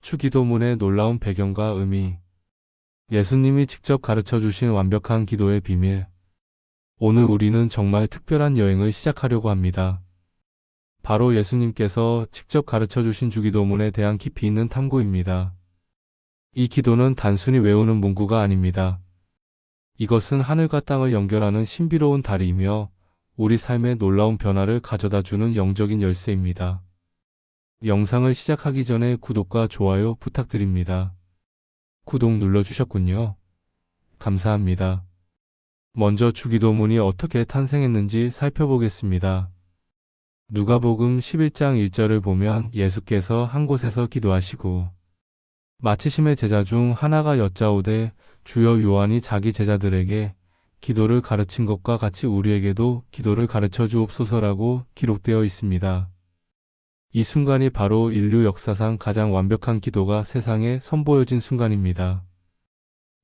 주기도문의 놀라운 배경과 의미, 예수님이 직접 가르쳐 주신 완벽한 기도의 비밀. 오늘 우리는 정말 특별한 여행을 시작하려고 합니다. 바로 예수님께서 직접 가르쳐 주신 주기도문에 대한 깊이 있는 탐구입니다. 이 기도는 단순히 외우는 문구가 아닙니다. 이것은 하늘과 땅을 연결하는 신비로운 다리이며 우리 삶에 놀라운 변화를 가져다 주는 영적인 열쇠입니다. 영상을 시작하기 전에 구독과 좋아요 부탁드립니다. 구독 눌러주셨군요. 감사합니다. 먼저 주기도문이 어떻게 탄생했는지 살펴보겠습니다. 누가복음 11장 1절을 보면 예수께서 한 곳에서 기도하시고 마치심의 제자 중 하나가 여짜오되 주여 요한이 자기 제자들에게 기도를 가르친 것과 같이 우리에게도 기도를 가르쳐 주옵소서라고 기록되어 있습니다. 이 순간이 바로 인류 역사상 가장 완벽한 기도가 세상에 선보여진 순간입니다.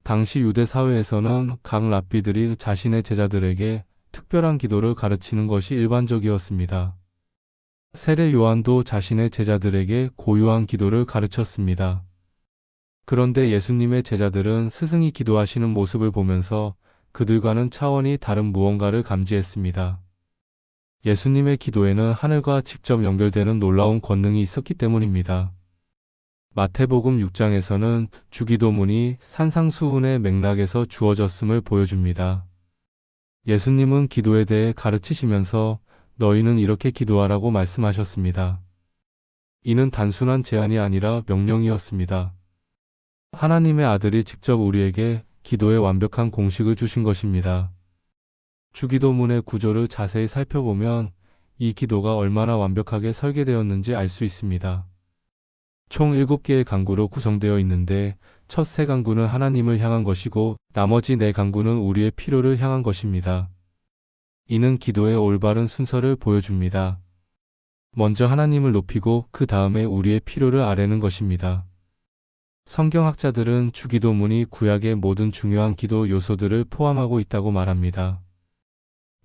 당시 유대 사회에서는 각 랍비들이 자신의 제자들에게 특별한 기도를 가르치는 것이 일반적이었습니다. 세례 요한도 자신의 제자들에게 고유한 기도를 가르쳤습니다. 그런데 예수님의 제자들은 스승이 기도하시는 모습을 보면서 그들과는 차원이 다른 무언가를 감지했습니다. 예수님의 기도에는 하늘과 직접 연결되는 놀라운 권능이 있었기 때문입니다. 마태복음 6장에서는 주기도문이 산상수훈의 맥락에서 주어졌음을 보여줍니다. 예수님은 기도에 대해 가르치시면서 너희는 이렇게 기도하라고 말씀하셨습니다. 이는 단순한 제안이 아니라 명령이었습니다. 하나님의 아들이 직접 우리에게 기도의 완벽한 공식을 주신 것입니다. 주기도문의 구조를 자세히 살펴보면 이 기도가 얼마나 완벽하게 설계되었는지 알 수 있습니다. 총 7개의 강구로 구성되어 있는데 첫 3강구는 하나님을 향한 것이고 나머지 4강구는 우리의 필요를 향한 것입니다. 이는 기도의 올바른 순서를 보여줍니다. 먼저 하나님을 높이고 그 다음에 우리의 필요를 아뢰는 것입니다. 성경학자들은 주기도문이 구약의 모든 중요한 기도 요소들을 포함하고 있다고 말합니다.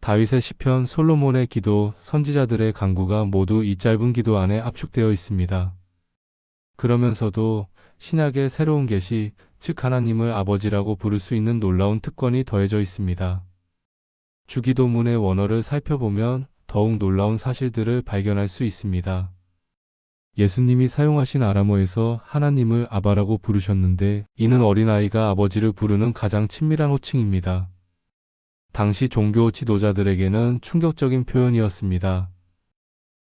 다윗의 시편, 솔로몬의 기도, 선지자들의 간구가 모두 이 짧은 기도 안에 압축되어 있습니다. 그러면서도 신약의 새로운 계시, 즉 하나님을 아버지라고 부를 수 있는 놀라운 특권이 더해져 있습니다. 주기도문의 원어를 살펴보면 더욱 놀라운 사실들을 발견할 수 있습니다. 예수님이 사용하신 아람어에서 하나님을 아바라고 부르셨는데 이는 어린아이가 아버지를 부르는 가장 친밀한 호칭입니다. 당시 종교 지도자들에게는 충격적인 표현이었습니다.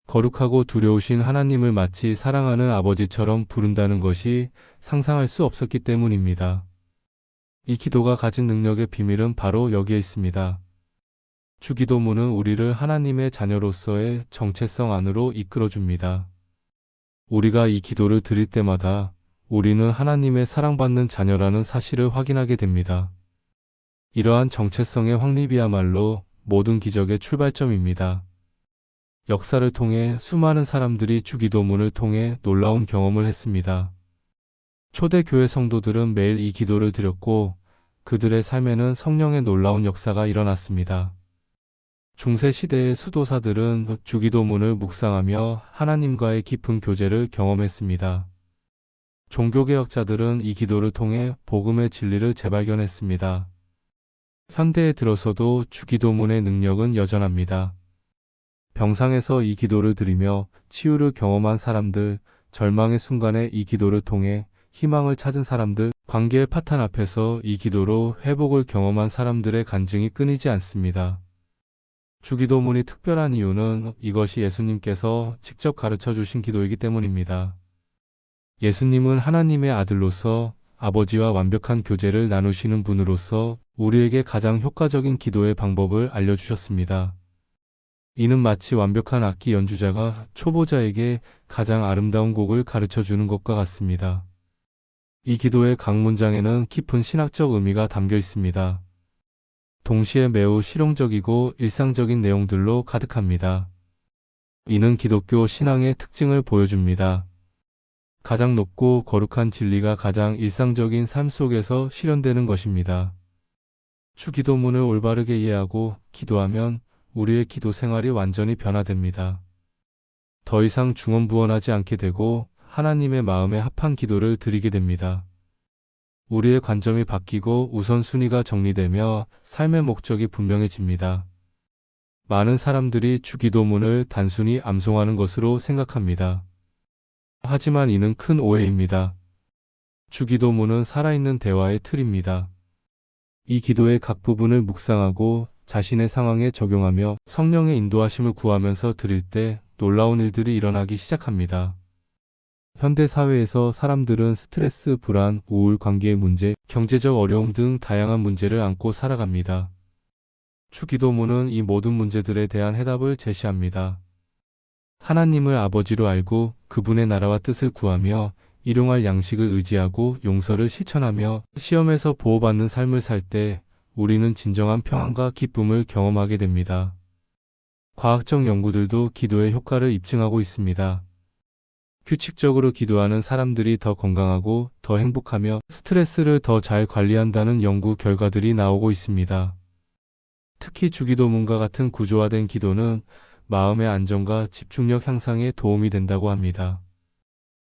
거룩하고 두려우신 하나님을 마치 사랑하는 아버지처럼 부른다는 것이 상상할 수 없었기 때문입니다. 이 기도가 가진 능력의 비밀은 바로 여기에 있습니다. 주기도문은 우리를 하나님의 자녀로서의 정체성 안으로 이끌어줍니다. 우리가 이 기도를 드릴 때마다 우리는 하나님의 사랑받는 자녀라는 사실을 확인하게 됩니다. 이러한 정체성의 확립이야말로 모든 기적의 출발점입니다. 역사를 통해 수많은 사람들이 주기도문을 통해 놀라운 경험을 했습니다. 초대교회 성도들은 매일 이 기도를 드렸고 그들의 삶에는 성령의 놀라운 역사가 일어났습니다. 중세시대의 수도사들은 주기도문을 묵상하며 하나님과의 깊은 교제를 경험했습니다. 종교개혁자들은 이 기도를 통해 복음의 진리를 재발견했습니다. 현대에 들어서도 주기도문의 능력은 여전합니다. 병상에서 이 기도를 드리며 치유를 경험한 사람들, 절망의 순간에 이 기도를 통해 희망을 찾은 사람들, 관계의 파탄 앞에서 이 기도로 회복을 경험한 사람들의 간증이 끊이지 않습니다. 주기도문이 특별한 이유는 이것이 예수님께서 직접 가르쳐 주신 기도이기 때문입니다. 예수님은 하나님의 아들로서 아버지와 완벽한 교제를 나누시는 분으로서 우리에게 가장 효과적인 기도의 방법을 알려주셨습니다. 이는 마치 완벽한 악기 연주자가 초보자에게 가장 아름다운 곡을 가르쳐 주는 것과 같습니다. 이 기도의 각 문장에는 깊은 신학적 의미가 담겨 있습니다. 동시에 매우 실용적이고 일상적인 내용들로 가득합니다. 이는 기독교 신앙의 특징을 보여줍니다. 가장 높고 거룩한 진리가 가장 일상적인 삶 속에서 실현되는 것입니다. 주기도문을 올바르게 이해하고 기도하면 우리의 기도 생활이 완전히 변화됩니다. 더 이상 중언부언하지 않게 되고 하나님의 마음에 합한 기도를 드리게 됩니다. 우리의 관점이 바뀌고 우선순위가 정리되며 삶의 목적이 분명해집니다. 많은 사람들이 주기도문을 단순히 암송하는 것으로 생각합니다. 하지만 이는 큰 오해입니다. 주기도문은 살아있는 대화의 틀입니다. 이 기도의 각 부분을 묵상하고 자신의 상황에 적용하며 성령의 인도하심을 구하면서 드릴 때 놀라운 일들이 일어나기 시작합니다. 현대 사회에서 사람들은 스트레스, 불안, 우울, 관계의 문제, 경제적 어려움 등 다양한 문제를 안고 살아갑니다. 주기도문은 이 모든 문제들에 대한 해답을 제시합니다. 하나님을 아버지로 알고 그분의 나라와 뜻을 구하며 일용할 양식을 의지하고 용서를 실천하며 시험에서 보호받는 삶을 살 때 우리는 진정한 평안과 기쁨을 경험하게 됩니다. 과학적 연구들도 기도의 효과를 입증하고 있습니다. 규칙적으로 기도하는 사람들이 더 건강하고 더 행복하며 스트레스를 더 잘 관리한다는 연구 결과들이 나오고 있습니다. 특히 주기도문과 같은 구조화된 기도는 마음의 안정과 집중력 향상에 도움이 된다고 합니다.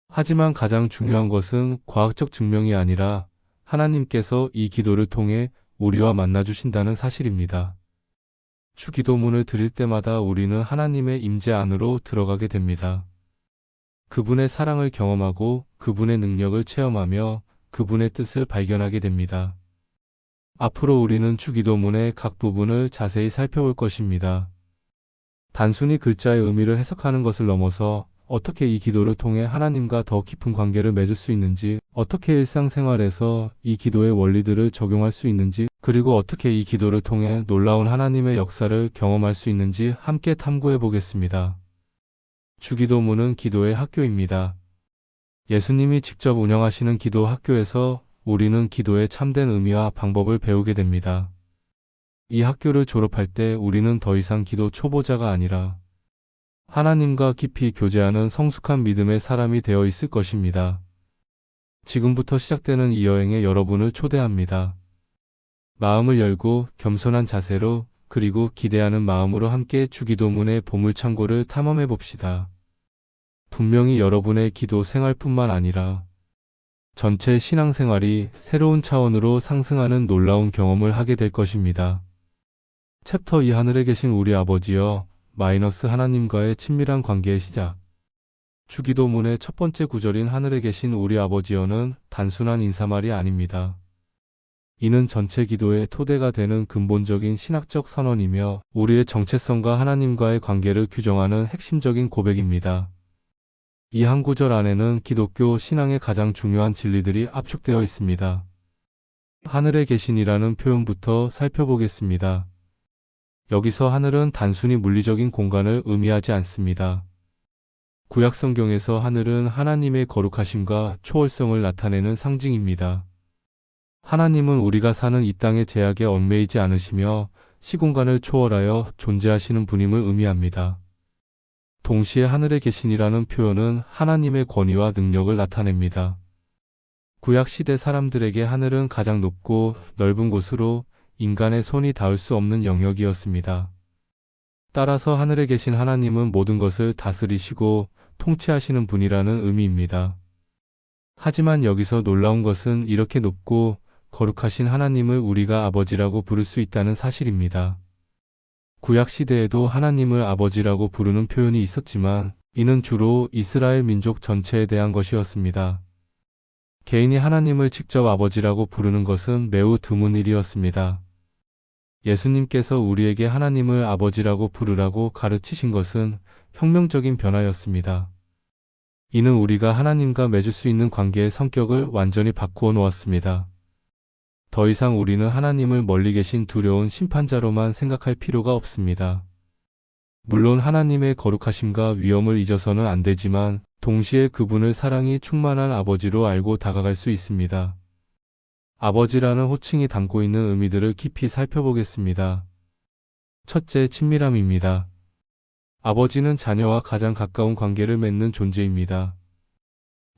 하지만 가장 중요한 것은 과학적 증명이 아니라 하나님께서 이 기도를 통해 우리와 만나주신다는 사실입니다. 주기도문을 드릴 때마다 우리는 하나님의 임재 안으로 들어가게 됩니다. 그분의 사랑을 경험하고 그분의 능력을 체험하며 그분의 뜻을 발견하게 됩니다. 앞으로 우리는 주기도문의 각 부분을 자세히 살펴볼 것입니다. 단순히 글자의 의미를 해석하는 것을 넘어서 어떻게 이 기도를 통해 하나님과 더 깊은 관계를 맺을 수 있는지, 어떻게 일상생활에서 이 기도의 원리들을 적용할 수 있는지, 그리고 어떻게 이 기도를 통해 놀라운 하나님의 역사를 경험할 수 있는지 함께 탐구해 보겠습니다. 주기도문은 기도의 학교입니다. 예수님이 직접 운영하시는 기도 학교에서 우리는 기도의 참된 의미와 방법을 배우게 됩니다. 이 학교를 졸업할 때 우리는 더 이상 기도 초보자가 아니라 하나님과 깊이 교제하는 성숙한 믿음의 사람이 되어 있을 것입니다. 지금부터 시작되는 이 여행에 여러분을 초대합니다. 마음을 열고 겸손한 자세로 그리고 기대하는 마음으로 함께 주기도문의 보물창고를 탐험해 봅시다. 분명히 여러분의 기도 생활뿐만 아니라 전체 신앙생활이 새로운 차원으로 상승하는 놀라운 경험을 하게 될 것입니다. 챕터 2 하늘에 계신 우리 아버지여 하나님과의 친밀한 관계의 시작. 주기도문의 첫 번째 구절인 하늘에 계신 우리 아버지여는 단순한 인사말이 아닙니다. 이는 전체 기도의 토대가 되는 근본적인 신학적 선언이며 우리의 정체성과 하나님과의 관계를 규정하는 핵심적인 고백입니다. 이 한 구절 안에는 기독교 신앙의 가장 중요한 진리들이 압축되어 있습니다. 하늘에 계신이라는 표현부터 살펴보겠습니다. 여기서 하늘은 단순히 물리적인 공간을 의미하지 않습니다. 구약 성경에서 하늘은 하나님의 거룩하심과 초월성을 나타내는 상징입니다. 하나님은 우리가 사는 이 땅의 제약에 얽매이지 않으시며 시공간을 초월하여 존재하시는 분임을 의미합니다. 동시에 하늘에 계신이라는 표현은 하나님의 권위와 능력을 나타냅니다. 구약 시대 사람들에게 하늘은 가장 높고 넓은 곳으로 인간의 손이 닿을 수 없는 영역이었습니다. 따라서 하늘에 계신 하나님은 모든 것을 다스리시고 통치하시는 분이라는 의미입니다. 하지만 여기서 놀라운 것은 이렇게 높고 거룩하신 하나님을 우리가 아버지라고 부를 수 있다는 사실입니다. 구약 시대에도 하나님을 아버지라고 부르는 표현이 있었지만 이는 주로 이스라엘 민족 전체에 대한 것이었습니다. 개인이 하나님을 직접 아버지라고 부르는 것은 매우 드문 일이었습니다. 예수님께서 우리에게 하나님을 아버지라고 부르라고 가르치신 것은 혁명적인 변화였습니다. 이는 우리가 하나님과 맺을 수 있는 관계의 성격을 완전히 바꾸어 놓았습니다. 더 이상 우리는 하나님을 멀리 계신 두려운 심판자로만 생각할 필요가 없습니다. 물론 하나님의 거룩하심과 위엄을 잊어서는 안 되지만 동시에 그분을 사랑이 충만한 아버지로 알고 다가갈 수 있습니다. 아버지라는 호칭이 담고 있는 의미들을 깊이 살펴보겠습니다. 첫째, 친밀함입니다. 아버지는 자녀와 가장 가까운 관계를 맺는 존재입니다.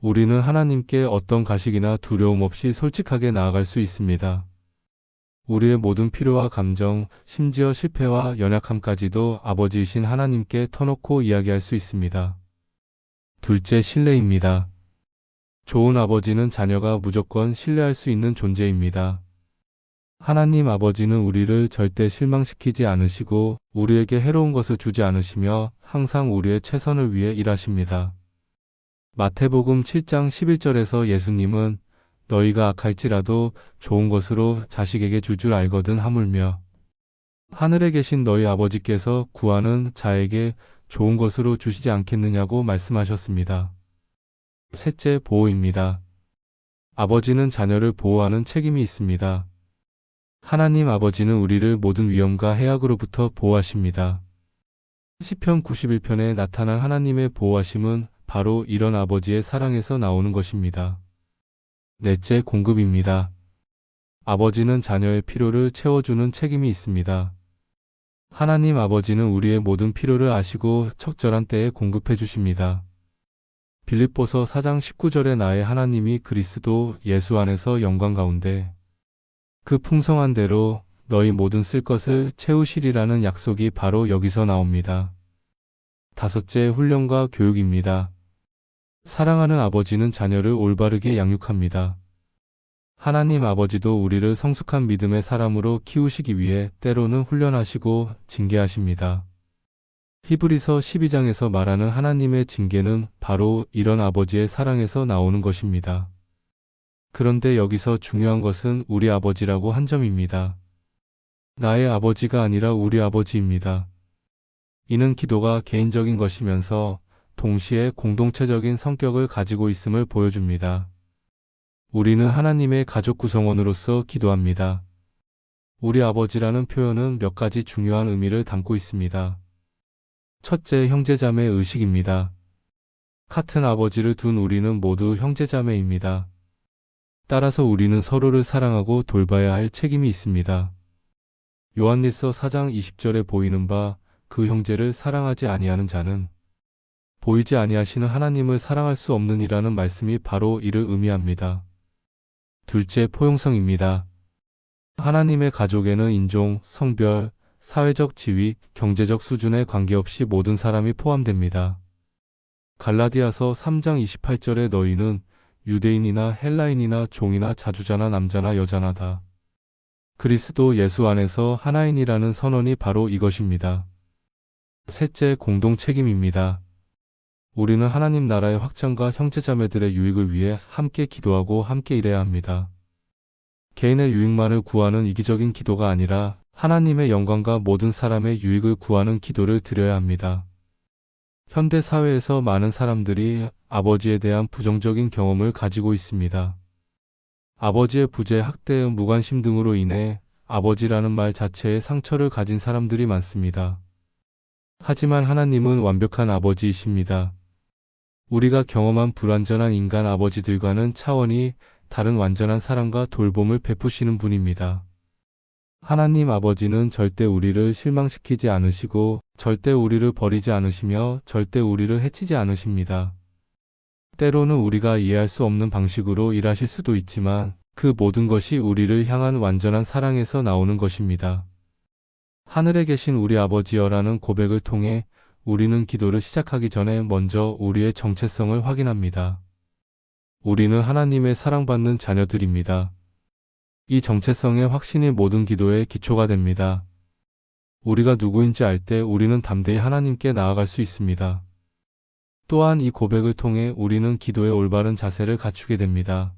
우리는 하나님께 어떤 가식이나 두려움 없이 솔직하게 나아갈 수 있습니다. 우리의 모든 필요와 감정, 심지어 실패와 연약함까지도 아버지이신 하나님께 터놓고 이야기할 수 있습니다. 둘째, 신뢰입니다. 좋은 아버지는 자녀가 무조건 신뢰할 수 있는 존재입니다. 하나님 아버지는 우리를 절대 실망시키지 않으시고 우리에게 해로운 것을 주지 않으시며 항상 우리의 최선을 위해 일하십니다. 마태복음 7장 11절에서 예수님은 너희가 악할지라도 좋은 것으로 자식에게 줄 줄 알거든 하물며 하늘에 계신 너희 아버지께서 구하는 자에게 좋은 것으로 주시지 않겠느냐고 말씀하셨습니다. 셋째, 보호입니다. 아버지는 자녀를 보호하는 책임이 있습니다. 하나님 아버지는 우리를 모든 위험과 해악으로부터 보호하십니다. 시편 91편에 나타난 하나님의 보호하심은 바로 이런 아버지의 사랑에서 나오는 것입니다. 넷째, 공급입니다. 아버지는 자녀의 필요를 채워주는 책임이 있습니다. 하나님 아버지는 우리의 모든 필요를 아시고 적절한 때에 공급해 주십니다. 빌립보서 4장 19절에 나의 하나님이 그리스도 예수 안에서 영광 가운데 그 풍성한 대로 너희 모든 쓸 것을 채우시리라는 약속이 바로 여기서 나옵니다. 다섯째, 훈련과 교육입니다. 사랑하는 아버지는 자녀를 올바르게 양육합니다. 하나님 아버지도 우리를 성숙한 믿음의 사람으로 키우시기 위해 때로는 훈련하시고 징계하십니다. 히브리서 12장에서 말하는 하나님의 징계는 바로 이런 아버지의 사랑에서 나오는 것입니다. 그런데 여기서 중요한 것은 우리 아버지라고 한 점입니다. 나의 아버지가 아니라 우리 아버지입니다. 이는 기도가 개인적인 것이면서 동시에 공동체적인 성격을 가지고 있음을 보여줍니다. 우리는 하나님의 가족 구성원으로서 기도합니다. 우리 아버지라는 표현은 몇 가지 중요한 의미를 담고 있습니다. 첫째, 형제자매 의식입니다. 같은 아버지를 둔 우리는 모두 형제자매입니다. 따라서 우리는 서로를 사랑하고 돌봐야 할 책임이 있습니다. 요한일서 4장 20절에 보이는 바 그 형제를 사랑하지 아니하는 자는 보이지 아니하시는 하나님을 사랑할 수 없느니라는 말씀이 바로 이를 의미합니다. 둘째, 포용성입니다. 하나님의 가족에는 인종, 성별, 사회적 지위, 경제적 수준에 관계없이 모든 사람이 포함됩니다. 갈라디아서 3장 28절에 너희는 유대인이나 헬라인이나 종이나 자주자나 남자나 여자나 다 그리스도 예수 안에서 하나인이라는 선언이 바로 이것입니다. 셋째, 공동 책임입니다. 우리는 하나님 나라의 확장과 형제자매들의 유익을 위해 함께 기도하고 함께 일해야 합니다. 개인의 유익만을 구하는 이기적인 기도가 아니라 하나님의 영광과 모든 사람의 유익을 구하는 기도를 드려야 합니다. 현대 사회에서 많은 사람들이 아버지에 대한 부정적인 경험을 가지고 있습니다. 아버지의 부재, 학대, 무관심 등으로 인해 아버지라는 말 자체에 상처를 가진 사람들이 많습니다. 하지만 하나님은 완벽한 아버지이십니다. 우리가 경험한 불완전한 인간 아버지들과는 차원이 다른 완전한 사랑과 돌봄을 베푸시는 분입니다. 하나님 아버지는 절대 우리를 실망시키지 않으시고 절대 우리를 버리지 않으시며 절대 우리를 해치지 않으십니다. 때로는 우리가 이해할 수 없는 방식으로 일하실 수도 있지만 그 모든 것이 우리를 향한 완전한 사랑에서 나오는 것입니다. 하늘에 계신 우리 아버지여라는 고백을 통해 우리는 기도를 시작하기 전에 먼저 우리의 정체성을 확인합니다. 우리는 하나님의 사랑받는 자녀들입니다. 이 정체성의 확신이 모든 기도의 기초가 됩니다. 우리가 누구인지 알 때 우리는 담대히 하나님께 나아갈 수 있습니다. 또한 이 고백을 통해 우리는 기도의 올바른 자세를 갖추게 됩니다.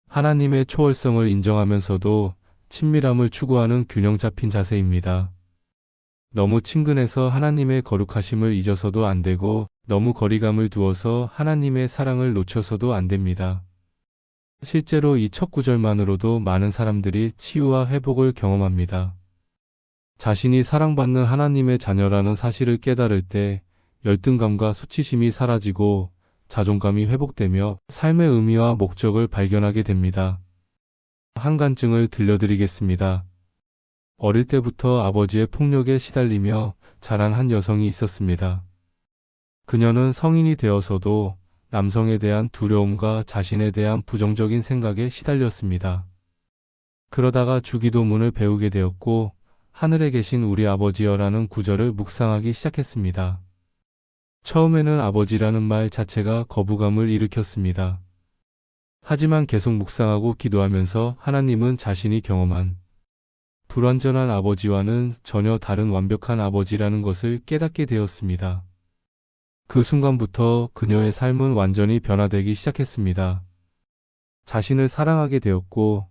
하나님의 초월성을 인정하면서도 친밀함을 추구하는 균형 잡힌 자세입니다. 너무 친근해서 하나님의 거룩하심을 잊어서도 안 되고 너무 거리감을 두어서 하나님의 사랑을 놓쳐서도 안 됩니다. 실제로 이 첫 구절만으로도 많은 사람들이 치유와 회복을 경험합니다. 자신이 사랑받는 하나님의 자녀라는 사실을 깨달을 때 열등감과 수치심이 사라지고 자존감이 회복되며 삶의 의미와 목적을 발견하게 됩니다. 한 간증을 들려드리겠습니다. 어릴 때부터 아버지의 폭력에 시달리며 자란 한 여성이 있었습니다. 그녀는 성인이 되어서도 남성에 대한 두려움과 자신에 대한 부정적인 생각에 시달렸습니다. 그러다가 주기도문을 배우게 되었고 하늘에 계신 우리 아버지여라는 구절을 묵상하기 시작했습니다. 처음에는 아버지라는 말 자체가 거부감을 일으켰습니다. 하지만 계속 묵상하고 기도하면서 하나님은 자신이 경험한 불완전한 아버지와는 전혀 다른 완벽한 아버지라는 것을 깨닫게 되었습니다. 그 순간부터 그녀의 삶은 완전히 변화되기 시작했습니다. 자신을 사랑하게 되었고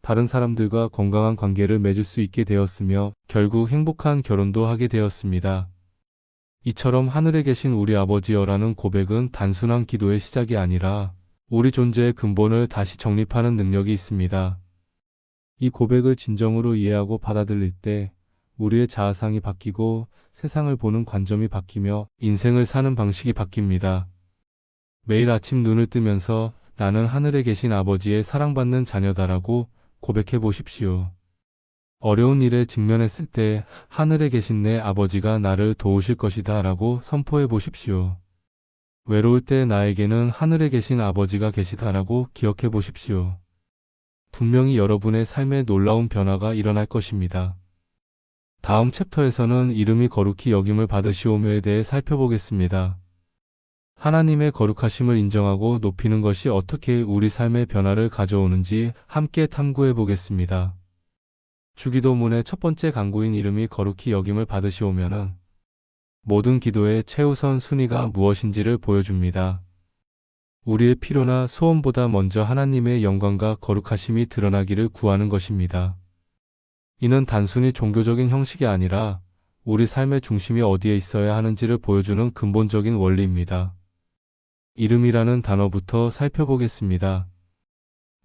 다른 사람들과 건강한 관계를 맺을 수 있게 되었으며 결국 행복한 결혼도 하게 되었습니다. 이처럼 하늘에 계신 우리 아버지여라는 고백은 단순한 기도의 시작이 아니라 우리 존재의 근본을 다시 정립하는 능력이 있습니다. 이 고백을 진정으로 이해하고 받아들일 때 우리의 자아상이 바뀌고 세상을 보는 관점이 바뀌며 인생을 사는 방식이 바뀝니다. 매일 아침 눈을 뜨면서 나는 하늘에 계신 아버지의 사랑받는 자녀다라고 고백해 보십시오. 어려운 일에 직면했을 때 하늘에 계신 내 아버지가 나를 도우실 것이다 라고 선포해 보십시오. 외로울 때 나에게는 하늘에 계신 아버지가 계시다라고 기억해 보십시오. 분명히 여러분의 삶에 놀라운 변화가 일어날 것입니다. 다음 챕터에서는 이름이 거룩히 여김을 받으시오며에 대해 살펴보겠습니다. 하나님의 거룩하심을 인정하고 높이는 것이 어떻게 우리 삶의 변화를 가져오는지 함께 탐구해 보겠습니다. 주기도문의 첫 번째 간구인 이름이 거룩히 여김을 받으시오며는 모든 기도의 최우선 순위가 무엇인지를 보여줍니다. 우리의 필요나 소원보다 먼저 하나님의 영광과 거룩하심이 드러나기를 구하는 것입니다. 이는 단순히 종교적인 형식이 아니라 우리 삶의 중심이 어디에 있어야 하는지를 보여주는 근본적인 원리입니다. 이름이라는 단어부터 살펴보겠습니다.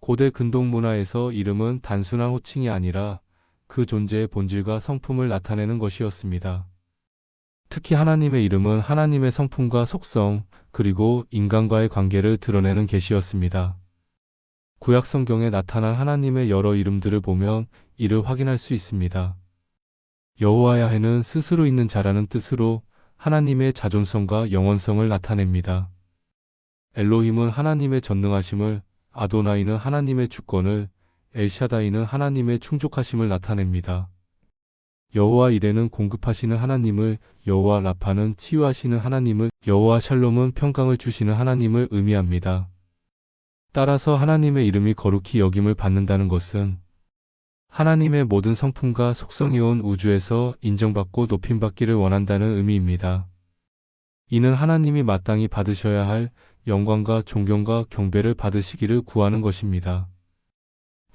고대 근동 문화에서 이름은 단순한 호칭이 아니라 그 존재의 본질과 성품을 나타내는 것이었습니다. 특히 하나님의 이름은 하나님의 성품과 속성, 그리고 인간과의 관계를 드러내는 계시였습니다. 구약 성경에 나타난 하나님의 여러 이름들을 보면 이를 확인할 수 있습니다. 여호와 야훼는 스스로 있는 자라는 뜻으로 하나님의 자존성과 영원성을 나타냅니다. 엘로힘은 하나님의 전능하심을, 아도나이는 하나님의 주권을, 엘샤다이는 하나님의 충족하심을 나타냅니다. 여호와 이레는 공급하시는 하나님을, 여호와 라파는 치유하시는 하나님을, 여호와 샬롬은 평강을 주시는 하나님을 의미합니다. 따라서 하나님의 이름이 거룩히 여김을 받는다는 것은 하나님의 모든 성품과 속성이 온 우주에서 인정받고 높임받기를 원한다는 의미입니다. 이는 하나님이 마땅히 받으셔야 할 영광과 존경과 경배를 받으시기를 구하는 것입니다.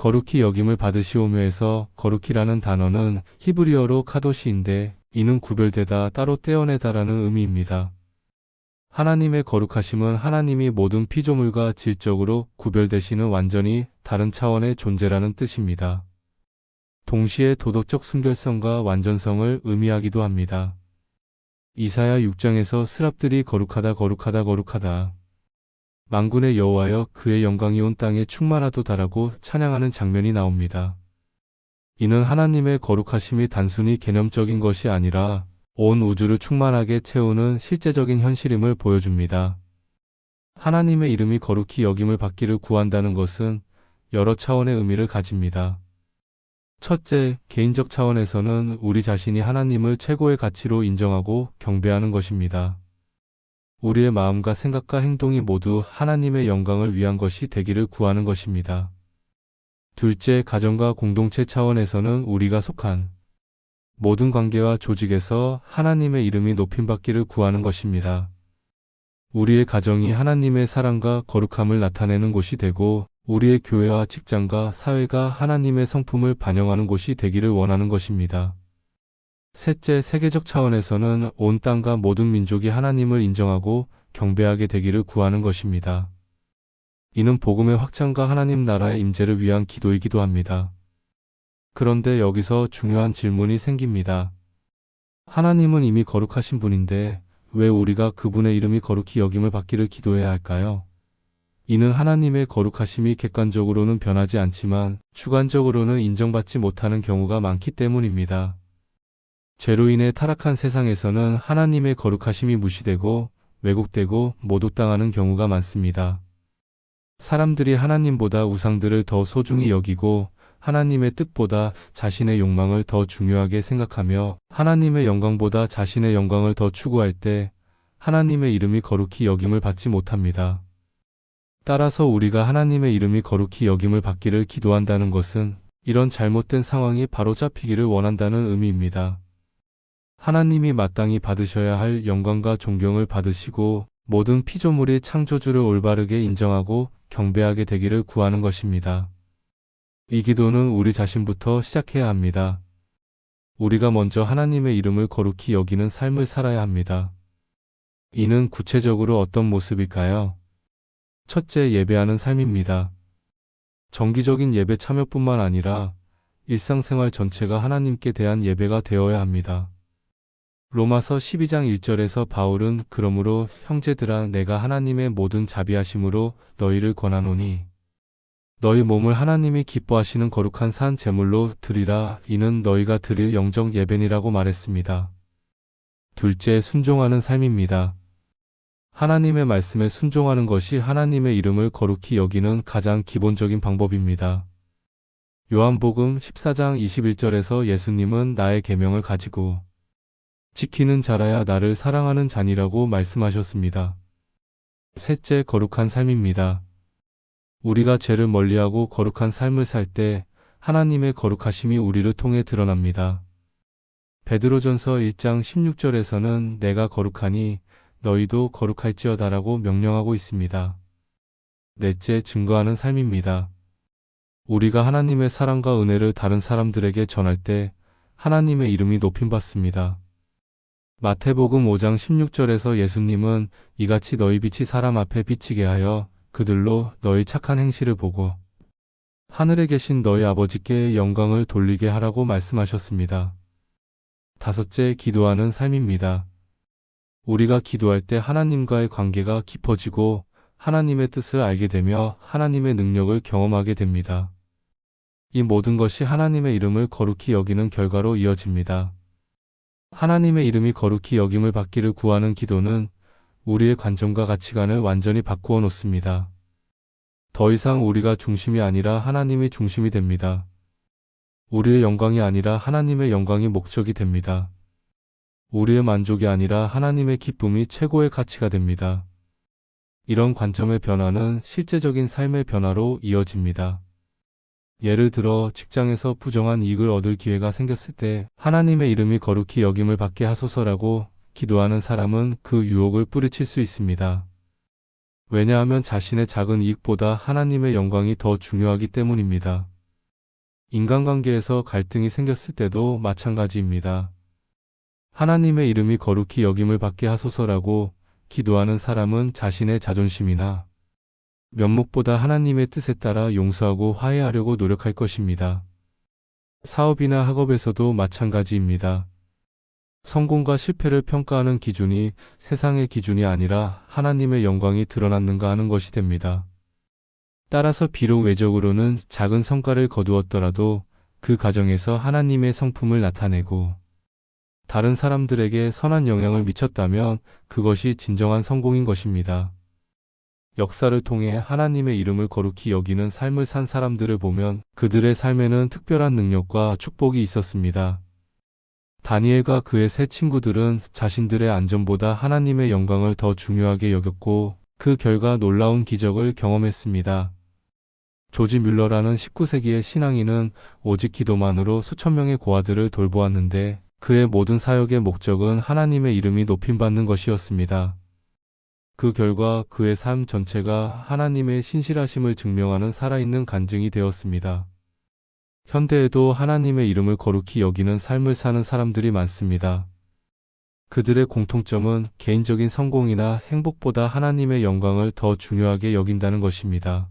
거룩히 여김을 받으시오며에서 거룩히라는 단어는 히브리어로 카도시인데 이는 구별되다, 따로 떼어내다라는 의미입니다. 하나님의 거룩하심은 하나님이 모든 피조물과 질적으로 구별되시는 완전히 다른 차원의 존재라는 뜻입니다. 동시에 도덕적 순결성과 완전성을 의미하기도 합니다. 이사야 6장에서 스랍들이 거룩하다 거룩하다 거룩하다. 만군의 여호와여 그의 영광이 온 땅에 충만하도다라고 찬양하는 장면이 나옵니다. 이는 하나님의 거룩하심이 단순히 개념적인 것이 아니라 온 우주를 충만하게 채우는 실제적인 현실임을 보여줍니다. 하나님의 이름이 거룩히 여김을 받기를 구한다는 것은 여러 차원의 의미를 가집니다. 첫째, 개인적 차원에서는 우리 자신이 하나님을 최고의 가치로 인정하고 경배하는 것입니다. 우리의 마음과 생각과 행동이 모두 하나님의 영광을 위한 것이 되기를 구하는 것입니다. 둘째, 가정과 공동체 차원에서는 우리가 속한 모든 관계와 조직에서 하나님의 이름이 높임받기를 구하는 것입니다. 우리의 가정이 하나님의 사랑과 거룩함을 나타내는 곳이 되고 우리의 교회와 직장과 사회가 하나님의 성품을 반영하는 곳이 되기를 원하는 것입니다. 셋째, 세계적 차원에서는 온 땅과 모든 민족이 하나님을 인정하고 경배하게 되기를 구하는 것입니다. 이는 복음의 확장과 하나님 나라의 임재를 위한 기도이기도 합니다. 그런데 여기서 중요한 질문이 생깁니다. 하나님은 이미 거룩하신 분인데 왜 우리가 그분의 이름이 거룩히 여김을 받기를 기도해야 할까요? 이는 하나님의 거룩하심이 객관적으로는 변하지 않지만 주관적으로는 인정받지 못하는 경우가 많기 때문입니다. 죄로 인해 타락한 세상에서는 하나님의 거룩하심이 무시되고 왜곡되고 모독당하는 경우가 많습니다. 사람들이 하나님보다 우상들을 더 소중히 여기고 하나님의 뜻보다 자신의 욕망을 더 중요하게 생각하며 하나님의 영광보다 자신의 영광을 더 추구할 때 하나님의 이름이 거룩히 여김을 받지 못합니다. 따라서 우리가 하나님의 이름이 거룩히 여김을 받기를 기도한다는 것은 이런 잘못된 상황이 바로잡히기를 원한다는 의미입니다. 하나님이 마땅히 받으셔야 할 영광과 존경을 받으시고 모든 피조물이 창조주를 올바르게 인정하고 경배하게 되기를 구하는 것입니다. 이 기도는 우리 자신부터 시작해야 합니다. 우리가 먼저 하나님의 이름을 거룩히 여기는 삶을 살아야 합니다. 이는 구체적으로 어떤 모습일까요? 첫째, 예배하는 삶입니다. 정기적인 예배 참여뿐만 아니라 일상생활 전체가 하나님께 대한 예배가 되어야 합니다. 로마서 12장 1절에서 바울은 그러므로 형제들아 내가 하나님의 모든 자비하심으로 너희를 권하노니 너희 몸을 하나님이 기뻐하시는 거룩한 산 제물로 드리라. 이는 너희가 드릴 영적 예배니라고 말했습니다. 둘째, 순종하는 삶입니다. 하나님의 말씀에 순종하는 것이 하나님의 이름을 거룩히 여기는 가장 기본적인 방법입니다. 요한복음 14장 21절에서 예수님은 나의 계명을 가지고 지키는 자라야 나를 사랑하는 자니라고 말씀하셨습니다. 셋째, 거룩한 삶입니다. 우리가 죄를 멀리하고 거룩한 삶을 살 때 하나님의 거룩하심이 우리를 통해 드러납니다. 베드로전서 1장 16절에서는 내가 거룩하니 너희도 거룩할지어다라고 명령하고 있습니다. 넷째, 증거하는 삶입니다. 우리가 하나님의 사랑과 은혜를 다른 사람들에게 전할 때 하나님의 이름이 높임받습니다. 마태복음 5장 16절에서 예수님은 이같이 너희 빛이 사람 앞에 비치게 하여 그들로 너희 착한 행실을 보고 하늘에 계신 너희 아버지께 영광을 돌리게 하라고 말씀하셨습니다. 다섯째, 기도하는 삶입니다. 우리가 기도할 때 하나님과의 관계가 깊어지고 하나님의 뜻을 알게 되며 하나님의 능력을 경험하게 됩니다. 이 모든 것이 하나님의 이름을 거룩히 여기는 결과로 이어집니다. 하나님의 이름이 거룩히 여김을 받기를 구하는 기도는 우리의 관점과 가치관을 완전히 바꾸어 놓습니다. 더 이상 우리가 중심이 아니라 하나님이 중심이 됩니다. 우리의 영광이 아니라 하나님의 영광이 목적이 됩니다. 우리의 만족이 아니라 하나님의 기쁨이 최고의 가치가 됩니다. 이런 관점의 변화는 실제적인 삶의 변화로 이어집니다. 예를 들어 직장에서 부정한 이익을 얻을 기회가 생겼을 때 하나님의 이름이 거룩히 여김을 받게 하소서라고 기도하는 사람은 그 유혹을 뿌리칠 수 있습니다. 왜냐하면 자신의 작은 이익보다 하나님의 영광이 더 중요하기 때문입니다. 인간관계에서 갈등이 생겼을 때도 마찬가지입니다. 하나님의 이름이 거룩히 여김을 받게 하소서라고 기도하는 사람은 자신의 자존심이나 면목보다 하나님의 뜻에 따라 용서하고 화해하려고 노력할 것입니다. 사업이나 학업에서도 마찬가지입니다. 성공과 실패를 평가하는 기준이 세상의 기준이 아니라 하나님의 영광이 드러났는가 하는 것이 됩니다. 따라서 비록 외적으로는 작은 성과를 거두었더라도 그 과정에서 하나님의 성품을 나타내고 다른 사람들에게 선한 영향을 미쳤다면 그것이 진정한 성공인 것입니다. 역사를 통해 하나님의 이름을 거룩히 여기는 삶을 산 사람들을 보면 그들의 삶에는 특별한 능력과 축복이 있었습니다. 다니엘과 그의 세 친구들은 자신들의 안전보다 하나님의 영광을 더 중요하게 여겼고 그 결과 놀라운 기적을 경험했습니다. 조지 뮬러라는 19세기의 신앙인은 오직 기도만으로 수천 명의 고아들을 돌보았는데 그의 모든 사역의 목적은 하나님의 이름이 높임받는 것이었습니다. 그 결과 그의 삶 전체가 하나님의 신실하심을 증명하는 살아있는 간증이 되었습니다. 현대에도 하나님의 이름을 거룩히 여기는 삶을 사는 사람들이 많습니다. 그들의 공통점은 개인적인 성공이나 행복보다 하나님의 영광을 더 중요하게 여긴다는 것입니다.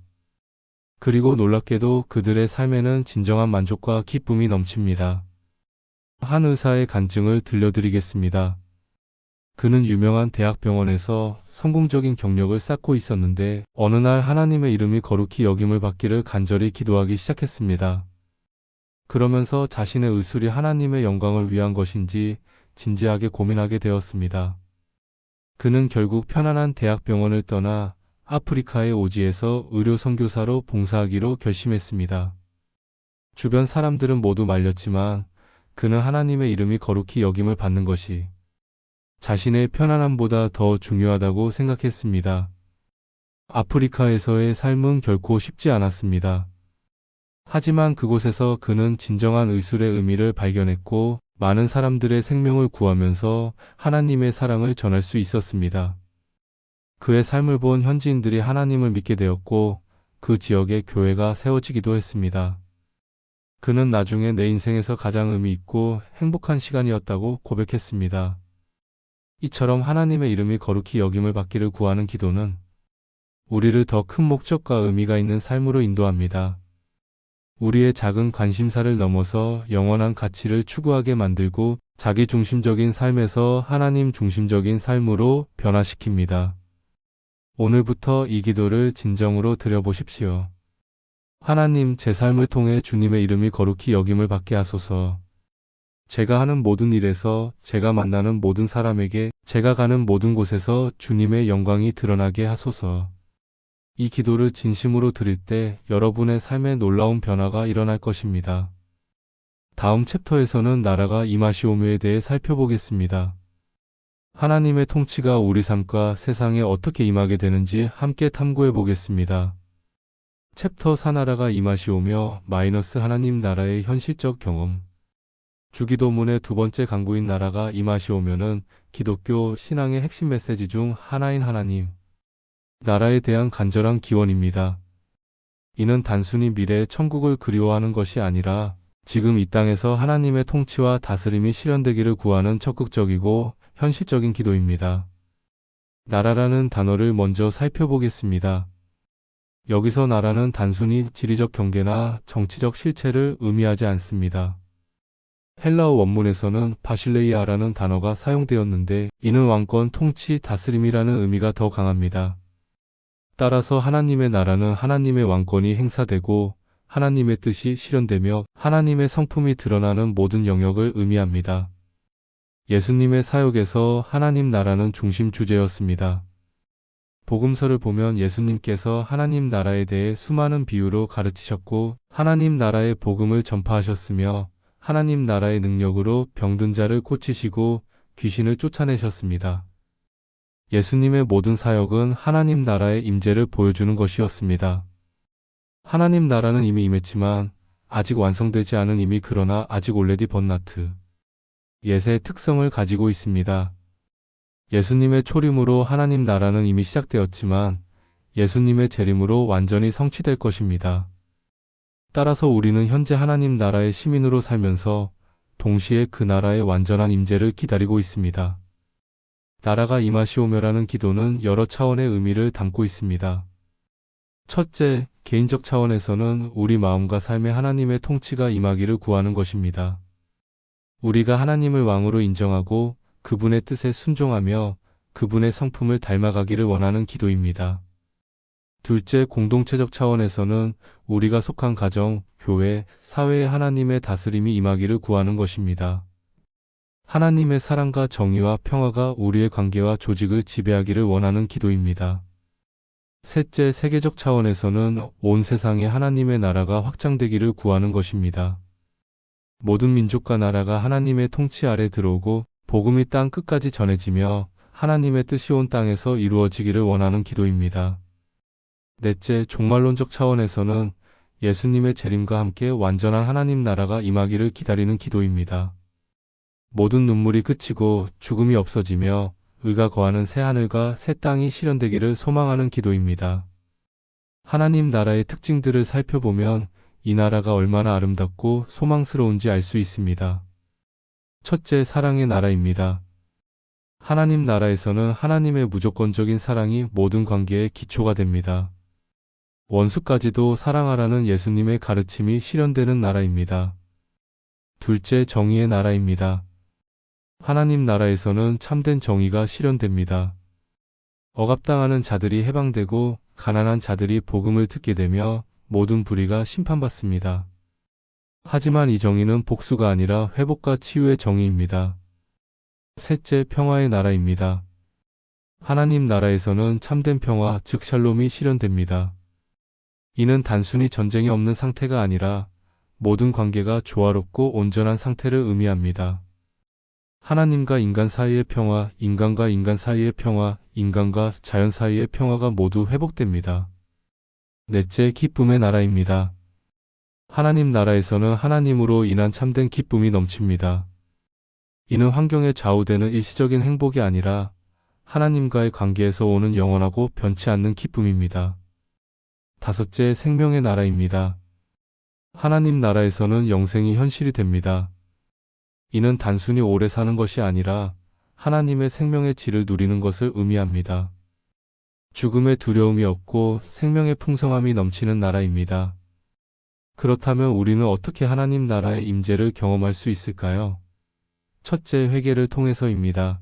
그리고 놀랍게도 그들의 삶에는 진정한 만족과 기쁨이 넘칩니다. 한 의사의 간증을 들려드리겠습니다. 그는 유명한 대학병원에서 성공적인 경력을 쌓고 있었는데 어느 날 하나님의 이름이 거룩히 여김을 받기를 간절히 기도하기 시작했습니다. 그러면서 자신의 의술이 하나님의 영광을 위한 것인지 진지하게 고민하게 되었습니다. 그는 결국 편안한 대학병원을 떠나 아프리카의 오지에서 의료 선교사로 봉사하기로 결심했습니다. 주변 사람들은 모두 말렸지만 그는 하나님의 이름이 거룩히 여김을 받는 것이 자신의 편안함보다 더 중요하다고 생각했습니다. 아프리카에서의 삶은 결코 쉽지 않았습니다. 하지만 그곳에서 그는 진정한 의술의 의미를 발견했고 많은 사람들의 생명을 구하면서 하나님의 사랑을 전할 수 있었습니다. 그의 삶을 본 현지인들이 하나님을 믿게 되었고 그 지역에 교회가 세워지기도 했습니다. 그는 나중에 내 인생에서 가장 의미 있고 행복한 시간이었다고 고백했습니다. 이처럼 하나님의 이름이 거룩히 여김을 받기를 구하는 기도는 우리를 더 큰 목적과 의미가 있는 삶으로 인도합니다. 우리의 작은 관심사를 넘어서 영원한 가치를 추구하게 만들고 자기 중심적인 삶에서 하나님 중심적인 삶으로 변화시킵니다. 오늘부터 이 기도를 진정으로 드려보십시오. 하나님, 제 삶을 통해 주님의 이름이 거룩히 여김을 받게 하소서. 제가 하는 모든 일에서, 제가 만나는 모든 사람에게, 제가 가는 모든 곳에서 주님의 영광이 드러나게 하소서. 이 기도를 진심으로 드릴 때 여러분의 삶에 놀라운 변화가 일어날 것입니다. 다음 챕터에서는 나라가 임하시오며에 대해 살펴보겠습니다. 하나님의 통치가 우리 삶과 세상에 어떻게 임하게 되는지 함께 탐구해 보겠습니다. 챕터 4 나라가 임하시오며 마이너스 하나님 나라의 현실적 경험. 주기도문의 두 번째 강구인 나라가 임하시오며는 기독교 신앙의 핵심 메시지 중 하나인 하나님 나라에 대한 간절한 기원입니다. 이는 단순히 미래의 천국을 그리워하는 것이 아니라 지금 이 땅에서 하나님의 통치와 다스림이 실현되기를 구하는 적극적이고 현실적인 기도입니다. 나라라는 단어를 먼저 살펴보겠습니다. 여기서 나라는 단순히 지리적 경계나 정치적 실체를 의미하지 않습니다. 헬라어 원문에서는 바실레이아라는 단어가 사용되었는데 이는 왕권, 통치, 다스림이라는 의미가 더 강합니다. 따라서 하나님의 나라는 하나님의 왕권이 행사되고 하나님의 뜻이 실현되며 하나님의 성품이 드러나는 모든 영역을 의미합니다. 예수님의 사역에서 하나님 나라는 중심 주제였습니다. 복음서를 보면 예수님께서 하나님 나라에 대해 수많은 비유로 가르치셨고 하나님 나라의 복음을 전파하셨으며 하나님 나라의 능력으로 병든 자를 고치시고 귀신을 쫓아내셨습니다. 예수님의 모든 사역은 하나님 나라의 임재를 보여주는 것이었습니다. 하나님 나라는 이미 임했지만 아직 완성되지 않은 이미 그러나 아직 올레디 번나트 옛의 특성을 가지고 있습니다. 예수님의 초림으로 하나님 나라는 이미 시작되었지만 예수님의 재림으로 완전히 성취될 것입니다. 따라서 우리는 현재 하나님 나라의 시민으로 살면서 동시에 그 나라의 완전한 임재를 기다리고 있습니다. 나라가 임하시오며라는 기도는 여러 차원의 의미를 담고 있습니다. 첫째, 개인적 차원에서는 우리 마음과 삶에 하나님의 통치가 임하기를 구하는 것입니다. 우리가 하나님을 왕으로 인정하고 그분의 뜻에 순종하며 그분의 성품을 닮아가기를 원하는 기도입니다. 둘째, 공동체적 차원에서는 우리가 속한 가정, 교회, 사회에 하나님의 다스림이 임하기를 구하는 것입니다. 하나님의 사랑과 정의와 평화가 우리의 관계와 조직을 지배하기를 원하는 기도입니다. 셋째, 세계적 차원에서는 온 세상에 하나님의 나라가 확장되기를 구하는 것입니다. 모든 민족과 나라가 하나님의 통치 아래 들어오고 복음이 땅 끝까지 전해지며 하나님의 뜻이 온 땅에서 이루어지기를 원하는 기도입니다. 넷째, 종말론적 차원에서는 예수님의 재림과 함께 완전한 하나님 나라가 임하기를 기다리는 기도입니다. 모든 눈물이 그치고 죽음이 없어지며 의가 거하는 새 하늘과 새 땅이 실현되기를 소망하는 기도입니다. 하나님 나라의 특징들을 살펴보면 이 나라가 얼마나 아름답고 소망스러운지 알 수 있습니다. 첫째, 사랑의 나라입니다. 하나님 나라에서는 하나님의 무조건적인 사랑이 모든 관계의 기초가 됩니다. 원수까지도 사랑하라는 예수님의 가르침이 실현되는 나라입니다. 둘째, 정의의 나라입니다. 하나님 나라에서는 참된 정의가 실현됩니다. 억압당하는 자들이 해방되고 가난한 자들이 복음을 듣게 되며 모든 불의가 심판받습니다. 하지만 이 정의는 복수가 아니라 회복과 치유의 정의입니다. 셋째, 평화의 나라입니다. 하나님 나라에서는 참된 평화, 즉 샬롬이 실현됩니다. 이는 단순히 전쟁이 없는 상태가 아니라 모든 관계가 조화롭고 온전한 상태를 의미합니다. 하나님과 인간 사이의 평화, 인간과 인간 사이의 평화, 인간과 자연 사이의 평화가 모두 회복됩니다. 넷째, 기쁨의 나라입니다. 하나님 나라에서는 하나님으로 인한 참된 기쁨이 넘칩니다. 이는 환경에 좌우되는 일시적인 행복이 아니라 하나님과의 관계에서 오는 영원하고 변치 않는 기쁨입니다. 다섯째, 생명의 나라입니다. 하나님 나라에서는 영생이 현실이 됩니다. 이는 단순히 오래 사는 것이 아니라 하나님의 생명의 질을 누리는 것을 의미합니다. 죽음의 두려움이 없고 생명의 풍성함이 넘치는 나라입니다. 그렇다면 우리는 어떻게 하나님 나라의 임재를 경험할 수 있을까요? 첫째, 회개를 통해서입니다.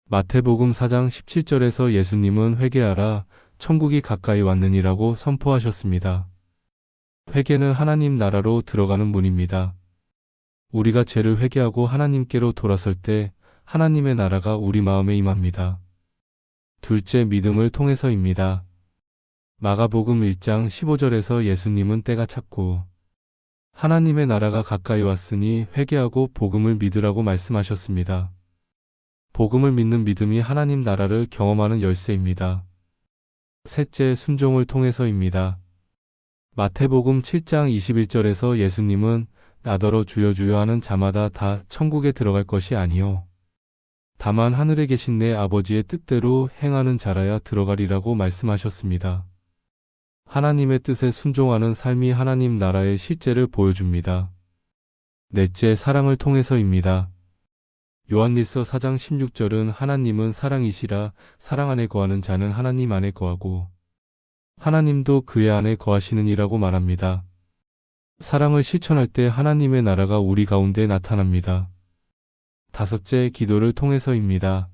마태복음 4장 17절에서 예수님은 회개하라, 천국이 가까이 왔느니라고 선포하셨습니다. 회개는 하나님 나라로 들어가는 문입니다. 우리가 죄를 회개하고 하나님께로 돌아설 때 하나님의 나라가 우리 마음에 임합니다. 둘째, 믿음을 통해서입니다. 마가복음 1장 15절에서 예수님은 때가 찼고 하나님의 나라가 가까이 왔으니 회개하고 복음을 믿으라고 말씀하셨습니다. 복음을 믿는 믿음이 하나님 나라를 경험하는 열쇠입니다. 셋째, 순종을 통해서입니다. 마태복음 7장 21절에서 예수님은 나더러 주여 주여 하는 자마다 다 천국에 들어갈 것이 아니요 다만 하늘에 계신 내 아버지의 뜻대로 행하는 자라야 들어가리라고 말씀하셨습니다. 하나님의 뜻에 순종하는 삶이 하나님 나라의 실제를 보여줍니다. 넷째, 사랑을 통해서입니다. 요한일서 4장 16절은 하나님은 사랑이시라 사랑 안에 거하는 자는 하나님 안에 거하고 하나님도 그의 안에 거하시느니라고 말합니다. 사랑을 실천할 때 하나님의 나라가 우리 가운데 나타납니다. 다섯째, 기도를 통해서입니다.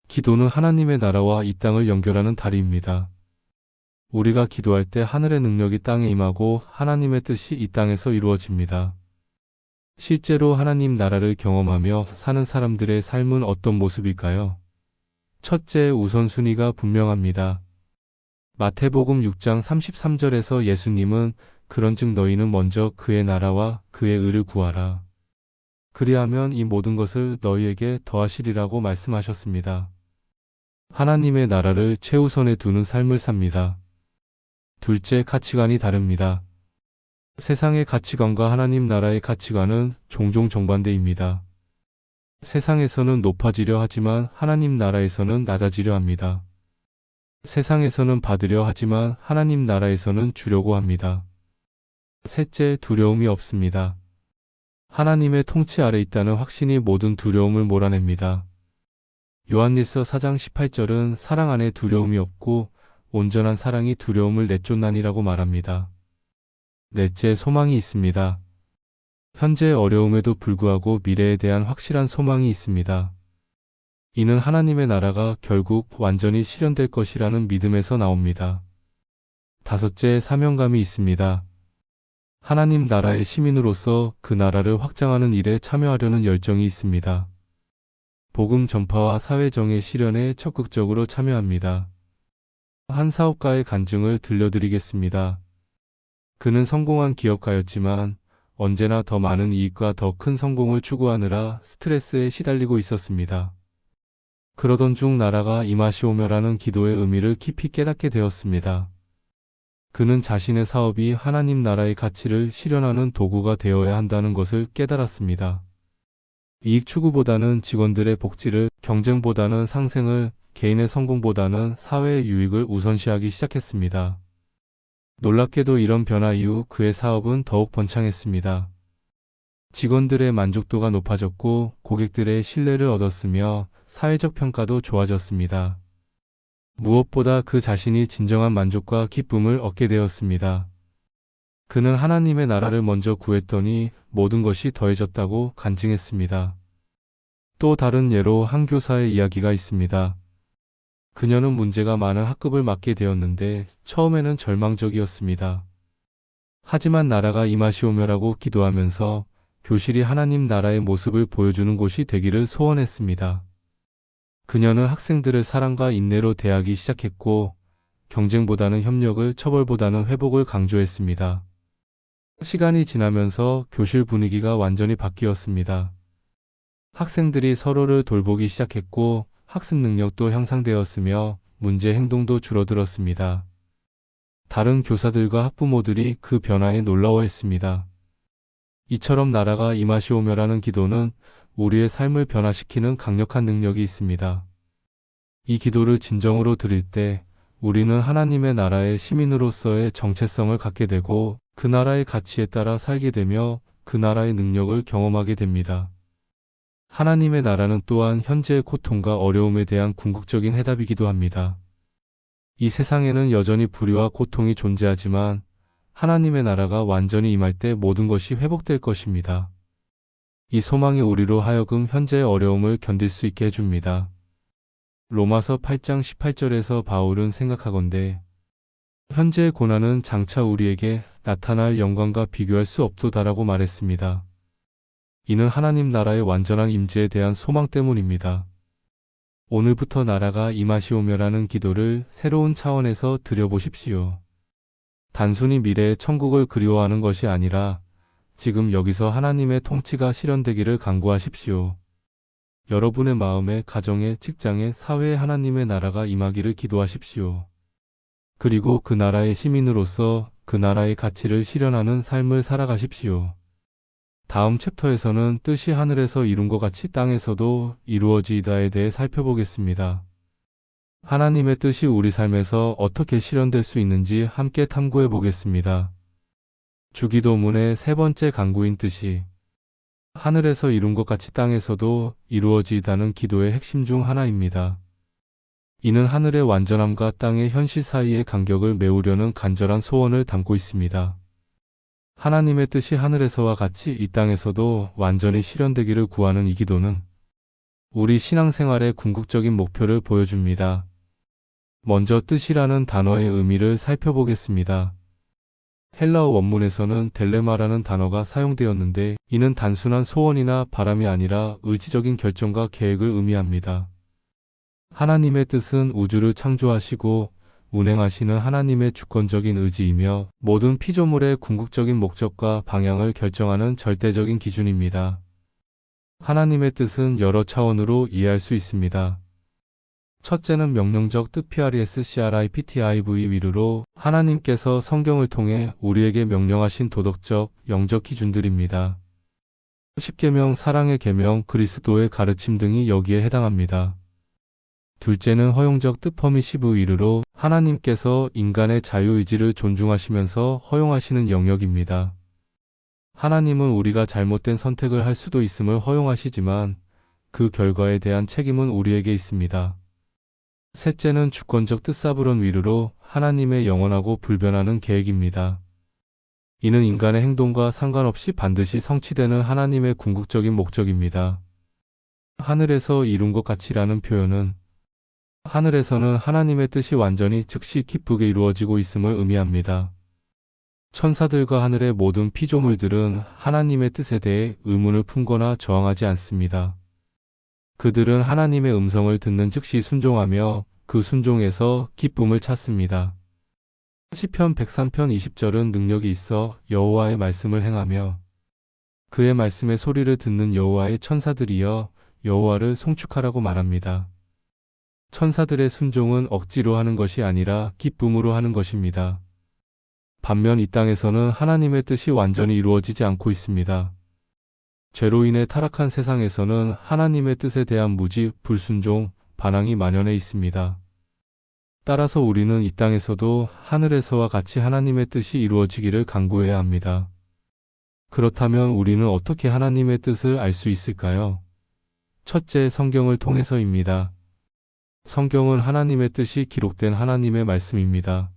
기도는 하나님의 나라와 이 땅을 연결하는 다리입니다. 우리가 기도할 때 하늘의 능력이 땅에 임하고 하나님의 뜻이 이 땅에서 이루어집니다. 실제로 하나님 나라를 경험하며 사는 사람들의 삶은 어떤 모습일까요? 첫째, 우선순위가 분명합니다. 마태복음 6장 33절에서 예수님은 그런즉 너희는 먼저 그의 나라와 그의 의를 구하라. 그리하면 이 모든 것을 너희에게 더하시리라고 말씀하셨습니다. 하나님의 나라를 최우선에 두는 삶을 삽니다. 둘째, 가치관이 다릅니다. 세상의 가치관과 하나님 나라의 가치관은 종종 정반대입니다. 세상에서는 높아지려 하지만 하나님 나라에서는 낮아지려 합니다. 세상에서는 받으려 하지만 하나님 나라에서는 주려고 합니다. 셋째, 두려움이 없습니다. 하나님의 통치 아래 있다는 확신이 모든 두려움을 몰아냅니다. 요한일서 4장 18절은 사랑 안에 두려움이 없고 온전한 사랑이 두려움을 내쫓나니라고 말합니다. 넷째, 소망이 있습니다. 현재의 어려움에도 불구하고 미래에 대한 확실한 소망이 있습니다. 이는 하나님의 나라가 결국 완전히 실현될 것이라는 믿음에서 나옵니다. 다섯째, 사명감이 있습니다. 하나님 나라의 시민으로서 그 나라를 확장하는 일에 참여하려는 열정이 있습니다. 복음 전파와 사회정의 실현에 적극적으로 참여합니다. 한 사업가의 간증을 들려드리겠습니다. 그는 성공한 기업가였지만 언제나 더 많은 이익과 더 큰 성공을 추구하느라 스트레스에 시달리고 있었습니다. 그러던 중 나라가 임하시오며라는 기도의 의미를 깊이 깨닫게 되었습니다. 그는 자신의 사업이 하나님 나라의 가치를 실현하는 도구가 되어야 한다는 것을 깨달았습니다. 이익 추구보다는 직원들의 복지를, 경쟁보다는 상생을, 개인의 성공보다는 사회의 유익을 우선시하기 시작했습니다. 놀랍게도 이런 변화 이후 그의 사업은 더욱 번창했습니다. 직원들의 만족도가 높아졌고 고객들의 신뢰를 얻었으며 사회적 평가도 좋아졌습니다. 무엇보다 그 자신이 진정한 만족과 기쁨을 얻게 되었습니다. 그는 하나님의 나라를 먼저 구했더니 모든 것이 더해졌다고 간증했습니다. 또 다른 예로 한 교사의 이야기가 있습니다. 그녀는 문제가 많은 학급을 맡게 되었는데 처음에는 절망적이었습니다. 하지만 나라가 임하시오며라고 기도하면서 교실이 하나님 나라의 모습을 보여주는 곳이 되기를 소원했습니다. 그녀는 학생들을 사랑과 인내로 대하기 시작했고 경쟁보다는 협력을, 처벌보다는 회복을 강조했습니다. 시간이 지나면서 교실 분위기가 완전히 바뀌었습니다. 학생들이 서로를 돌보기 시작했고 학습 능력도 향상되었으며 문제 행동도 줄어들었습니다. 다른 교사들과 학부모들이 그 변화에 놀라워했습니다. 이처럼 나라가 임하시오며라는 기도는 우리의 삶을 변화시키는 강력한 능력이 있습니다. 이 기도를 진정으로 드릴 때 우리는 하나님의 나라의 시민으로서의 정체성을 갖게 되고 그 나라의 가치에 따라 살게 되며 그 나라의 능력을 경험하게 됩니다. 하나님의 나라는 또한 현재의 고통과 어려움에 대한 궁극적인 해답이기도 합니다. 이 세상에는 여전히 불의와 고통이 존재하지만 하나님의 나라가 완전히 임할 때 모든 것이 회복될 것입니다. 이 소망이 우리로 하여금 현재의 어려움을 견딜 수 있게 해줍니다. 로마서 8장 18절에서 바울은 생각하건대 현재의 고난은 장차 우리에게 나타날 영광과 비교할 수 없도다라고 말했습니다. 이는 하나님 나라의 완전한 임재에 대한 소망 때문입니다. 오늘부터 나라가 임하시오며라는 기도를 새로운 차원에서 드려보십시오. 단순히 미래의 천국을 그리워하는 것이 아니라 지금 여기서 하나님의 통치가 실현되기를 간구하십시오. 여러분의 마음에, 가정에, 직장에, 사회에 하나님의 나라가 임하기를 기도하십시오. 그리고 그 나라의 시민으로서 그 나라의 가치를 실현하는 삶을 살아가십시오. 다음 챕터에서는 뜻이 하늘에서 이룬 것 같이 땅에서도 이루어지이다에 대해 살펴보겠습니다. 하나님의 뜻이 우리 삶에서 어떻게 실현될 수 있는지 함께 탐구해 보겠습니다. 주기도문의 세 번째 간구인 뜻이 하늘에서 이룬 것 같이 땅에서도 이루어지이다는 기도의 핵심 중 하나입니다. 이는 하늘의 완전함과 땅의 현실 사이의 간격을 메우려는 간절한 소원을 담고 있습니다. 하나님의 뜻이 하늘에서와 같이 이 땅에서도 완전히 실현되기를 구하는 이 기도는 우리 신앙생활의 궁극적인 목표를 보여줍니다. 먼저 뜻이라는 단어의 의미를 살펴보겠습니다. 헬라어 원문에서는 델레마라는 단어가 사용되었는데 이는 단순한 소원이나 바람이 아니라 의지적인 결정과 계획을 의미합니다. 하나님의 뜻은 우주를 창조하시고 운행하시는 하나님의 주권적인 의지이며 모든 피조물의 궁극적인 목적과 방향을 결정하는 절대적인 기준입니다. 하나님의 뜻은 여러 차원으로 이해할 수 있습니다. 첫째는 명령적 뜻 PRESCRIPTIV 위르로 하나님께서 성경을 통해 우리에게 명령하신 도덕적, 영적 기준들입니다. 십계명, 사랑의 계명, 그리스도의 가르침 등이 여기에 해당합니다. 둘째는 허용적 뜻 퍼미시브 위르로 하나님께서 인간의 자유의지를 존중하시면서 허용하시는 영역입니다. 하나님은 우리가 잘못된 선택을 할 수도 있음을 허용하시지만 그 결과에 대한 책임은 우리에게 있습니다. 셋째는 주권적 뜻 사브론 위르로 하나님의 영원하고 불변하는 계획입니다. 이는 인간의 행동과 상관없이 반드시 성취되는 하나님의 궁극적인 목적입니다. 하늘에서 이룬 것 같이라는 표현은 하늘에서는 하나님의 뜻이 완전히 즉시 기쁘게 이루어지고 있음을 의미합니다. 천사들과 하늘의 모든 피조물들은 하나님의 뜻에 대해 의문을 품거나 저항하지 않습니다. 그들은 하나님의 음성을 듣는 즉시 순종하며 그 순종에서 기쁨을 찾습니다. 시편 103편 20절은 능력이 있어 여호와의 말씀을 행하며 그의 말씀의 소리를 듣는 여호와의 천사들이여 여호와를 송축하라고 말합니다. 천사들의 순종은 억지로 하는 것이 아니라 기쁨으로 하는 것입니다. 반면 이 땅에서는 하나님의 뜻이 완전히 이루어지지 않고 있습니다. 죄로 인해 타락한 세상에서는 하나님의 뜻에 대한 무지, 불순종, 반항이 만연해 있습니다. 따라서 우리는 이 땅에서도 하늘에서와 같이 하나님의 뜻이 이루어지기를 간구해야 합니다. 그렇다면 우리는 어떻게 하나님의 뜻을 알 수 있을까요? 첫째, 성경을 통해서입니다. 성경은 하나님의 뜻이 기록된 하나님의 말씀입니다.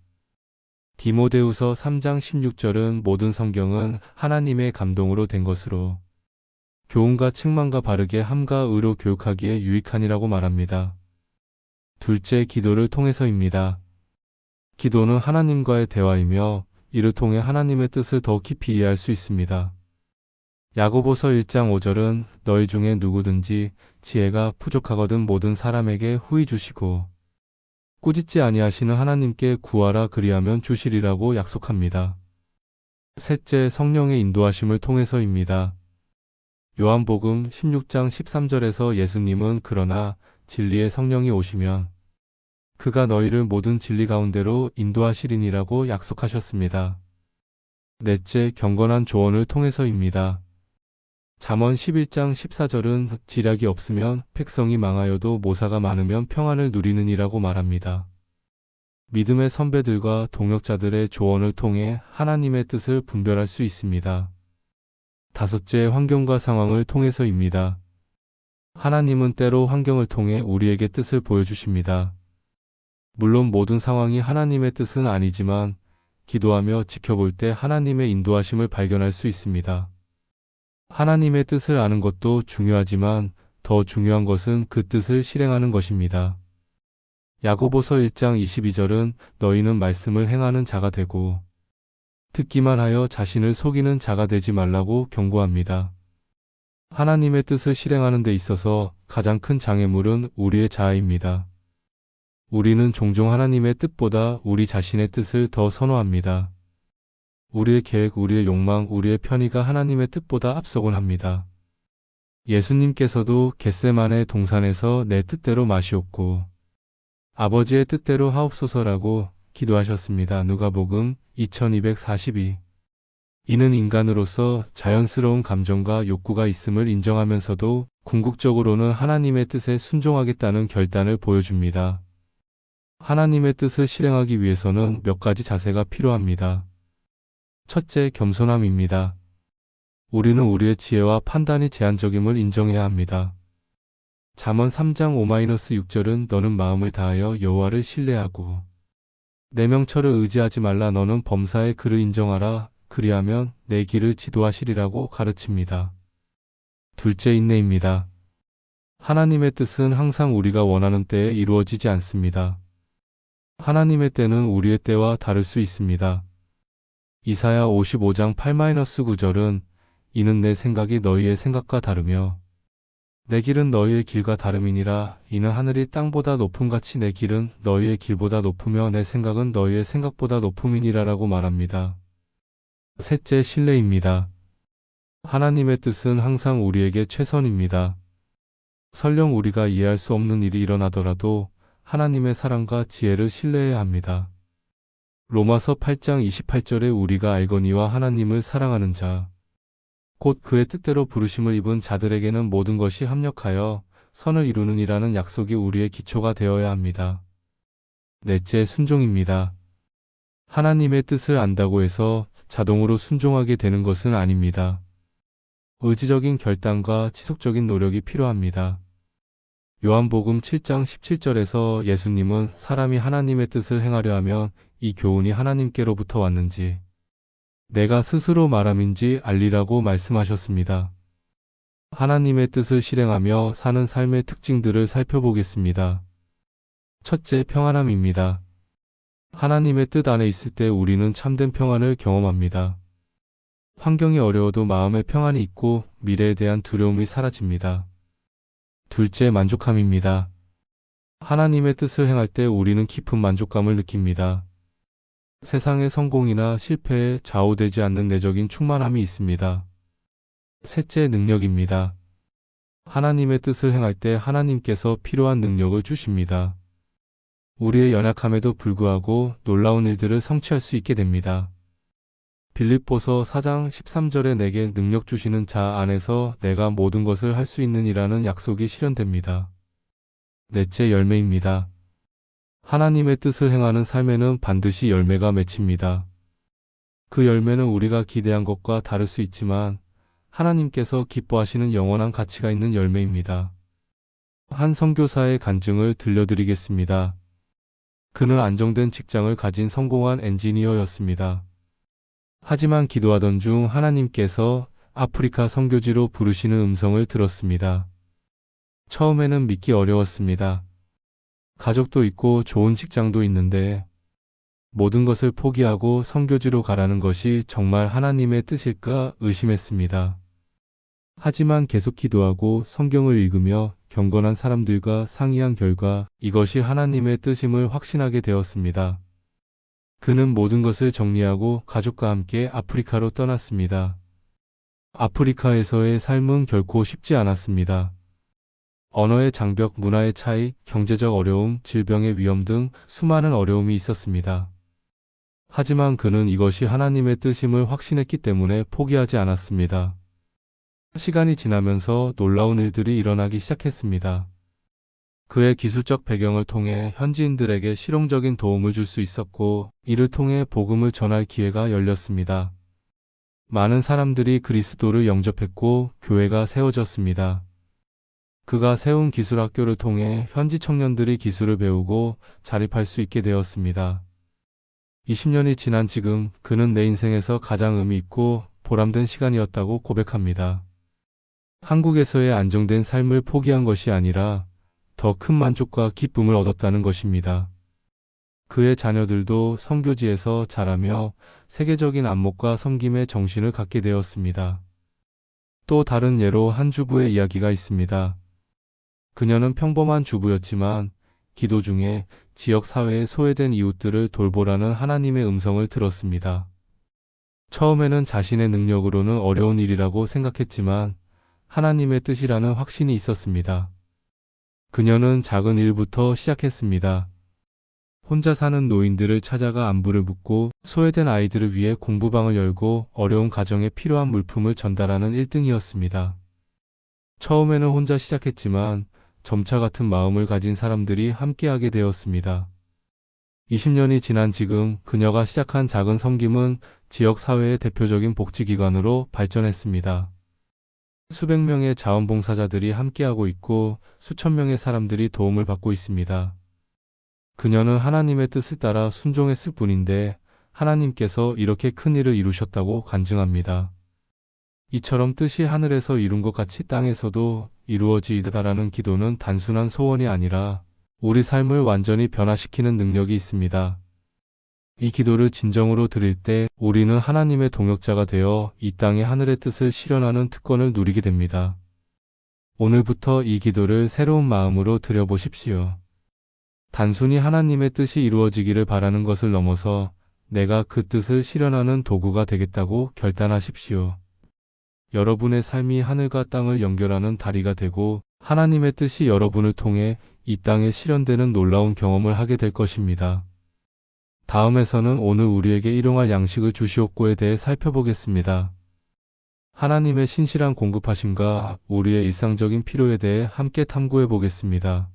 디모데후서 3장 16절은 모든 성경은 하나님의 감동으로 된 것으로 교훈과 책망과 바르게 함과 의로 교육하기에 유익하니라고 말합니다. 둘째, 기도를 통해서입니다. 기도는 하나님과의 대화이며 이를 통해 하나님의 뜻을 더 깊이 이해할 수 있습니다. 야고보서 1장 5절은 너희 중에 누구든지 지혜가 부족하거든 모든 사람에게 후히 주시고 꾸짖지 아니하시는 하나님께 구하라 그리하면 주시리라고 약속합니다. 셋째, 성령의 인도하심을 통해서입니다. 요한복음 16장 13절에서 예수님은 그러나 진리의 성령이 오시면 그가 너희를 모든 진리 가운데로 인도하시리니라고 약속하셨습니다. 넷째, 경건한 조언을 통해서입니다. 잠언 11장 14절은 지략이 없으면 백성이 망하여도 모사가 많으면 평안을 누리느니라고 말합니다. 믿음의 선배들과 동역자들의 조언을 통해 하나님의 뜻을 분별할 수 있습니다. 다섯째, 환경과 상황을 통해서입니다. 하나님은 때로 환경을 통해 우리에게 뜻을 보여주십니다. 물론 모든 상황이 하나님의 뜻은 아니지만 기도하며 지켜볼 때 하나님의 인도하심을 발견할 수 있습니다. 하나님의 뜻을 아는 것도 중요하지만 더 중요한 것은 그 뜻을 실행하는 것입니다. 야고보서 1장 22절은 너희는 말씀을 행하는 자가 되고 듣기만 하여 자신을 속이는 자가 되지 말라고 경고합니다. 하나님의 뜻을 실행하는 데 있어서 가장 큰 장애물은 우리의 자아입니다. 우리는 종종 하나님의 뜻보다 우리 자신의 뜻을 더 선호합니다. 우리의 계획, 우리의 욕망, 우리의 편의가 하나님의 뜻보다 앞서곤 합니다. 예수님께서도 겟세마네 동산에서 내 뜻대로 마시옵고 아버지의 뜻대로 하옵소서라고 기도하셨습니다. 누가복음 2242. 이는 인간으로서 자연스러운 감정과 욕구가 있음을 인정하면서도 궁극적으로는 하나님의 뜻에 순종하겠다는 결단을 보여줍니다. 하나님의 뜻을 실행하기 위해서는 몇 가지 자세가 필요합니다. 첫째, 겸손함입니다. 우리는 우리의 지혜와 판단이 제한적임을 인정해야 합니다. 잠언 3장 5-6절은 너는 마음을 다하여 여호와를 신뢰하고 내 명철을 의지하지 말라. 너는 범사의 그를 인정하라. 그리하면 내 길을 지도하시리라고 가르칩니다. 둘째, 인내입니다. 하나님의 뜻은 항상 우리가 원하는 때에 이루어지지 않습니다. 하나님의 때는 우리의 때와 다를 수 있습니다. 이사야 55장 8-9절은 이는 내 생각이 너희의 생각과 다르며 내 길은 너희의 길과 다름이니라. 이는 하늘이 땅보다 높음같이 내 길은 너희의 길보다 높으며 내 생각은 너희의 생각보다 높음이니라라고 말합니다. 셋째, 신뢰입니다. 하나님의 뜻은 항상 우리에게 최선입니다. 설령 우리가 이해할 수 없는 일이 일어나더라도 하나님의 사랑과 지혜를 신뢰해야 합니다. 로마서 8장 28절에 우리가 알거니와 하나님을 사랑하는 자, 곧 그의 뜻대로 부르심을 입은 자들에게는 모든 것이 합력하여 선을 이루느니라는 약속이 우리의 기초가 되어야 합니다. 넷째, 순종입니다. 하나님의 뜻을 안다고 해서 자동으로 순종하게 되는 것은 아닙니다. 의지적인 결단과 지속적인 노력이 필요합니다. 요한복음 7장 17절에서 예수님은 사람이 하나님의 뜻을 행하려 하면 이 교훈이 하나님께로부터 왔는지 내가 스스로 말함인지 알리라고 말씀하셨습니다. 하나님의 뜻을 실행하며 사는 삶의 특징들을 살펴보겠습니다. 첫째, 평안함입니다. 하나님의 뜻 안에 있을 때 우리는 참된 평안을 경험합니다. 환경이 어려워도 마음의 평안이 있고 미래에 대한 두려움이 사라집니다. 둘째, 만족함입니다. 하나님의 뜻을 행할 때 우리는 깊은 만족감을 느낍니다. 세상의 성공이나 실패에 좌우되지 않는 내적인 충만함이 있습니다. 셋째, 능력입니다. 하나님의 뜻을 행할 때 하나님께서 필요한 능력을 주십니다. 우리의 연약함에도 불구하고 놀라운 일들을 성취할 수 있게 됩니다. 빌립보서 4장 13절에 내게 능력 주시는 자 안에서 내가 모든 것을 할 수 있느니라는 약속이 실현됩니다. 넷째, 열매입니다. 하나님의 뜻을 행하는 삶에는 반드시 열매가 맺힙니다. 그 열매는 우리가 기대한 것과 다를 수 있지만 하나님께서 기뻐하시는 영원한 가치가 있는 열매입니다. 한 선교사의 간증을 들려드리겠습니다. 그는 안정된 직장을 가진 성공한 엔지니어였습니다. 하지만 기도하던 중 하나님께서 아프리카 선교지로 부르시는 음성을 들었습니다. 처음에는 믿기 어려웠습니다. 가족도 있고 좋은 직장도 있는데 모든 것을 포기하고 선교지로 가라는 것이 정말 하나님의 뜻일까 의심했습니다. 하지만 계속 기도하고 성경을 읽으며 경건한 사람들과 상의한 결과 이것이 하나님의 뜻임을 확신하게 되었습니다. 그는 모든 것을 정리하고 가족과 함께 아프리카로 떠났습니다. 아프리카에서의 삶은 결코 쉽지 않았습니다. 언어의 장벽, 문화의 차이, 경제적 어려움, 질병의 위험 등 수많은 어려움이 있었습니다. 하지만 그는 이것이 하나님의 뜻임을 확신했기 때문에 포기하지 않았습니다. 시간이 지나면서 놀라운 일들이 일어나기 시작했습니다. 그의 기술적 배경을 통해 현지인들에게 실용적인 도움을 줄 수 있었고, 이를 통해 복음을 전할 기회가 열렸습니다. 많은 사람들이 그리스도를 영접했고, 교회가 세워졌습니다. 그가 세운 기술학교를 통해 현지 청년들이 기술을 배우고 자립할 수 있게 되었습니다. 20년이 지난 지금 그는 내 인생에서 가장 의미 있고 보람된 시간이었다고 고백합니다. 한국에서의 안정된 삶을 포기한 것이 아니라 더 큰 만족과 기쁨을 얻었다는 것입니다. 그의 자녀들도 선교지에서 자라며 세계적인 안목과 섬김의 정신을 갖게 되었습니다. 또 다른 예로 한 주부의 이야기가 있습니다. 그녀는 평범한 주부였지만 기도 중에 지역 사회의 소외된 이웃들을 돌보라는 하나님의 음성을 들었습니다. 처음에는 자신의 능력으로는 어려운 일이라고 생각했지만 하나님의 뜻이라는 확신이 있었습니다. 그녀는 작은 일부터 시작했습니다. 혼자 사는 노인들을 찾아가 안부를 묻고 소외된 아이들을 위해 공부방을 열고 어려운 가정에 필요한 물품을 전달하는 1등이었습니다. 처음에는 혼자 시작했지만 점차 같은 마음을 가진 사람들이 함께하게 되었습니다. 20년이 지난 지금 그녀가 시작한 작은 섬김은 지역 사회의 대표적인 복지기관으로 발전했습니다. 수백 명의 자원봉사자들이 함께하고 있고 수천 명의 사람들이 도움을 받고 있습니다. 그녀는 하나님의 뜻을 따라 순종했을 뿐인데 하나님께서 이렇게 큰 일을 이루셨다고 간증합니다. 이처럼 뜻이 하늘에서 이룬 것 같이 땅에서도 이루어지이다라는 기도는 단순한 소원이 아니라 우리 삶을 완전히 변화시키는 능력이 있습니다. 이 기도를 진정으로 드릴 때 우리는 하나님의 동역자가 되어 이 땅의 하늘의 뜻을 실현하는 특권을 누리게 됩니다. 오늘부터 이 기도를 새로운 마음으로 드려보십시오. 단순히 하나님의 뜻이 이루어지기를 바라는 것을 넘어서 내가 그 뜻을 실현하는 도구가 되겠다고 결단하십시오. 여러분의 삶이 하늘과 땅을 연결하는 다리가 되고 하나님의 뜻이 여러분을 통해 이 땅에 실현되는 놀라운 경험을 하게 될 것입니다. 다음에서는 오늘 우리에게 일용할 양식을 주시옵고에 대해 살펴보겠습니다. 하나님의 신실한 공급하심과 우리의 일상적인 필요에 대해 함께 탐구해 보겠습니다.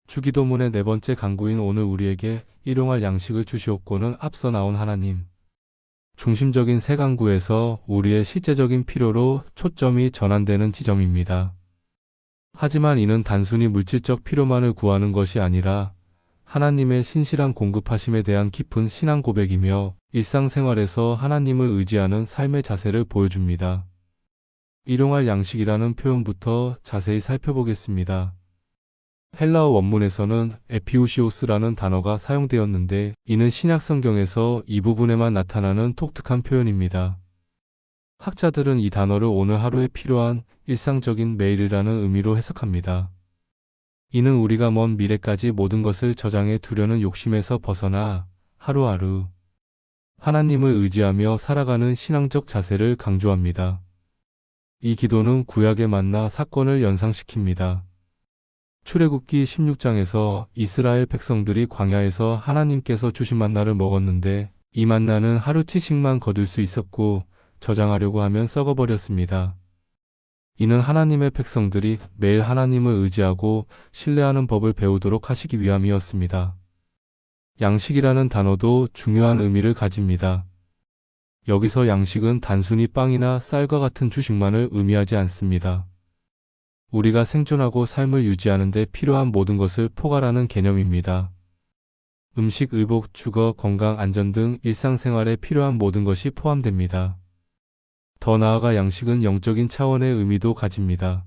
주기도문의 네 번째 간구인 오늘 우리에게 일용할 양식을 주시옵고는 앞서 나온 하나님 중심적인 세 간구에서 우리의 실제적인 필요로 초점이 전환되는 지점입니다. 하지만 이는 단순히 물질적 필요만을 구하는 것이 아니라 하나님의 신실한 공급하심에 대한 깊은 신앙 고백이며 일상생활에서 하나님을 의지하는 삶의 자세를 보여줍니다. 일용할 양식이라는 표현부터 자세히 살펴보겠습니다. 헬라어 원문에서는 에피우시오스라는 단어가 사용되었는데 이는 신약 성경에서 이 부분에만 나타나는 독특한 표현입니다. 학자들은 이 단어를 오늘 하루에 필요한 일상적인 매일이라는 의미로 해석합니다. 이는 우리가 먼 미래까지 모든 것을 저장해 두려는 욕심에서 벗어나 하루하루 하나님을 의지하며 살아가는 신앙적 자세를 강조합니다. 이 기도는 구약의 만나 사건을 연상시킵니다. 출애굽기 16장에서 이스라엘 백성들이 광야에서 하나님께서 주신 만나를 먹었는데 이 만나는 하루치씩만 거둘 수 있었고 저장하려고 하면 썩어버렸습니다. 이는 하나님의 백성들이 매일 하나님을 의지하고 신뢰하는 법을 배우도록 하시기 위함이었습니다. 양식이라는 단어도 중요한 의미를 가집니다. 여기서 양식은 단순히 빵이나 쌀과 같은 주식만을 의미하지 않습니다. 우리가 생존하고 삶을 유지하는 데 필요한 모든 것을 포괄하는 개념입니다. 음식, 의복, 주거, 건강, 안전 등 일상생활에 필요한 모든 것이 포함됩니다. 더 나아가 양식은 영적인 차원의 의미도 가집니다.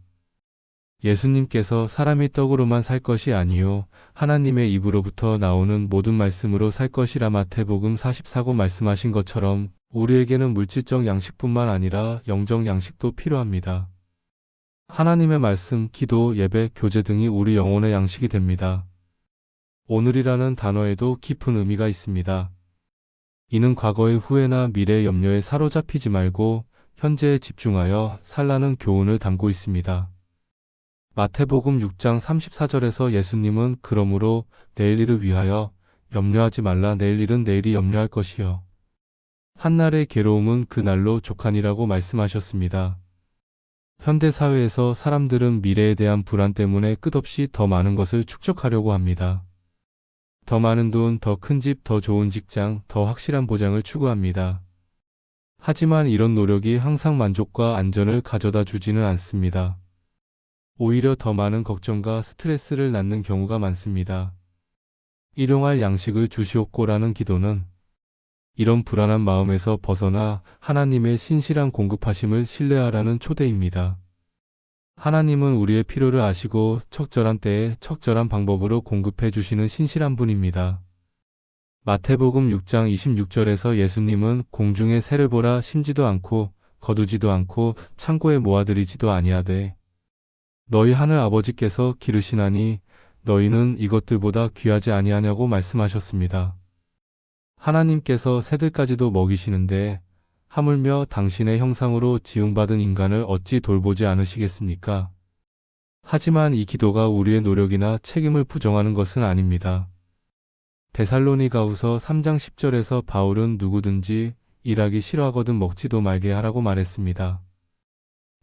예수님께서 사람이 떡으로만 살 것이 아니요 하나님의 입으로부터 나오는 모든 말씀으로 살 것이라 마태복음 44고 말씀하신 것처럼 우리에게는 물질적 양식뿐만 아니라 영적 양식도 필요합니다. 하나님의 말씀, 기도, 예배, 교제 등이 우리 영혼의 양식이 됩니다. 오늘이라는 단어에도 깊은 의미가 있습니다. 이는 과거의 후회나 미래의 염려에 사로잡히지 말고 현재에 집중하여 살라는 교훈을 담고 있습니다. 마태복음 6장 34절에서 예수님은 그러므로 내일 일을 위하여 염려하지 말라. 내일 일은 내일이 염려할 것이요 한날의 괴로움은 그 날로 족하니라고 말씀하셨습니다. 현대 사회에서 사람들은 미래에 대한 불안 때문에 끝없이 더 많은 것을 축적하려고 합니다. 더 많은 돈, 더 큰 집, 더 좋은 직장, 더 확실한 보장을 추구합니다. 하지만 이런 노력이 항상 만족과 안전을 가져다 주지는 않습니다. 오히려 더 많은 걱정과 스트레스를 낳는 경우가 많습니다. 일용할 양식을 주시옵고라는 기도는 이런 불안한 마음에서 벗어나 하나님의 신실한 공급하심을 신뢰하라는 초대입니다. 하나님은 우리의 필요를 아시고 적절한 때에 적절한 방법으로 공급해 주시는 신실한 분입니다. 마태복음 6장 26절에서 예수님은 공중의 새를 보라 심지도 않고 거두지도 않고 창고에 모아들이지도 아니하되 너희 하늘 아버지께서 기르시나니 너희는 이것들보다 귀하지 아니하냐고 말씀하셨습니다. 하나님께서 새들까지도 먹이시는데 하물며 당신의 형상으로 지음받은 인간을 어찌 돌보지 않으시겠습니까? 하지만 이 기도가 우리의 노력이나 책임을 부정하는 것은 아닙니다. 데살로니가후서 3장 10절에서 바울은 누구든지 일하기 싫어하거든 먹지도 말게 하라고 말했습니다.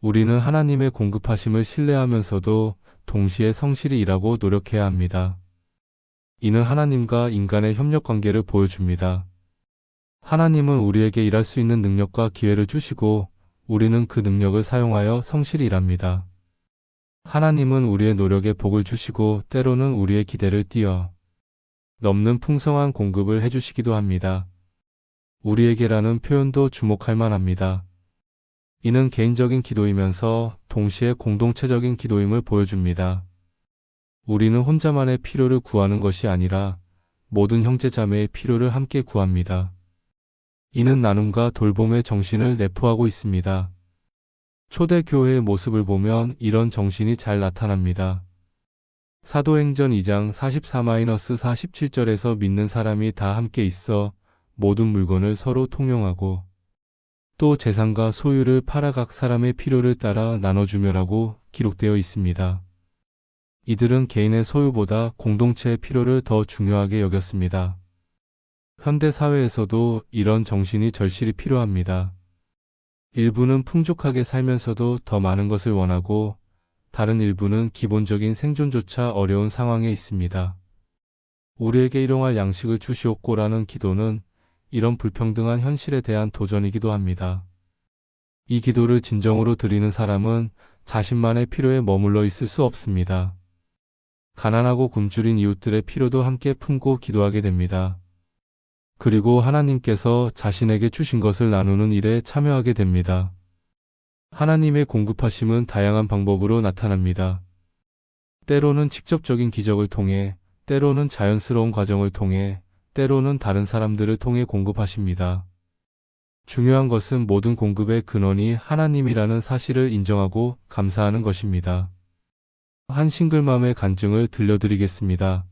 우리는 하나님의 공급하심을 신뢰하면서도 동시에 성실히 일하고 노력해야 합니다. 이는 하나님과 인간의 협력관계를 보여줍니다. 하나님은 우리에게 일할 수 있는 능력과 기회를 주시고 우리는 그 능력을 사용하여 성실히 일합니다. 하나님은 우리의 노력에 복을 주시고 때로는 우리의 기대를 뛰어 넘는 풍성한 공급을 해주시기도 합니다. 우리에게라는 표현도 주목할 만합니다. 이는 개인적인 기도이면서 동시에 공동체적인 기도임을 보여줍니다. 우리는 혼자만의 필요를 구하는 것이 아니라 모든 형제자매의 필요를 함께 구합니다. 이는 나눔과 돌봄의 정신을 내포하고 있습니다. 초대교회의 모습을 보면 이런 정신이 잘 나타납니다. 사도행전 2장 44-47절에서 믿는 사람이 다 함께 있어 모든 물건을 서로 통용하고 또 재산과 소유를 팔아 각 사람의 필요를 따라 나눠주며라고 기록되어 있습니다. 이들은 개인의 소유보다 공동체의 필요를 더 중요하게 여겼습니다. 현대 사회에서도 이런 정신이 절실히 필요합니다. 일부는 풍족하게 살면서도 더 많은 것을 원하고 다른 일부는 기본적인 생존조차 어려운 상황에 있습니다. 우리에게 일용할 양식을 주시옵고라는 기도는 이런 불평등한 현실에 대한 도전이기도 합니다. 이 기도를 진정으로 드리는 사람은 자신만의 필요에 머물러 있을 수 없습니다. 가난하고 굶주린 이웃들의 필요도 함께 품고 기도하게 됩니다. 그리고 하나님께서 자신에게 주신 것을 나누는 일에 참여하게 됩니다. 하나님의 공급하심은 다양한 방법으로 나타납니다. 때로는 직접적인 기적을 통해, 때로는 자연스러운 과정을 통해, 때로는 다른 사람들을 통해 공급하십니다. 중요한 것은 모든 공급의 근원이 하나님이라는 사실을 인정하고 감사하는 것입니다. 한 싱글맘의 간증을 들려드리겠습니다.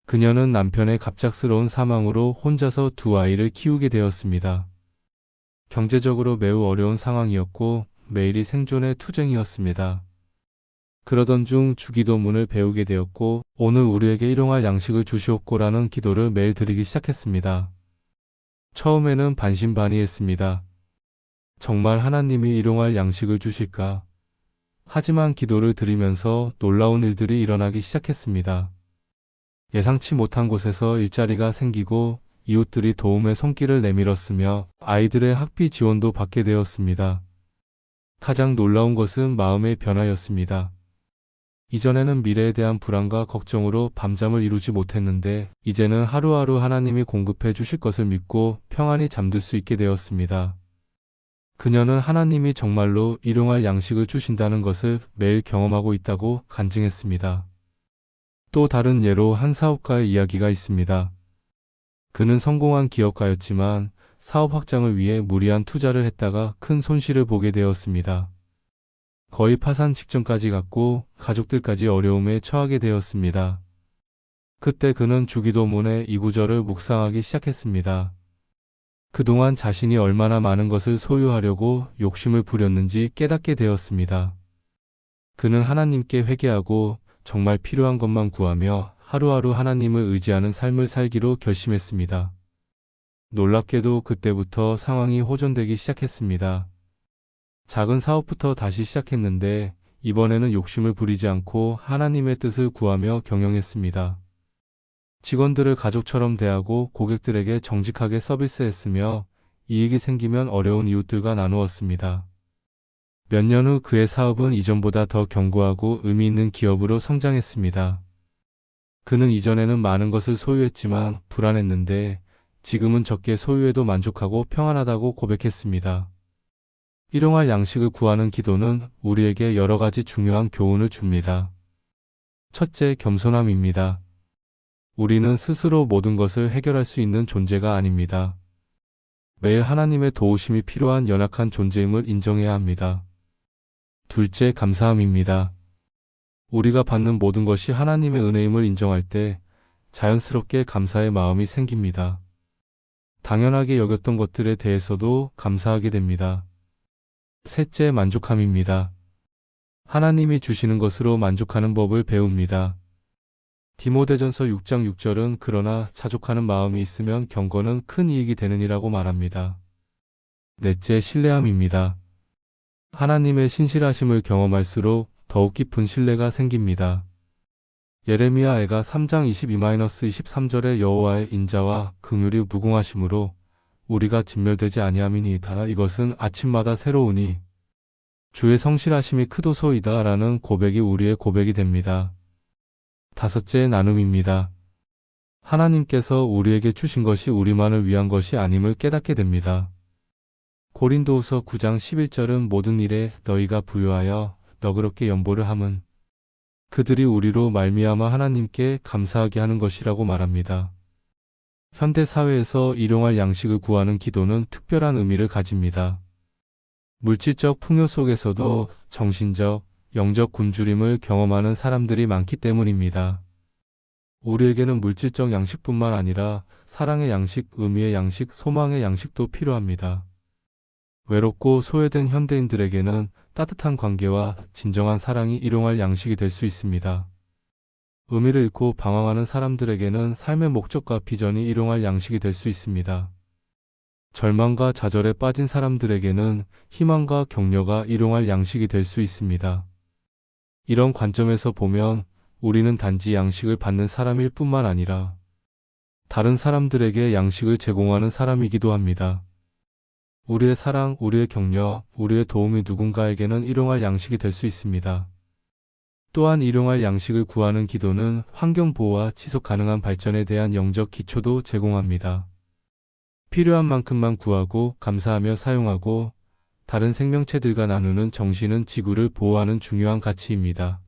그녀는 남편의 갑작스러운 사망으로 혼자서 두 아이를 키우게 되었습니다. 경제적으로 매우 어려운 상황이었고 매일이 생존의 투쟁이었습니다. 그러던 중 주기도문을 배우게 되었고 오늘 우리에게 일용할 양식을 주시옵고라는 기도를 매일 드리기 시작했습니다. 처음에는 반신반의했습니다. 정말 하나님이 일용할 양식을 주실까? 하지만 기도를 드리면서 놀라운 일들이 일어나기 시작했습니다. 예상치 못한 곳에서 일자리가 생기고 이웃들이 도움의 손길을 내밀었으며 아이들의 학비 지원도 받게 되었습니다. 가장 놀라운 것은 마음의 변화였습니다. 이전에는 미래에 대한 불안과 걱정으로 밤잠을 이루지 못했는데 이제는 하루하루 하나님이 공급해 주실 것을 믿고 평안히 잠들 수 있게 되었습니다. 그녀는 하나님이 정말로 일용할 양식을 주신다는 것을 매일 경험하고 있다고 간증했습니다. 또 다른 예로 한 사업가의 이야기가 있습니다. 그는 성공한 기업가였지만 사업 확장을 위해 무리한 투자를 했다가 큰 손실을 보게 되었습니다. 거의 파산 직전까지 갔고 가족들까지 어려움에 처하게 되었습니다. 그때 그는 주기도문의 이 구절을 묵상하기 시작했습니다. 그동안 자신이 얼마나 많은 것을 소유하려고 욕심을 부렸는지 깨닫게 되었습니다. 그는 하나님께 회개하고 정말 필요한 것만 구하며 하루하루 하나님을 의지하는 삶을 살기로 결심했습니다. 놀랍게도 그때부터 상황이 호전되기 시작했습니다. 작은 사업부터 다시 시작했는데 이번에는 욕심을 부리지 않고 하나님의 뜻을 구하며 경영했습니다. 직원들을 가족처럼 대하고 고객들에게 정직하게 서비스했으며 이익이 생기면 어려운 이웃들과 나누었습니다. 몇 년 후 그의 사업은 이전보다 더 견고하고 의미 있는 기업으로 성장했습니다. 그는 이전에는 많은 것을 소유했지만 불안했는데 지금은 적게 소유해도 만족하고 평안하다고 고백했습니다. 일용할 양식을 구하는 기도는 우리에게 여러 가지 중요한 교훈을 줍니다. 첫째, 겸손함입니다. 우리는 스스로 모든 것을 해결할 수 있는 존재가 아닙니다. 매일 하나님의 도우심이 필요한 연약한 존재임을 인정해야 합니다. 둘째, 감사함입니다. 우리가 받는 모든 것이 하나님의 은혜임을 인정할 때 자연스럽게 감사의 마음이 생깁니다. 당연하게 여겼던 것들에 대해서도 감사하게 됩니다. 셋째, 만족함입니다. 하나님이 주시는 것으로 만족하는 법을 배웁니다. 디모데전서 6장 6절은 그러나 자족하는 마음이 있으면 경건은 큰 이익이 되느니라고 말합니다. 넷째, 신뢰함입니다. 하나님의 신실하심을 경험할수록 더욱 깊은 신뢰가 생깁니다. 예레미야 애가 3장 22-23절의 여호와의 인자와 긍휼이 무궁하심으로 우리가 진멸되지 아니함이니이다. 이것은 아침마다 새로우니 주의 성실하심이 크도소이다 라는 고백이 우리의 고백이 됩니다. 다섯째, 나눔입니다. 하나님께서 우리에게 주신 것이 우리만을 위한 것이 아님을 깨닫게 됩니다. 고린도후서 9장 11절은 모든 일에 너희가 부유하여 너그럽게 연보를 함은 그들이 우리로 말미암아 하나님께 감사하게 하는 것이라고 말합니다. 현대 사회에서 일용할 양식을 구하는 기도는 특별한 의미를 가집니다. 물질적 풍요 속에서도 정신적, 영적 굶주림을 경험하는 사람들이 많기 때문입니다. 우리에게는 물질적 양식뿐만 아니라 사랑의 양식, 의미의 양식, 소망의 양식도 필요합니다. 외롭고 소외된 현대인들에게는 따뜻한 관계와 진정한 사랑이 일용할 양식이 될 수 있습니다. 의미를 잃고 방황하는 사람들에게는 삶의 목적과 비전이 일용할 양식이 될 수 있습니다. 절망과 좌절에 빠진 사람들에게는 희망과 격려가 일용할 양식이 될 수 있습니다. 이런 관점에서 보면 우리는 단지 양식을 받는 사람일 뿐만 아니라 다른 사람들에게 양식을 제공하는 사람이기도 합니다. 우리의 사랑, 우리의 격려, 우리의 도움이 누군가에게는 일용할 양식이 될 수 있습니다. 또한 일용할 양식을 구하는 기도는 환경보호와 지속 가능한 발전에 대한 영적 기초도 제공합니다. 필요한 만큼만 구하고 감사하며 사용하고 다른 생명체들과 나누는 정신은 지구를 보호하는 중요한 가치입니다.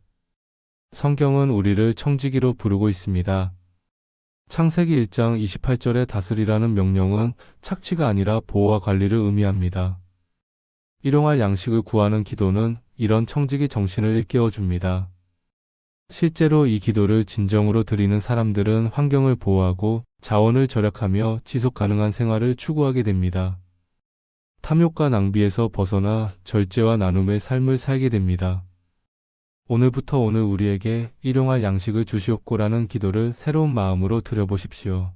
성경은 우리를 청지기로 부르고 있습니다. 창세기 1장 28절의 다스리라는 명령은 착취가 아니라 보호와 관리를 의미합니다. 일용할 양식을 구하는 기도는 이런 청지기 정신을 일깨워줍니다. 실제로 이 기도를 진정으로 드리는 사람들은 환경을 보호하고 자원을 절약하며 지속 가능한 생활을 추구하게 됩니다. 탐욕과 낭비에서 벗어나 절제와 나눔의 삶을 살게 됩니다. 오늘부터 오늘 우리에게 일용할 양식을 주시옵고라는 기도를 새로운 마음으로 드려보십시오.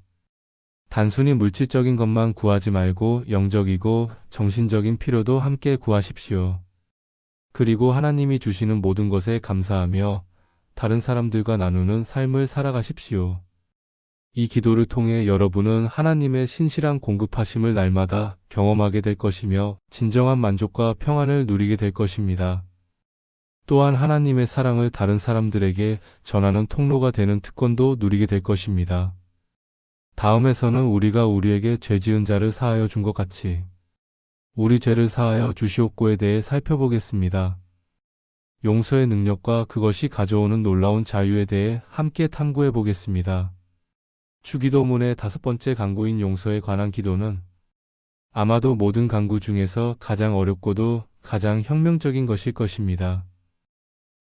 단순히 물질적인 것만 구하지 말고 영적이고 정신적인 필요도 함께 구하십시오. 그리고 하나님이 주시는 모든 것에 감사하며 다른 사람들과 나누는 삶을 살아가십시오. 이 기도를 통해 여러분은 하나님의 신실한 공급하심을 날마다 경험하게 될 것이며 진정한 만족과 평안을 누리게 될 것입니다. 또한 하나님의 사랑을 다른 사람들에게 전하는 통로가 되는 특권도 누리게 될 것입니다. 다음에서는 우리가 우리에게 죄 지은 자를 사하여 준 것 같이 우리 죄를 사하여 주시옵고에 대해 살펴보겠습니다. 용서의 능력과 그것이 가져오는 놀라운 자유에 대해 함께 탐구해 보겠습니다. 주기도문의 5번째 간구인 용서에 관한 기도는 아마도 모든 간구 중에서 가장 어렵고도 가장 혁명적인 것일 것입니다.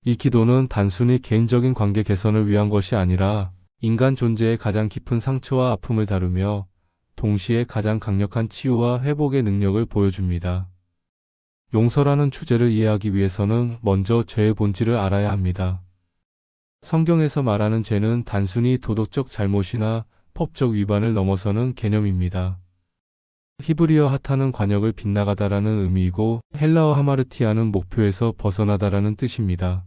이 기도는 단순히 개인적인 관계 개선을 위한 것이 아니라 인간 존재의 가장 깊은 상처와 아픔을 다루며 동시에 가장 강력한 치유와 회복의 능력을 보여줍니다. 용서라는 주제를 이해하기 위해서는 먼저 죄의 본질을 알아야 합니다. 성경에서 말하는 죄는 단순히 도덕적 잘못이나 법적 위반을 넘어서는 개념입니다. 히브리어 하타는 관역을 빗나가다라는 의미이고 헬라어 하마르티아는 목표에서 벗어나다라는 뜻입니다.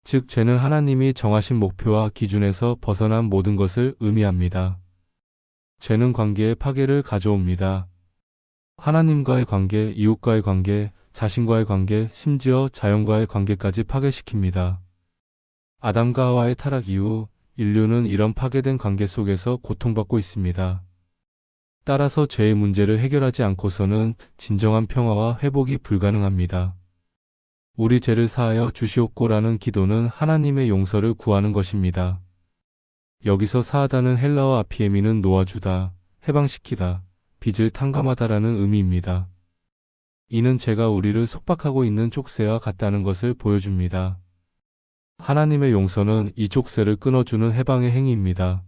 즉 죄는 하나님이 정하신 목표와 기준에서 벗어난 모든 것을 의미합니다. 죄는 관계의 파괴를 가져옵니다. 하나님과의 관계, 이웃과의 관계, 자신과의 관계, 심지어 자연과의 관계까지 파괴시킵니다. 아담과 하와의 타락 이후 인류는 이런 파괴된 관계 속에서 고통받고 있습니다. 따라서 죄의 문제를 해결하지 않고서는 진정한 평화와 회복이 불가능합니다. 우리 죄를 사하여 주시옵고라는 기도는 하나님의 용서를 구하는 것입니다. 여기서 사하다는 헬라어 아피에미는 놓아주다, 해방시키다, 빚을 탕감하다라는 의미입니다. 이는 죄가 우리를 속박하고 있는 족쇄와 같다는 것을 보여줍니다. 하나님의 용서는 이 족쇄를 끊어주는 해방의 행위입니다.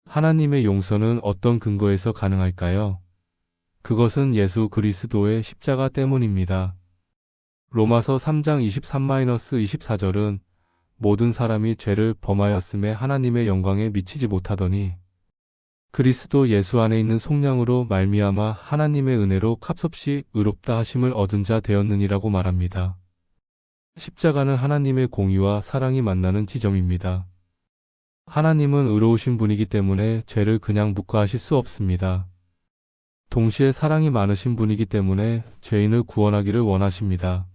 하나님의 용서는 어떤 근거에서 가능할까요? 그것은 예수 그리스도의 십자가 때문입니다. 로마서 3장 23-24절은 모든 사람이 죄를 범하였음에 하나님의 영광에 미치지 못하더니 그리스도 예수 안에 있는 속량으로 말미암아 하나님의 은혜로 값없이 의롭다 하심을 얻은 자 되었느니라고 말합니다. 십자가는 하나님의 공의와 사랑이 만나는 지점입니다. 하나님은 의로우신 분이기 때문에 죄를 그냥 묵과하실 수 없습니다. 동시에 사랑이 많으신 분이기 때문에 죄인을 구원하기를 원하십니다.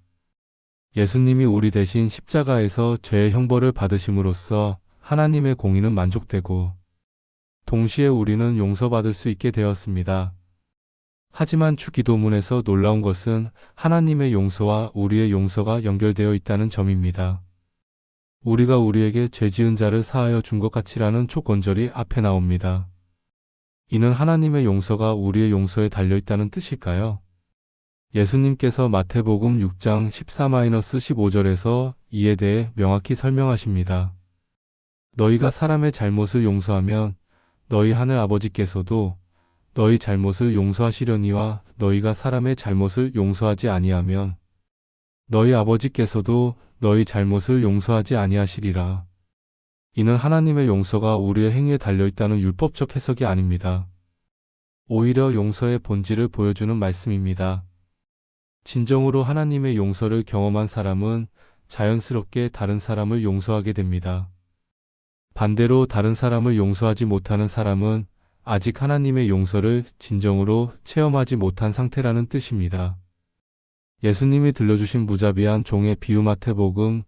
예수님이 우리 대신 십자가에서 죄의 형벌을 받으심으로써 하나님의 공의는 만족되고 동시에 우리는 용서받을 수 있게 되었습니다. 하지만 주기도문에서 놀라운 것은 하나님의 용서와 우리의 용서가 연결되어 있다는 점입니다. 우리가 우리에게 죄 지은 자를 사하여 준 것 같이라는 초건절이 앞에 나옵니다. 이는 하나님의 용서가 우리의 용서에 달려있다는 뜻일까요? 예수님께서 마태복음 6장 14-15절에서 이에 대해 명확히 설명하십니다. 너희가 사람의 잘못을 용서하면 너희 하늘 아버지께서도 너희 잘못을 용서하시려니와 너희가 사람의 잘못을 용서하지 아니하면 너희 아버지께서도 너희 잘못을 용서하지 아니하시리라. 이는 하나님의 용서가 우리의 행위에 달려있다는 율법적 해석이 아닙니다. 오히려 용서의 본질을 보여주는 말씀입니다. 진정으로 하나님의 용서를 경험한 사람은 자연스럽게 다른 사람을 용서하게 됩니다. 반대로 다른 사람을 용서하지 못하는 사람은 아직 하나님의 용서를 진정으로 체험하지 못한 상태라는 뜻입니다. 예수님이 들려주신 무자비한 종의 비유 마태복음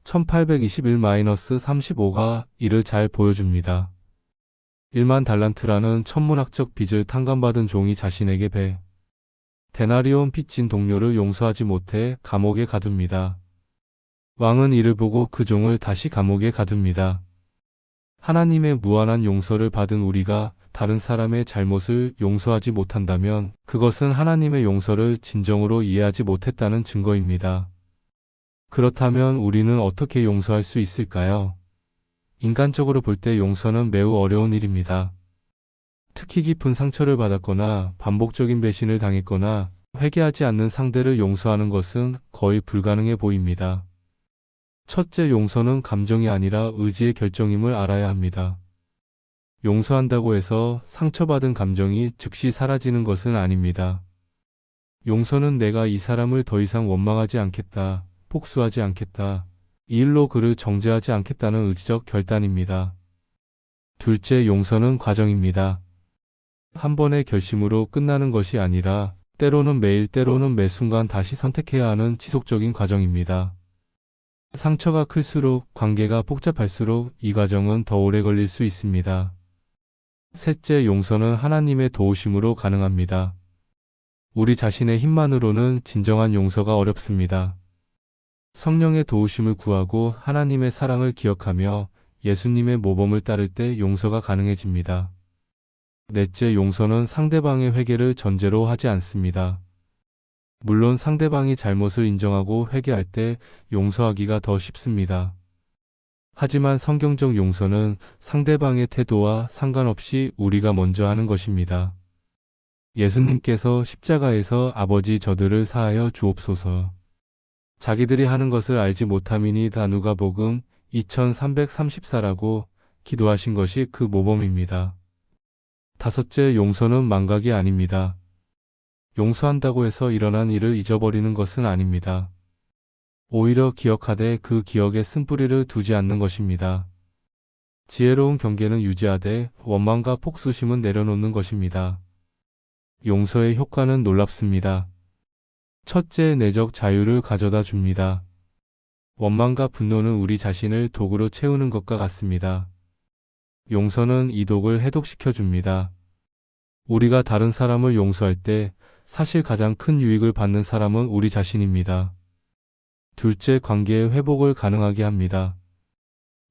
1821-35가 이를 잘 보여줍니다. 1만 달란트라는 천문학적 빚을 탕감받은 종이 자신에게 데나리온 빚진 동료를 용서하지 못해 감옥에 가둡니다. 왕은 이를 보고 그 종을 다시 감옥에 가둡니다. 하나님의 무한한 용서를 받은 우리가 다른 사람의 잘못을 용서하지 못한다면 그것은 하나님의 용서를 진정으로 이해하지 못했다는 증거입니다. 그렇다면 우리는 어떻게 용서할 수 있을까요? 인간적으로 볼 때 용서는 매우 어려운 일입니다. 특히 깊은 상처를 받았거나 반복적인 배신을 당했거나 회개하지 않는 상대를 용서하는 것은 거의 불가능해 보입니다. 첫째, 용서는 감정이 아니라 의지의 결정임을 알아야 합니다. 용서한다고 해서 상처받은 감정이 즉시 사라지는 것은 아닙니다. 용서는 내가 이 사람을 더 이상 원망하지 않겠다, 복수하지 않겠다, 이 일로 그를 정죄하지 않겠다는 의지적 결단입니다. 둘째, 용서는 과정입니다. 한 번의 결심으로 끝나는 것이 아니라 때로는 매일, 때로는 매 순간 다시 선택해야 하는 지속적인 과정입니다. 상처가 클수록, 관계가 복잡할수록 이 과정은 더 오래 걸릴 수 있습니다. 셋째, 용서는 하나님의 도우심으로 가능합니다. 우리 자신의 힘만으로는 진정한 용서가 어렵습니다. 성령의 도우심을 구하고 하나님의 사랑을 기억하며 예수님의 모범을 따를 때 용서가 가능해집니다. 넷째, 용서는 상대방의 회개를 전제로 하지 않습니다. 물론 상대방이 잘못을 인정하고 회개할 때 용서하기가 더 쉽습니다. 하지만 성경적 용서는 상대방의 태도와 상관없이 우리가 먼저 하는 것입니다. 예수님께서 십자가에서 아버지 저들을 사하여 주옵소서. 자기들이 하는 것을 알지 못함이니이다 누가복음 2334라고 기도하신 것이 그 모범입니다. 다섯째, 용서는 망각이 아닙니다. 용서한다고 해서 일어난 일을 잊어버리는 것은 아닙니다. 오히려 기억하되 그 기억에 쓴뿌리를 두지 않는 것입니다. 지혜로운 경계는 유지하되 원망과 폭소심은 내려놓는 것입니다. 용서의 효과는 놀랍습니다. 첫째, 내적 자유를 가져다 줍니다. 원망과 분노는 우리 자신을 독으로 채우는 것과 같습니다. 용서는 이 독을 해독시켜 줍니다. 우리가 다른 사람을 용서할 때 사실 가장 큰 유익을 받는 사람은 우리 자신입니다. 둘째, 관계의 회복을 가능하게 합니다.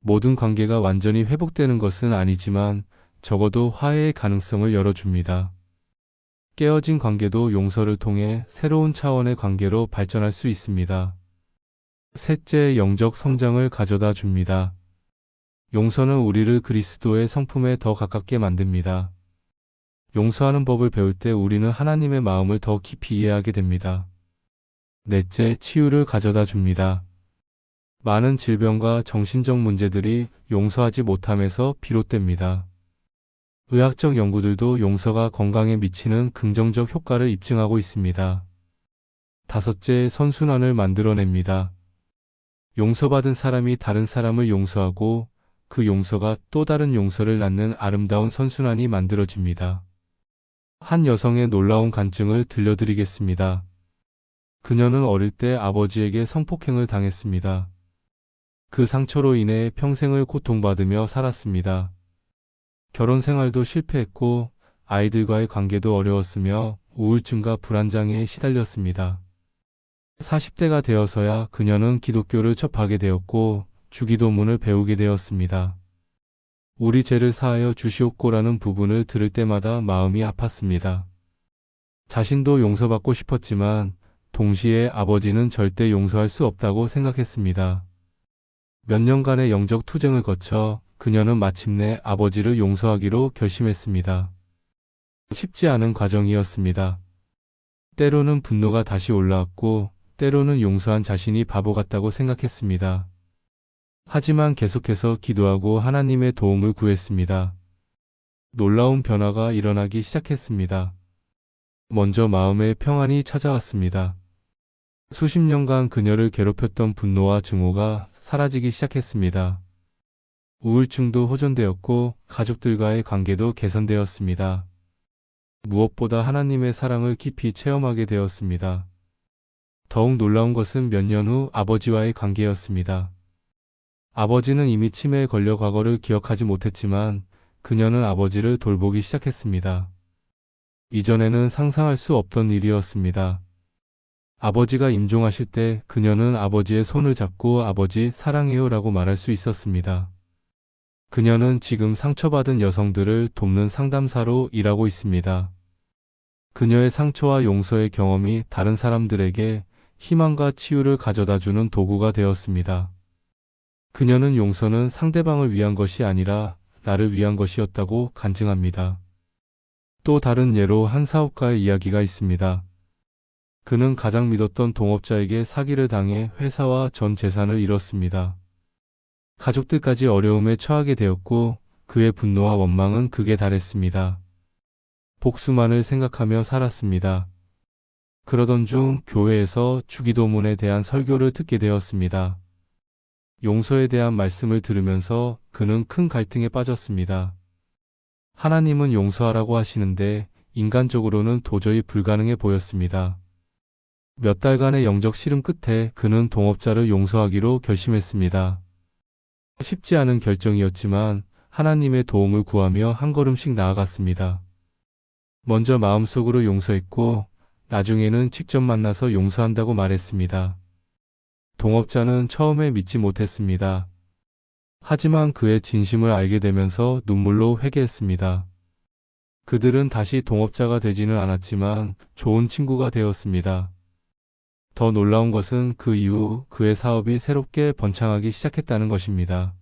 모든 관계가 완전히 회복되는 것은 아니지만 적어도 화해의 가능성을 열어줍니다. 깨어진 관계도 용서를 통해 새로운 차원의 관계로 발전할 수 있습니다. 셋째, 영적 성장을 가져다 줍니다. 용서는 우리를 그리스도의 성품에 더 가깝게 만듭니다. 용서하는 법을 배울 때 우리는 하나님의 마음을 더 깊이 이해하게 됩니다. 넷째, 치유를 가져다 줍니다. 많은 질병과 정신적 문제들이 용서하지 못함에서 비롯됩니다. 의학적 연구들도 용서가 건강에 미치는 긍정적 효과를 입증하고 있습니다. 다섯째, 선순환을 만들어냅니다. 용서받은 사람이 다른 사람을 용서하고 그 용서가 또 다른 용서를 낳는 아름다운 선순환이 만들어집니다. 한 여성의 놀라운 간증을 들려드리겠습니다. 그녀는 어릴 때 아버지에게 성폭행을 당했습니다. 그 상처로 인해 평생을 고통받으며 살았습니다. 결혼 생활도 실패했고 아이들과의 관계도 어려웠으며 우울증과 불안장애에 시달렸습니다. 40대가 되어서야 그녀는 기독교를 접하게 되었고 주기도문을 배우게 되었습니다. 우리 죄를 사하여 주시옵고라는 부분을 들을 때마다 마음이 아팠습니다. 자신도 용서받고 싶었지만 동시에 아버지는 절대 용서할 수 없다고 생각했습니다. 몇 년간의 영적 투쟁을 거쳐 그녀는 마침내 아버지를 용서하기로 결심했습니다. 쉽지 않은 과정이었습니다. 때로는 분노가 다시 올라왔고 때로는 용서한 자신이 바보 같다고 생각했습니다. 하지만 계속해서 기도하고 하나님의 도움을 구했습니다. 놀라운 변화가 일어나기 시작했습니다. 먼저 마음의 평안이 찾아왔습니다. 수십 년간 그녀를 괴롭혔던 분노와 증오가 사라지기 시작했습니다. 우울증도 호전되었고 가족들과의 관계도 개선되었습니다. 무엇보다 하나님의 사랑을 깊이 체험하게 되었습니다. 더욱 놀라운 것은 몇 년 후 아버지와의 관계였습니다. 아버지는 이미 치매에 걸려 과거를 기억하지 못했지만 그녀는 아버지를 돌보기 시작했습니다. 이전에는 상상할 수 없던 일이었습니다. 아버지가 임종하실 때 그녀는 아버지의 손을 잡고 아버지 사랑해요 라고 말할 수 있었습니다. 그녀는 지금 상처받은 여성들을 돕는 상담사로 일하고 있습니다. 그녀의 상처와 용서의 경험이 다른 사람들에게 희망과 치유를 가져다주는 도구가 되었습니다. 그녀는 용서는 상대방을 위한 것이 아니라 나를 위한 것이었다고 간증합니다. 또 다른 예로 한 사업가의 이야기가 있습니다. 그는 가장 믿었던 동업자에게 사기를 당해 회사와 전 재산을 잃었습니다. 가족들까지 어려움에 처하게 되었고 그의 분노와 원망은 극에 달했습니다. 복수만을 생각하며 살았습니다. 그러던 중 교회에서 주기도문에 대한 설교를 듣게 되었습니다. 용서에 대한 말씀을 들으면서 그는 큰 갈등에 빠졌습니다. 하나님은 용서하라고 하시는데 인간적으로는 도저히 불가능해 보였습니다. 몇 달간의 영적 씨름 끝에 그는 동업자를 용서하기로 결심했습니다. 쉽지 않은 결정이었지만 하나님의 도움을 구하며 한 걸음씩 나아갔습니다. 먼저 마음속으로 용서했고 나중에는 직접 만나서 용서한다고 말했습니다. 동업자는 처음에 믿지 못했습니다. 하지만 그의 진심을 알게 되면서 눈물로 회개했습니다. 그들은 다시 동업자가 되지는 않았지만 좋은 친구가 되었습니다. 더 놀라운 것은 그 이후 그의 사업이 새롭게 번창하기 시작했다는 것입니다.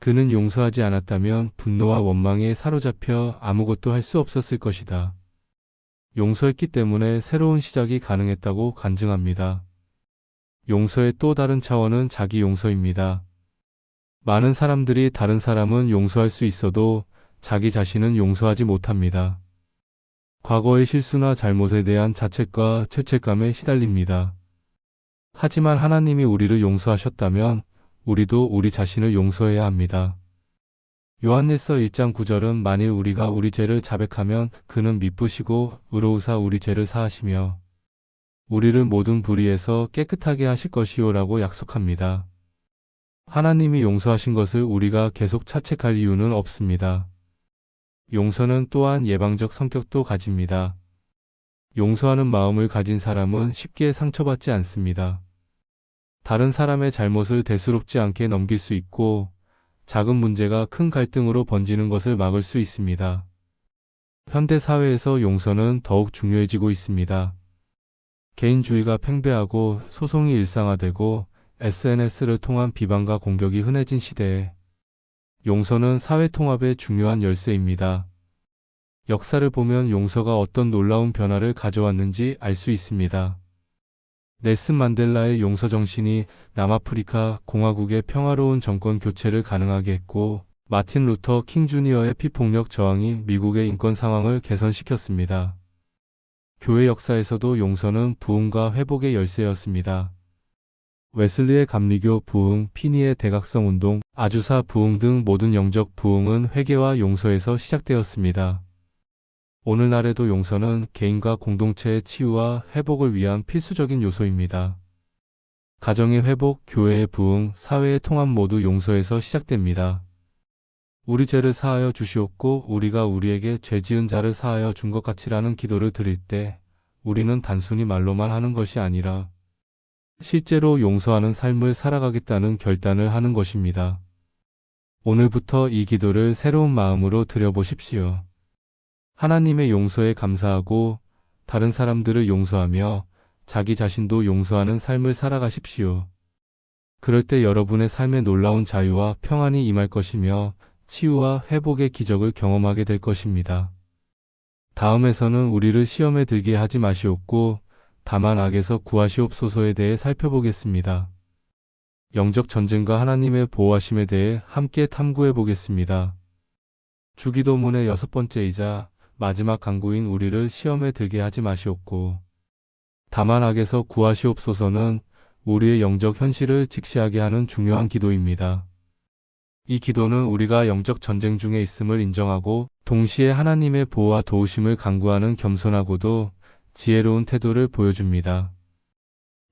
그는 용서하지 않았다면 분노와 원망에 사로잡혀 아무것도 할 수 없었을 것이다. 용서했기 때문에 새로운 시작이 가능했다고 간증합니다. 용서의 또 다른 차원은 자기 용서입니다. 많은 사람들이 다른 사람은 용서할 수 있어도 자기 자신은 용서하지 못합니다. 과거의 실수나 잘못에 대한 자책과 죄책감에 시달립니다. 하지만 하나님이 우리를 용서하셨다면 우리도 우리 자신을 용서해야 합니다. 요한일서 1장 9절은 만일 우리가 우리 죄를 자백하면 그는 미쁘시고 의로우사 우리 죄를 사하시며 우리를 모든 불의에서 깨끗하게 하실 것이요라고 약속합니다. 하나님이 용서하신 것을 우리가 계속 자책할 이유는 없습니다. 용서는 또한 예방적 성격도 가집니다. 용서하는 마음을 가진 사람은 쉽게 상처받지 않습니다. 다른 사람의 잘못을 대수롭지 않게 넘길 수 있고 작은 문제가 큰 갈등으로 번지는 것을 막을 수 있습니다. 현대 사회에서 용서는 더욱 중요해지고 있습니다. 개인주의가 팽배하고 소송이 일상화되고 SNS를 통한 비방과 공격이 흔해진 시대에 용서는 사회 통합의 중요한 열쇠입니다. 역사를 보면 용서가 어떤 놀라운 변화를 가져왔는지 알 수 있습니다. 넬슨 만델라의 용서 정신이 남아프리카 공화국의 평화로운 정권 교체를 가능하게 했고, 마틴 루터 킹 주니어의 피폭력 저항이 미국의 인권 상황을 개선시켰습니다. 교회 역사에서도 용서는 부흥과 회복의 열쇠였습니다. 웨슬리의 감리교 부흥, 피니의 대각성 운동, 아주사 부흥 등 모든 영적 부흥은 회개와 용서에서 시작되었습니다. 오늘날에도 용서는 개인과 공동체의 치유와 회복을 위한 필수적인 요소입니다. 가정의 회복, 교회의 부흥, 사회의 통합 모두 용서에서 시작됩니다. 우리 죄를 사하여 주시옵고 우리가 우리에게 죄 지은 자를 사하여 준 것 같이라는 기도를 드릴 때 우리는 단순히 말로만 하는 것이 아니라 실제로 용서하는 삶을 살아가겠다는 결단을 하는 것입니다. 오늘부터 이 기도를 새로운 마음으로 드려보십시오. 하나님의 용서에 감사하고 다른 사람들을 용서하며 자기 자신도 용서하는 삶을 살아가십시오. 그럴 때 여러분의 삶에 놀라운 자유와 평안이 임할 것이며 치유와 회복의 기적을 경험하게 될 것입니다. 다음에서는 우리를 시험에 들게 하지 마시옵고 다만 악에서 구하시옵소서에 대해 살펴보겠습니다. 영적 전쟁과 하나님의 보호하심에 대해 함께 탐구해 보겠습니다. 주기도문의 6번째이자 마지막 간구인 우리를 시험에 들게 하지 마시옵고 다만 악에서 구하시옵소서는 우리의 영적 현실을 직시하게 하는 중요한 기도입니다. 이 기도는 우리가 영적 전쟁 중에 있음을 인정하고 동시에 하나님의 보호와 도우심을 간구하는 겸손하고도 지혜로운 태도를 보여줍니다.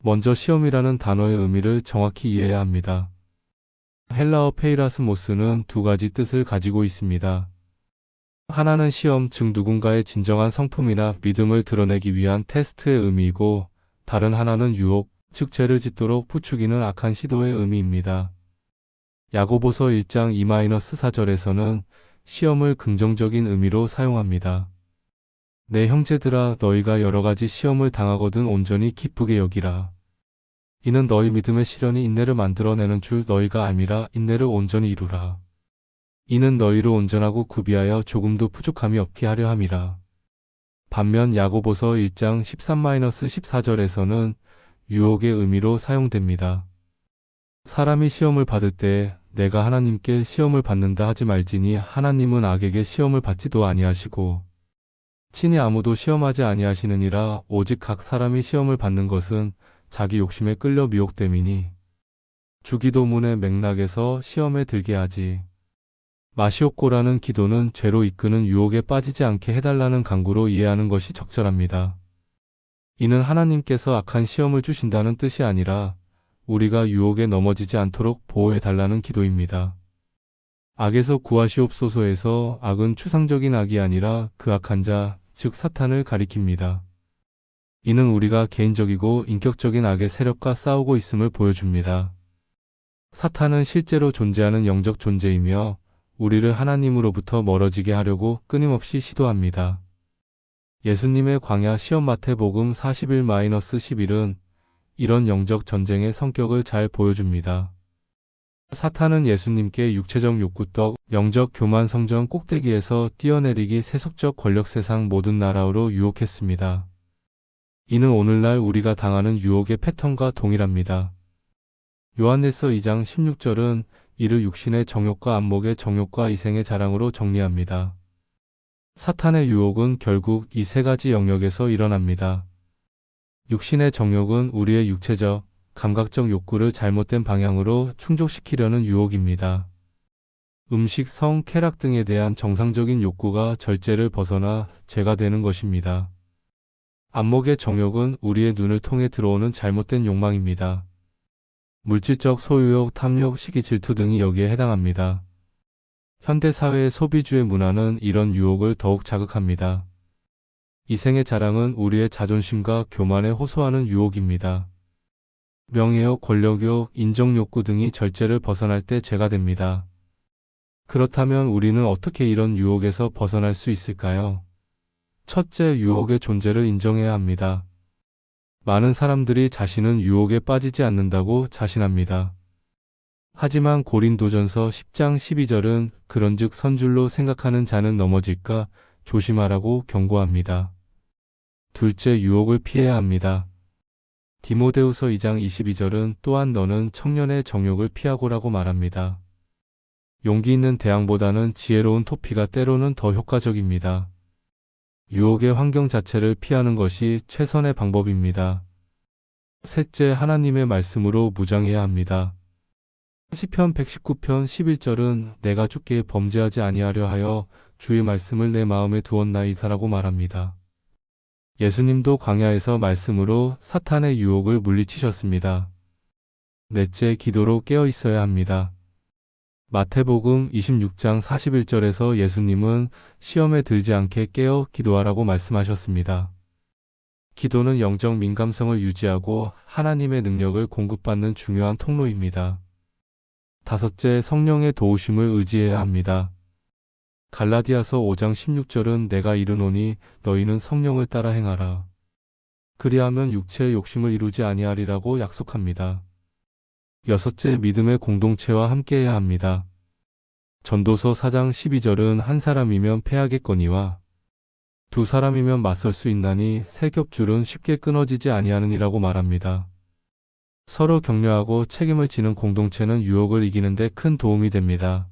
먼저 시험이라는 단어의 의미를 정확히 이해해야 합니다. 헬라어 페이라스모스는 두 가지 뜻을 가지고 있습니다. 하나는 시험, 즉 누군가의 진정한 성품이나 믿음을 드러내기 위한 테스트의 의미이고 다른 하나는 유혹, 즉 죄를 짓도록 부추기는 악한 시도의 의미입니다. 야고보서 1장 2-4절에서는 시험을 긍정적인 의미로 사용합니다. 내 형제들아 너희가 여러가지 시험을 당하거든 온전히 기쁘게 여기라. 이는 너희 믿음의 시련이 인내를 만들어내는 줄 너희가 알미라. 인내를 온전히 이루라. 이는 너희를 온전하고 구비하여 조금도 부족함이 없게 하려 함이라. 반면 야고보서 1장 13-14절에서는 유혹의 의미로 사용됩니다. 사람이 시험을 받을 때 내가 하나님께 시험을 받는다 하지 말지니 하나님은 악에게 시험을 받지도 아니하시고 친히 아무도 시험하지 아니하시느니라. 오직 각 사람이 시험을 받는 것은 자기 욕심에 끌려 미혹됨이니 주기도문의 맥락에서 시험에 들게 하지 마시옵고라는 기도는 죄로 이끄는 유혹에 빠지지 않게 해달라는 간구로 이해하는 것이 적절합니다. 이는 하나님께서 악한 시험을 주신다는 뜻이 아니라 우리가 유혹에 넘어지지 않도록 보호해달라는 기도입니다. 악에서 구하시옵소서에서 악은 추상적인 악이 아니라 그 악한 자, 즉 사탄을 가리킵니다. 이는 우리가 개인적이고 인격적인 악의 세력과 싸우고 있음을 보여줍니다. 사탄은 실제로 존재하는 영적 존재이며 우리를 하나님으로부터 멀어지게 하려고 끊임없이 시도합니다. 예수님의 광야 시험 마태복음 41-11은 이런 영적 전쟁의 성격을 잘 보여줍니다. 사탄은 예수님께 육체적 욕구떡, 영적 교만 성전 꼭대기에서 뛰어내리기 세속적 권력 세상 모든 나라로 유혹했습니다. 이는 오늘날 우리가 당하는 유혹의 패턴과 동일합니다. 요한일서 2장 16절은 이를 육신의 정욕과 안목의 정욕과 이생의 자랑으로 정리합니다. 사탄의 유혹은 결국 이 세 가지 영역에서 일어납니다. 육신의 정욕은 우리의 육체적, 감각적 욕구를 잘못된 방향으로 충족시키려는 유혹입니다. 음식, 성, 쾌락 등에 대한 정상적인 욕구가 절제를 벗어나 죄가 되는 것입니다. 안목의 정욕은 우리의 눈을 통해 들어오는 잘못된 욕망입니다. 물질적 소유욕, 탐욕, 시기, 질투 등이 여기에 해당합니다. 현대 사회의 소비주의 문화는 이런 유혹을 더욱 자극합니다. 이생의 자랑은 우리의 자존심과 교만에 호소하는 유혹입니다. 명예욕, 권력욕, 인정욕구 등이 절제를 벗어날 때 죄가 됩니다. 그렇다면 우리는 어떻게 이런 유혹에서 벗어날 수 있을까요? 첫째, 유혹의 존재를 인정해야 합니다. 많은 사람들이 자신은 유혹에 빠지지 않는다고 자신합니다. 하지만 고린도전서 10장 12절은 그런즉 선줄로 생각하는 자는 넘어질까 조심하라고 경고합니다. 둘째, 유혹을 피해야 합니다. 디모데후서 2장 22절은 또한 너는 청년의 정욕을 피하고라고 말합니다. 용기 있는 대항보다는 지혜로운 토피가 때로는 더 효과적입니다. 유혹의 환경 자체를 피하는 것이 최선의 방법입니다. 셋째, 하나님의 말씀으로 무장해야 합니다. 시편 119편 11절은 내가 주께 범죄하지 아니하려 하여 주의 말씀을 내 마음에 두었나이다라고 말합니다. 예수님도 광야에서 말씀으로 사탄의 유혹을 물리치셨습니다. 넷째, 기도로 깨어 있어야 합니다. 마태복음 26장 41절에서 예수님은 시험에 들지 않게 깨어 기도하라고 말씀하셨습니다. 기도는 영적 민감성을 유지하고 하나님의 능력을 공급받는 중요한 통로입니다. 다섯째, 성령의 도우심을 의지해야 합니다. 갈라디아서 5장 16절은 내가 이르노니 너희는 성령을 따라 행하라. 그리하면 육체의 욕심을 이루지 아니하리라고 약속합니다. 여섯째, 믿음의 공동체와 함께해야 합니다. 전도서 4장 12절은 한 사람이면 패하겠거니와 두 사람이면 맞설 수 있나니 세 겹줄은 쉽게 끊어지지 아니하느니라고 말합니다. 서로 격려하고 책임을 지는 공동체는 유혹을 이기는 데 큰 도움이 됩니다.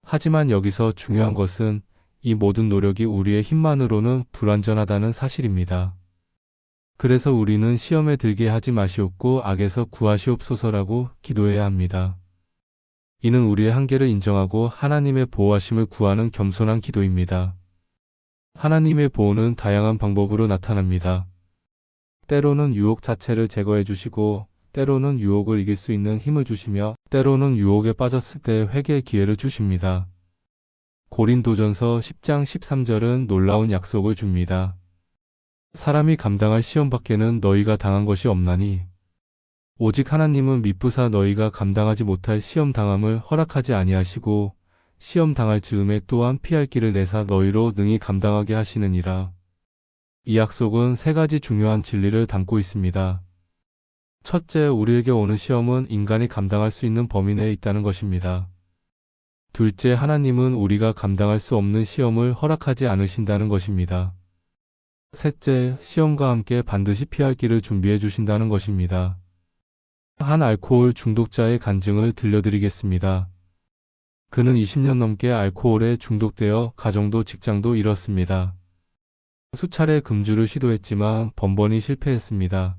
하지만 여기서 중요한 것은 이 모든 노력이 우리의 힘만으로는 불완전하다는 사실입니다. 그래서 우리는 시험에 들게 하지 마시옵고 악에서 구하시옵소서라고 기도해야 합니다. 이는 우리의 한계를 인정하고 하나님의 보호하심을 구하는 겸손한 기도입니다. 하나님의 보호는 다양한 방법으로 나타납니다. 때로는 유혹 자체를 제거해 주시고, 때로는 유혹을 이길 수 있는 힘을 주시며, 때로는 유혹에 빠졌을 때 회개의 기회를 주십니다. 고린도전서 10장 13절은 놀라운 약속을 줍니다. 사람이 감당할 시험 밖에는 너희가 당한 것이 없나니 오직 하나님은 미쁘사 너희가 감당하지 못할 시험 당함을 허락하지 아니하시고 시험 당할 즈음에 또한 피할 길을 내사 너희로 능히 감당하게 하시느니라. 이 약속은 세 가지 중요한 진리를 담고 있습니다. 첫째, 우리에게 오는 시험은 인간이 감당할 수 있는 범위 내에 있다는 것입니다. 둘째, 하나님은 우리가 감당할 수 없는 시험을 허락하지 않으신다는 것입니다. 셋째, 시험과 함께 반드시 피할 길을 준비해 주신다는 것입니다. 한 알코올 중독자의 간증을 들려드리겠습니다. 그는 20년 넘게 알코올에 중독되어 가정도 직장도 잃었습니다. 수차례 금주를 시도했지만 번번이 실패했습니다.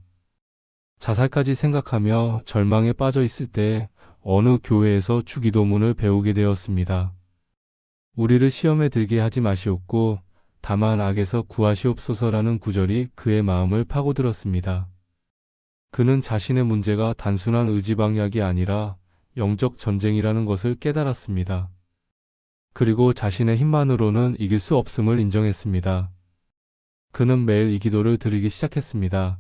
자살까지 생각하며 절망에 빠져 있을 때 어느 교회에서 주기도문을 배우게 되었습니다. 우리를 시험에 들게 하지 마시옵고 다만 악에서 구하시옵소서라는 구절이 그의 마음을 파고들었습니다. 그는 자신의 문제가 단순한 의지방약이 아니라 영적 전쟁이라는 것을 깨달았습니다. 그리고 자신의 힘만으로는 이길 수 없음을 인정했습니다. 그는 매일 이 기도를 드리기 시작했습니다.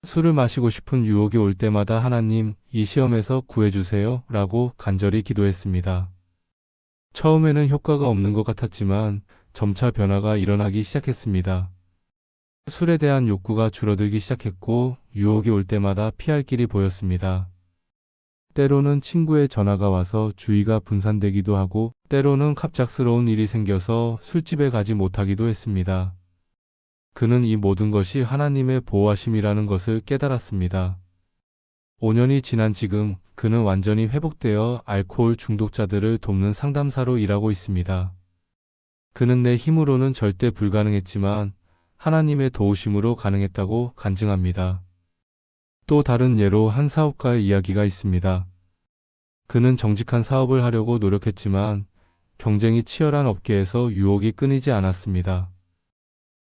술을 마시고 싶은 유혹이 올 때마다 하나님, 이 시험에서 구해주세요 라고 간절히 기도했습니다. 처음에는 효과가 없는 것 같았지만 점차 변화가 일어나기 시작했습니다. 술에 대한 욕구가 줄어들기 시작했고 유혹이 올 때마다 피할 길이 보였습니다. 때로는 친구의 전화가 와서 주의가 분산되기도 하고 때로는 갑작스러운 일이 생겨서 술집에 가지 못하기도 했습니다. 그는 이 모든 것이 하나님의 보호하심이라는 것을 깨달았습니다. 5년이 지난 지금 그는 완전히 회복되어 알코올 중독자들을 돕는 상담사로 일하고 있습니다. 그는 내 힘으로는 절대 불가능했지만 하나님의 도우심으로 가능했다고 간증합니다. 또 다른 예로 한 사업가의 이야기가 있습니다. 그는 정직한 사업을 하려고 노력했지만 경쟁이 치열한 업계에서 유혹이 끊이지 않았습니다.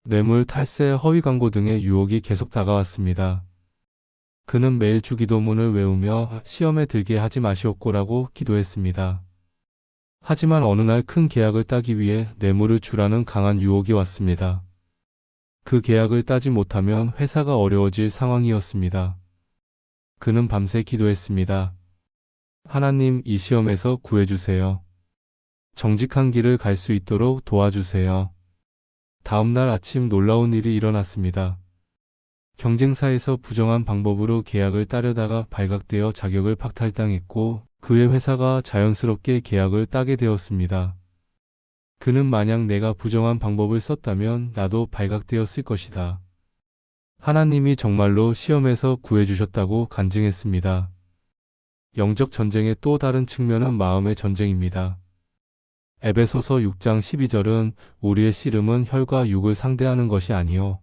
뇌물, 탈세, 허위 광고 등의 유혹이 계속 다가왔습니다. 그는 매일 주기도문을 외우며 시험에 들게 하지 마시옵고라고 기도했습니다. 하지만 어느 날 큰 계약을 따기 위해 뇌물을 주라는 강한 유혹이 왔습니다. 그 계약을 따지 못하면 회사가 어려워질 상황이었습니다. 그는 밤새 기도했습니다. 하나님, 이 시험에서 구해주세요. 정직한 길을 갈 수 있도록 도와주세요. 다음 날 아침 놀라운 일이 일어났습니다. 경쟁사에서 부정한 방법으로 계약을 따려다가 발각되어 자격을 박탈당했고 그의 회사가 자연스럽게 계약을 따게 되었습니다. 그는 만약 내가 부정한 방법을 썼다면 나도 발각되었을 것이다. 하나님이 정말로 시험에서 구해주셨다고 간증했습니다. 영적 전쟁의 또 다른 측면은 마음의 전쟁입니다. 에베소서 6장 12절은 우리의 씨름은 혈과 육을 상대하는 것이 아니요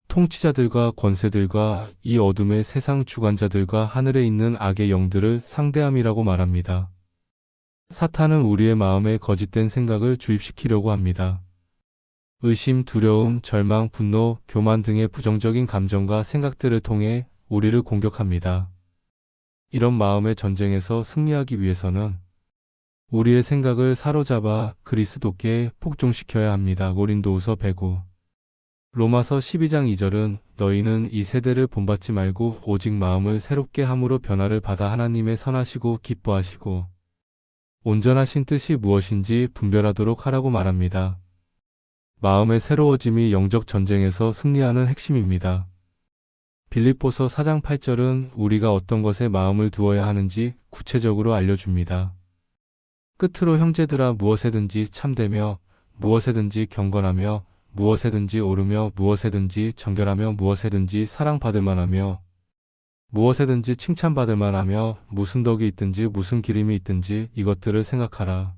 통치자들과 권세들과 이 어둠의 세상 주관자들과 하늘에 있는 악의 영들을 상대함이라고 말합니다. 사탄은 우리의 마음에 거짓된 생각을 주입시키려고 합니다. 의심, 두려움, 절망, 분노, 교만 등의 부정적인 감정과 생각들을 통해 우리를 공격합니다. 이런 마음의 전쟁에서 승리하기 위해서는 우리의 생각을 사로잡아 그리스도께 복종시켜야 합니다. 고린도후서 105 로마서 12장 2절은 너희는 이 세대를 본받지 말고 오직 마음을 새롭게 함으로 변화를 받아 하나님의 선하시고 기뻐하시고 온전하신 뜻이 무엇인지 분별하도록 하라고 말합니다. 마음의 새로워짐이 영적 전쟁에서 승리하는 핵심입니다. 빌립보서 4장 8절은 우리가 어떤 것에 마음을 두어야 하는지 구체적으로 알려줍니다. 끝으로 형제들아 무엇에든지 참되며 무엇에든지 경건하며 무엇에든지 오르며 무엇에든지 정결하며 무엇에든지 사랑받을 만하며 무엇에든지 칭찬받을 만하며 무슨 덕이 있든지 무슨 기림이 있든지 이것들을 생각하라.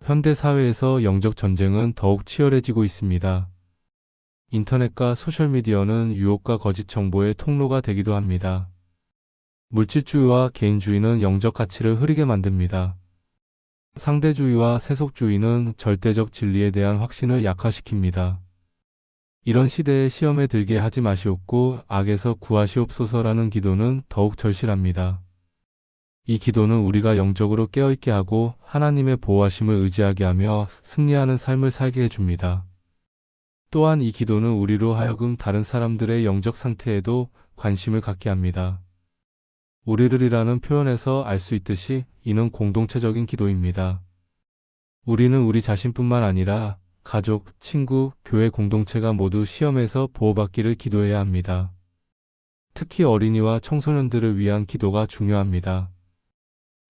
현대 사회에서 영적 전쟁은 더욱 치열해지고 있습니다. 인터넷과 소셜미디어는 유혹과 거짓 정보의 통로가 되기도 합니다. 물질주의와 개인주의는 영적 가치를 흐리게 만듭니다. 상대주의와 세속주의는 절대적 진리에 대한 확신을 약화시킵니다. 이런 시대에 시험에 들게 하지 마시옵고 악에서 구하시옵소서라는 기도는 더욱 절실합니다. 이 기도는 우리가 영적으로 깨어있게 하고 하나님의 보호하심을 의지하게 하며 승리하는 삶을 살게 해줍니다. 또한 이 기도는 우리로 하여금 다른 사람들의 영적 상태에도 관심을 갖게 합니다. 우리를이라는 표현에서 알 수 있듯이 이는 공동체적인 기도입니다. 우리는 우리 자신뿐만 아니라 가족, 친구, 교회 공동체가 모두 시험에서 보호받기를 기도해야 합니다. 특히 어린이와 청소년들을 위한 기도가 중요합니다.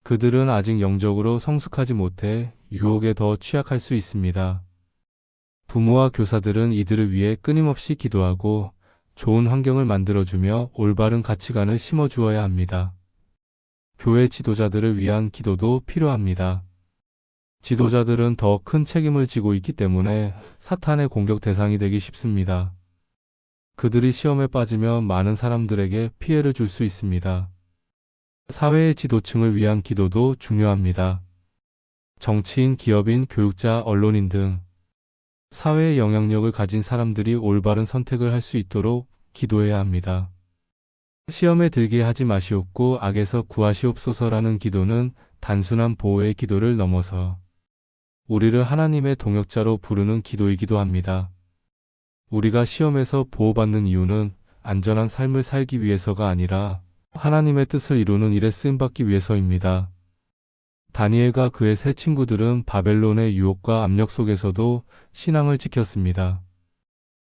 그들은 아직 영적으로 성숙하지 못해 유혹에 더 취약할 수 있습니다. 부모와 교사들은 이들을 위해 끊임없이 기도하고 좋은 환경을 만들어주며 올바른 가치관을 심어주어야 합니다. 교회 지도자들을 위한 기도도 필요합니다. 지도자들은 더 큰 책임을 지고 있기 때문에 사탄의 공격 대상이 되기 쉽습니다. 그들이 시험에 빠지면 많은 사람들에게 피해를 줄 수 있습니다. 사회의 지도층을 위한 기도도 중요합니다. 정치인, 기업인, 교육자, 언론인 등 사회의 영향력을 가진 사람들이 올바른 선택을 할 수 있도록 기도해야 합니다. 시험에 들게 하지 마시옵고 악에서 구하시옵소서라는 기도는 단순한 보호의 기도를 넘어서 우리를 하나님의 동역자로 부르는 기도이기도 합니다. 우리가 시험에서 보호받는 이유는 안전한 삶을 살기 위해서가 아니라 하나님의 뜻을 이루는 일에 쓰임받기 위해서입니다. 다니엘과 그의 세 친구들은 바벨론의 유혹과 압력 속에서도 신앙을 지켰습니다.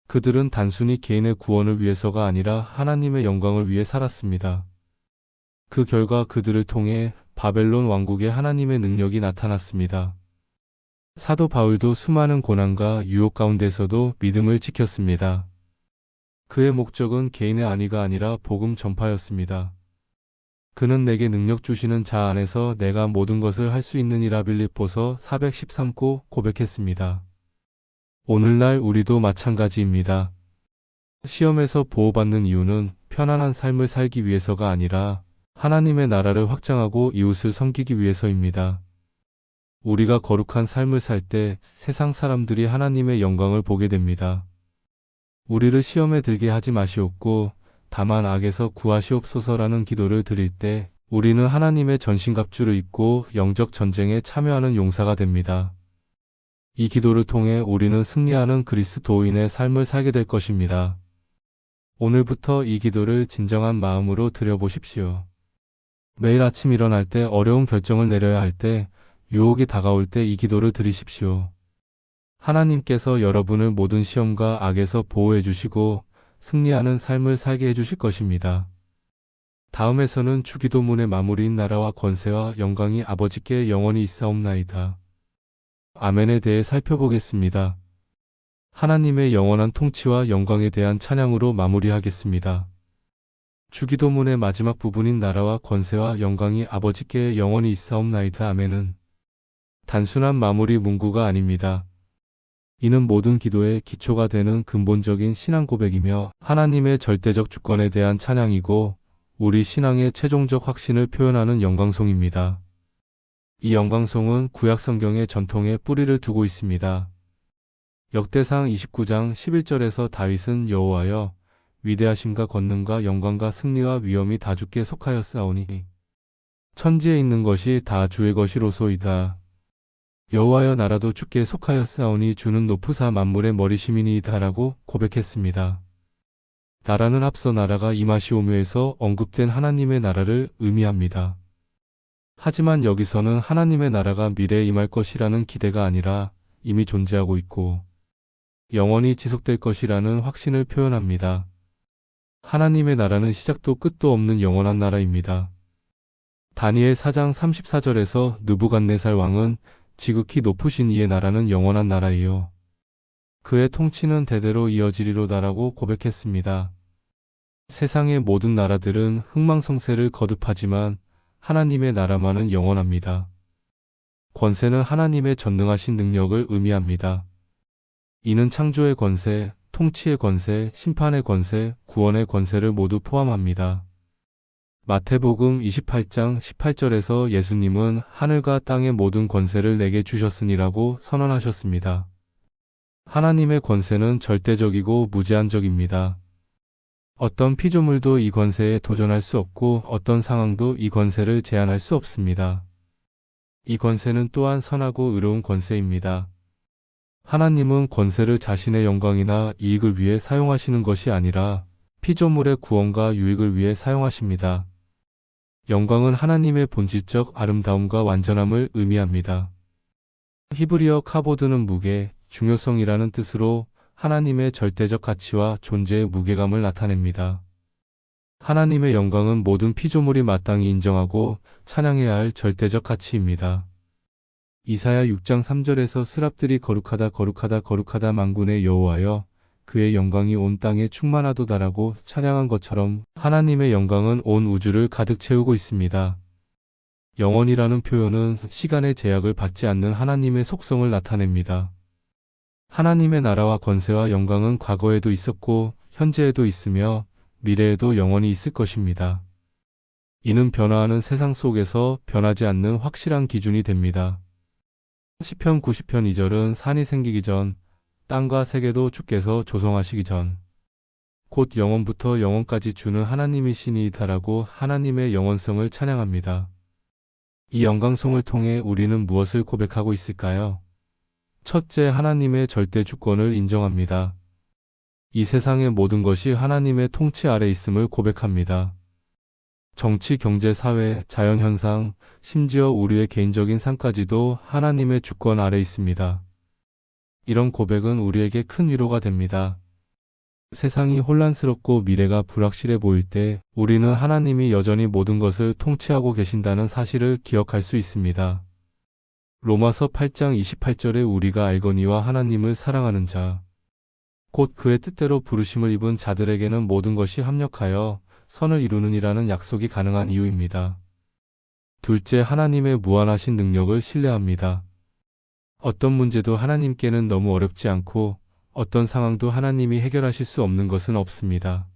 그들은 단순히 개인의 구원을 위해서가 아니라 하나님의 영광을 위해 살았습니다. 그 결과 그들을 통해 바벨론 왕국의 하나님의 능력이 나타났습니다. 사도 바울도 수많은 고난과 유혹 가운데서도 믿음을 지켰습니다. 그의 목적은 개인의 안위가 아니라 복음 전파였습니다. 그는 내게 능력 주시는 자 안에서 내가 모든 것을 할 수 있느니라 빌립보서 413고 고백했습니다. 오늘날 우리도 마찬가지입니다. 시험에서 보호받는 이유는 편안한 삶을 살기 위해서가 아니라 하나님의 나라를 확장하고 이웃을 섬기기 위해서입니다. 우리가 거룩한 삶을 살 때 세상 사람들이 하나님의 영광을 보게 됩니다. 우리를 시험에 들게 하지 마시옵고 다만 악에서 구하시옵소서라는 기도를 드릴 때 우리는 하나님의 전신갑주를 입고 영적 전쟁에 참여하는 용사가 됩니다. 이 기도를 통해 우리는 승리하는 그리스도인의 삶을 살게 될 것입니다. 오늘부터 이 기도를 진정한 마음으로 드려보십시오. 매일 아침 일어날 때 어려운 결정을 내려야 할 때, 유혹이 다가올 때 이 기도를 드리십시오. 하나님께서 여러분을 모든 시험과 악에서 보호해 주시고 승리하는 삶을 살게 해주실 것입니다. 다음에서는 주기도문의 마무리인 나라와 권세와 영광이 아버지께 영원히 있사옵나이다. 아멘에 대해 살펴보겠습니다. 하나님의 영원한 통치와 영광에 대한 찬양으로 마무리하겠습니다. 주기도문의 마지막 부분인 나라와 권세와 영광이 아버지께 영원히 있사옵나이다. 아멘은 단순한 마무리 문구가 아닙니다. 이는 모든 기도의 기초가 되는 근본적인 신앙 고백이며 하나님의 절대적 주권에 대한 찬양이고 우리 신앙의 최종적 확신을 표현하는 영광송입니다. 이 영광송은 구약 성경의 전통에 뿌리를 두고 있습니다. 역대상 29장 11절에서 다윗은 여호와여 위대하심과 권능과 영광과 승리와 위엄이 다 주께 속하였사오니 천지에 있는 것이 다 주의 것이로소이다. 여호와여 나라도 주께 속하였사오니 주는 높으사 만물의 머리심이니이다라고 고백했습니다. 나라는 앞서 나라가 임하시오며에서 언급된 하나님의 나라를 의미합니다. 하지만 여기서는 하나님의 나라가 미래에 임할 것이라는 기대가 아니라 이미 존재하고 있고 영원히 지속될 것이라는 확신을 표현합니다. 하나님의 나라는 시작도 끝도 없는 영원한 나라입니다. 다니엘 4장 34절에서 느부갓네살 왕은 지극히 높으신 이의 나라는 영원한 나라이요. 그의 통치는 대대로 이어지리로다라고 고백했습니다. 세상의 모든 나라들은 흥망성쇠를 거듭하지만 하나님의 나라만은 영원합니다. 권세는 하나님의 전능하신 능력을 의미합니다. 이는 창조의 권세, 통치의 권세, 심판의 권세, 구원의 권세를 모두 포함합니다. 마태복음 28장 18절에서 예수님은 하늘과 땅의 모든 권세를 내게 주셨으니라고 선언하셨습니다. 하나님의 권세는 절대적이고 무제한적입니다. 어떤 피조물도 이 권세에 도전할 수 없고 어떤 상황도 이 권세를 제한할 수 없습니다. 이 권세는 또한 선하고 의로운 권세입니다. 하나님은 권세를 자신의 영광이나 이익을 위해 사용하시는 것이 아니라 피조물의 구원과 유익을 위해 사용하십니다. 영광은 하나님의 본질적 아름다움과 완전함을 의미합니다. 히브리어 카보드는 무게, 중요성이라는 뜻으로 하나님의 절대적 가치와 존재의 무게감을 나타냅니다. 하나님의 영광은 모든 피조물이 마땅히 인정하고 찬양해야 할 절대적 가치입니다. 이사야 6장 3절에서 스랍들이 거룩하다 거룩하다 거룩하다 만군의 여호와여 그의 영광이 온 땅에 충만하도다라고 찬양한 것처럼 하나님의 영광은 온 우주를 가득 채우고 있습니다. 영원이라는 표현은 시간의 제약을 받지 않는 하나님의 속성을 나타냅니다. 하나님의 나라와 권세와 영광은 과거에도 있었고 현재에도 있으며 미래에도 영원히 있을 것입니다. 이는 변화하는 세상 속에서 변하지 않는 확실한 기준이 됩니다. 시편 90편 2절은 산이 생기기 전, 땅과 세계도 주께서 조성하시기 전, 곧 영원부터 영원까지 주는 하나님이시니이다라고 하나님의 영원성을 찬양합니다. 이 영광송을 통해 우리는 무엇을 고백하고 있을까요? 첫째, 하나님의 절대 주권을 인정합니다. 이 세상의 모든 것이 하나님의 통치 아래 있음을 고백합니다. 정치, 경제, 사회, 자연현상, 심지어 우리의 개인적인 삶까지도 하나님의 주권 아래 있습니다. 이런 고백은 우리에게 큰 위로가 됩니다. 세상이 혼란스럽고 미래가 불확실해 보일 때 우리는 하나님이 여전히 모든 것을 통치하고 계신다는 사실을 기억할 수 있습니다. 로마서 8장 28절에 우리가 알거니와 하나님을 사랑하는 자, 곧 그의 뜻대로 부르심을 입은 자들에게는 모든 것이 합력하여 선을 이루느니라는 약속이 가능한 이유입니다. 둘째, 하나님의 무한하신 능력을 신뢰합니다. 어떤 문제도 하나님께는 너무 어렵지 않고 어떤 상황도 하나님이 해결하실 수 없는 것은 없습니다.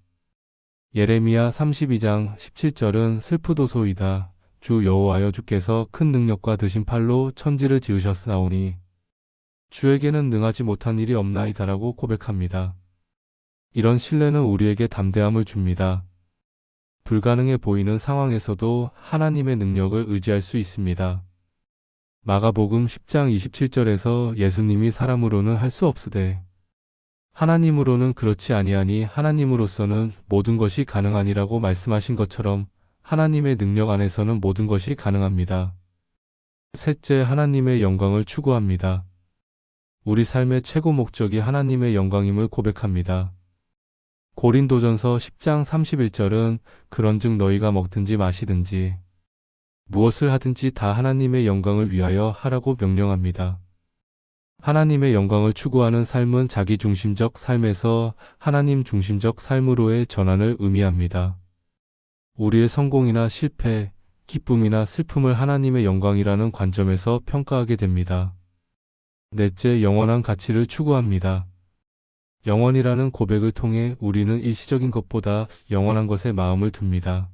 예레미야 32장 17절은 슬프도소이다. 주 여호와여, 주께서 큰 능력과 드신 팔로 천지를 지으셨사오니 주에게는 능하지 못한 일이 없나이다라고 고백합니다. 이런 신뢰는 우리에게 담대함을 줍니다. 불가능해 보이는 상황에서도 하나님의 능력을 의지할 수 있습니다. 마가복음 10장 27절에서 예수님이 사람으로는 할 수 없으되 하나님으로는 그렇지 아니하니 하나님으로서는 모든 것이 가능하니라고 말씀하신 것처럼 하나님의 능력 안에서는 모든 것이 가능합니다. 셋째, 하나님의 영광을 추구합니다. 우리 삶의 최고 목적이 하나님의 영광임을 고백합니다. 고린도전서 10장 31절은 그런즉 너희가 먹든지 마시든지 무엇을 하든지 다 하나님의 영광을 위하여 하라고 명령합니다. 하나님의 영광을 추구하는 삶은 자기중심적 삶에서 하나님 중심적 삶으로의 전환을 의미합니다. 우리의 성공이나 실패, 기쁨이나 슬픔을 하나님의 영광이라는 관점에서 평가하게 됩니다. 넷째, 영원한 가치를 추구합니다. 영원이라는 고백을 통해 우리는 일시적인 것보다 영원한 것에 마음을 둡니다.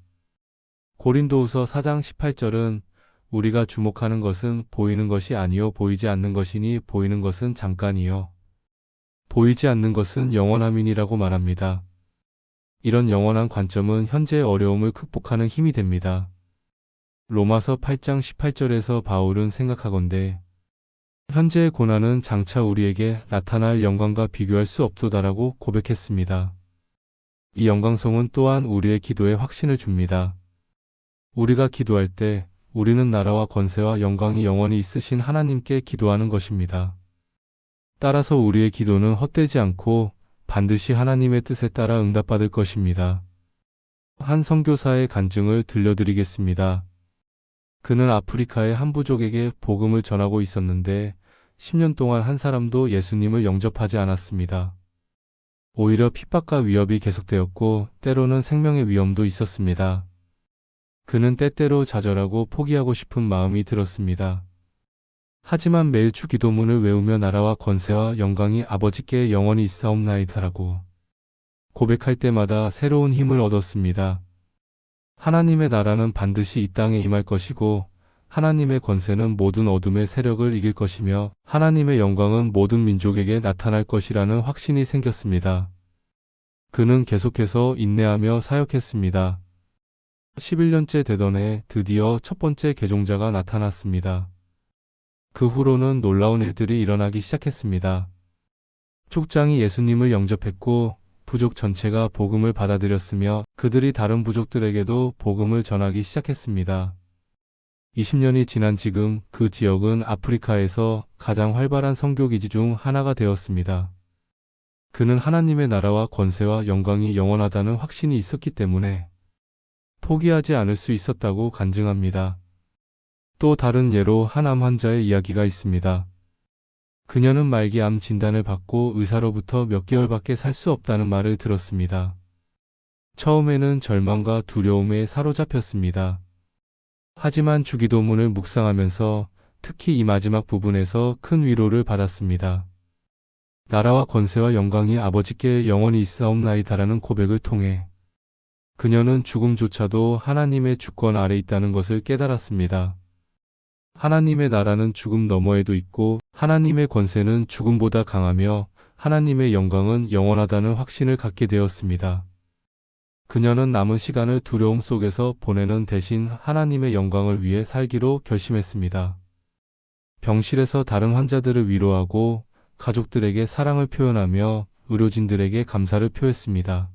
고린도후서 4장 18절은 우리가 주목하는 것은 보이는 것이 아니요 보이지 않는 것이니 보이는 것은 잠깐이요 보이지 않는 것은 영원함이니라고 말합니다. 이런 영원한 관점은 현재의 어려움을 극복하는 힘이 됩니다. 로마서 8장 18절에서 바울은 생각하건대 현재의 고난은 장차 우리에게 나타날 영광과 비교할 수 없도다라고 고백했습니다. 이 영광성은 또한 우리의 기도에 확신을 줍니다. 우리가 기도할 때 우리는 나라와 권세와 영광이 영원히 있으신 하나님께 기도하는 것입니다. 따라서 우리의 기도는 헛되지 않고 반드시 하나님의 뜻에 따라 응답받을 것입니다. 한 선교사의 간증을 들려드리겠습니다. 그는 아프리카의 한 부족에게 복음을 전하고 있었는데 10년 동안 한 사람도 예수님을 영접하지 않았습니다. 오히려 핍박과 위협이 계속되었고 때로는 생명의 위험도 있었습니다. 그는 때때로 좌절하고 포기하고 싶은 마음이 들었습니다. 하지만 매일 주기도문을 외우며 나라와 권세와 영광이 아버지께 영원히 있사옵나이다라고 고백할 때마다 새로운 힘을 얻었습니다. 하나님의 나라는 반드시 이 땅에 임할 것이고 하나님의 권세는 모든 어둠의 세력을 이길 것이며 하나님의 영광은 모든 민족에게 나타날 것이라는 확신이 생겼습니다. 그는 계속해서 인내하며 사역했습니다. 11년째 되던 해 드디어 첫 번째 개종자가 나타났습니다. 그 후로는 놀라운 일들이 일어나기 시작했습니다. 족장이 예수님을 영접했고 부족 전체가 복음을 받아들였으며 그들이 다른 부족들에게도 복음을 전하기 시작했습니다. 20년이 지난 지금 그 지역은 아프리카에서 가장 활발한 선교기지 중 하나가 되었습니다. 그는 하나님의 나라와 권세와 영광이 영원하다는 확신이 있었기 때문에 포기하지 않을 수 있었다고 간증합니다. 또 다른 예로 한 암 환자의 이야기가 있습니다. 그녀는 말기 암 진단을 받고 의사로부터 몇 개월밖에 살 수 없다는 말을 들었습니다. 처음에는 절망과 두려움에 사로잡혔습니다. 하지만 주기도문을 묵상하면서 특히 이 마지막 부분에서 큰 위로를 받았습니다. 나라와 권세와 영광이 아버지께 영원히 있사옵나이다라는 고백을 통해 그녀는 죽음조차도 하나님의 주권 아래 있다는 것을 깨달았습니다. 하나님의 나라는 죽음 너머에도 있고 하나님의 권세는 죽음보다 강하며 하나님의 영광은 영원하다는 확신을 갖게 되었습니다. 그녀는 남은 시간을 두려움 속에서 보내는 대신 하나님의 영광을 위해 살기로 결심했습니다. 병실에서 다른 환자들을 위로하고 가족들에게 사랑을 표현하며 의료진들에게 감사를 표했습니다.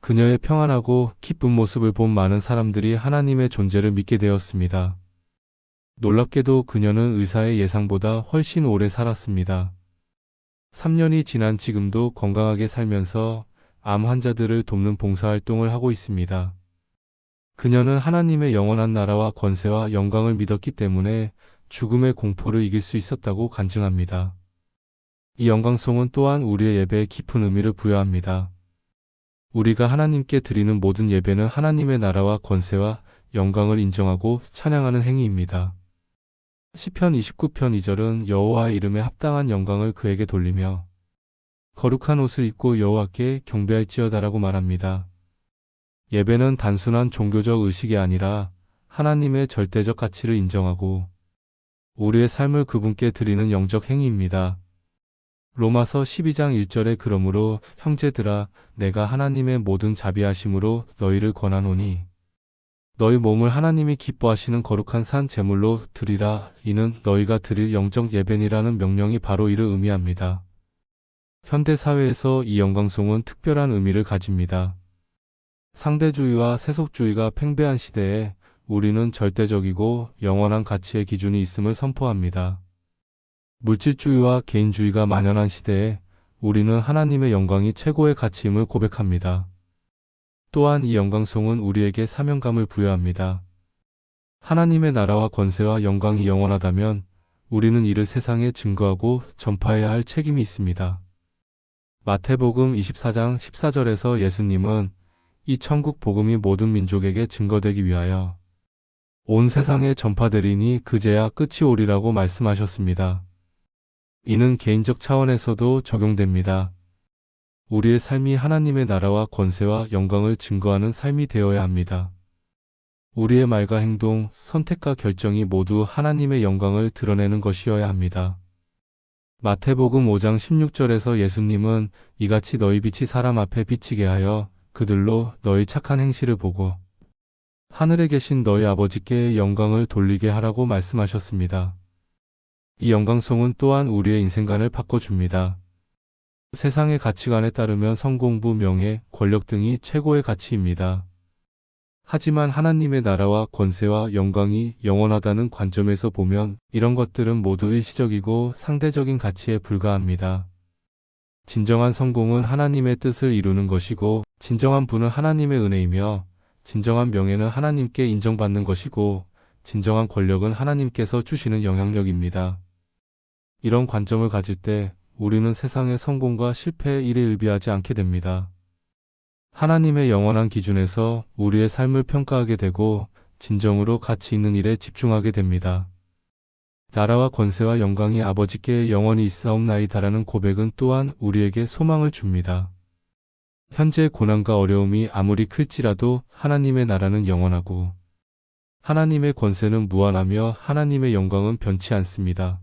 그녀의 평안하고 기쁜 모습을 본 많은 사람들이 하나님의 존재를 믿게 되었습니다. 놀랍게도 그녀는 의사의 예상보다 훨씬 오래 살았습니다. 3년이 지난 지금도 건강하게 살면서 암 환자들을 돕는 봉사활동을 하고 있습니다. 그녀는 하나님의 영원한 나라와 권세와 영광을 믿었기 때문에 죽음의 공포를 이길 수 있었다고 간증합니다. 이 영광송은 또한 우리의 예배에 깊은 의미를 부여합니다. 우리가 하나님께 드리는 모든 예배는 하나님의 나라와 권세와 영광을 인정하고 찬양하는 행위입니다. 시편 29편 2절은 여호와의 이름에 합당한 영광을 그에게 돌리며 거룩한 옷을 입고 여호와께 경배할지어다라고 말합니다. 예배는 단순한 종교적 의식이 아니라 하나님의 절대적 가치를 인정하고 우리의 삶을 그분께 드리는 영적 행위입니다. 로마서 12장 1절에 그러므로 형제들아 내가 하나님의 모든 자비하심으로 너희를 권하노니 너희 몸을 하나님이 기뻐하시는 거룩한 산 제물로 드리라. 이는 너희가 드릴 영적 예배니라는 명령이 바로 이를 의미합니다. 현대 사회에서 이 영광송은 특별한 의미를 가집니다. 상대주의와 세속주의가 팽배한 시대에 우리는 절대적이고 영원한 가치의 기준이 있음을 선포합니다. 물질주의와 개인주의가 만연한 시대에 우리는 하나님의 영광이 최고의 가치임을 고백합니다. 또한 이 영광송은 우리에게 사명감을 부여합니다. 하나님의 나라와 권세와 영광이 영원하다면 우리는 이를 세상에 증거하고 전파해야 할 책임이 있습니다. 마태복음 24장 14절에서 예수님은 이 천국 복음이 모든 민족에게 증거되기 위하여 온 세상에 전파되리니 그제야 끝이 오리라고 말씀하셨습니다. 이는 개인적 차원에서도 적용됩니다. 우리의 삶이 하나님의 나라와 권세와 영광을 증거하는 삶이 되어야 합니다. 우리의 말과 행동, 선택과 결정이 모두 하나님의 영광을 드러내는 것이어야 합니다. 마태복음 5장 16절에서 예수님은 이같이 너희 빛이 사람 앞에 비치게 하여 그들로 너희 착한 행실을 보고 하늘에 계신 너희 아버지께 영광을 돌리게 하라고 말씀하셨습니다. 이 영광송은 또한 우리의 인생관을 바꿔줍니다. 세상의 가치관에 따르면 성공부, 명예, 권력 등이 최고의 가치입니다. 하지만 하나님의 나라와 권세와 영광이 영원하다는 관점에서 보면 이런 것들은 모두 일시적이고 상대적인 가치에 불과합니다. 진정한 성공은 하나님의 뜻을 이루는 것이고 진정한 부는 하나님의 은혜이며 진정한 명예는 하나님께 인정받는 것이고 진정한 권력은 하나님께서 주시는 영향력입니다. 이런 관점을 가질 때 우리는 세상의 성공과 실패에 일에 일비하지 않게 됩니다. 하나님의 영원한 기준에서 우리의 삶을 평가하게 되고 진정으로 가치 있는 일에 집중하게 됩니다. 나라와 권세와 영광이 아버지께 영원히 있사옵나이다라는 고백은 또한 우리에게 소망을 줍니다. 현재 고난과 어려움이 아무리 클지라도 하나님의 나라는 영원하고 하나님의 권세는 무한하며 하나님의 영광은 변치 않습니다.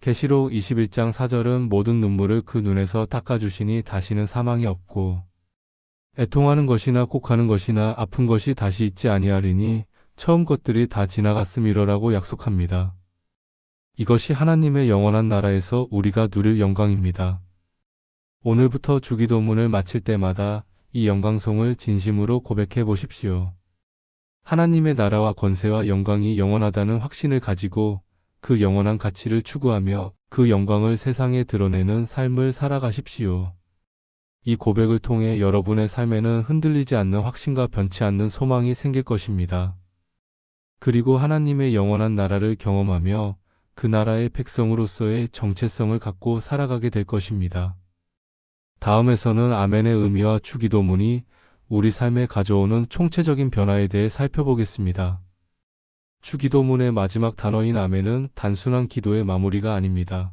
계시록 21장 4절은 모든 눈물을 그 눈에서 닦아주시니 다시는 사망이 없고 애통하는 것이나 곡하는 것이나 아픈 것이 다시 있지 아니하리니 처음 것들이 다 지나갔음이러라고 약속합니다. 이것이 하나님의 영원한 나라에서 우리가 누릴 영광입니다. 오늘부터 주기도문을 마칠 때마다 이 영광송을 진심으로 고백해 보십시오. 하나님의 나라와 권세와 영광이 영원하다는 확신을 가지고 그 영원한 가치를 추구하며 그 영광을 세상에 드러내는 삶을 살아가십시오. 이 고백을 통해 여러분의 삶에는 흔들리지 않는 확신과 변치 않는 소망이 생길 것입니다. 그리고 하나님의 영원한 나라를 경험하며 그 나라의 백성으로서의 정체성을 갖고 살아가게 될 것입니다. 다음에서는 아멘의 의미와 주기도문이 우리 삶에 가져오는 총체적인 변화에 대해 살펴보겠습니다. 주기도문의 마지막 단어인 아멘은 단순한 기도의 마무리가 아닙니다.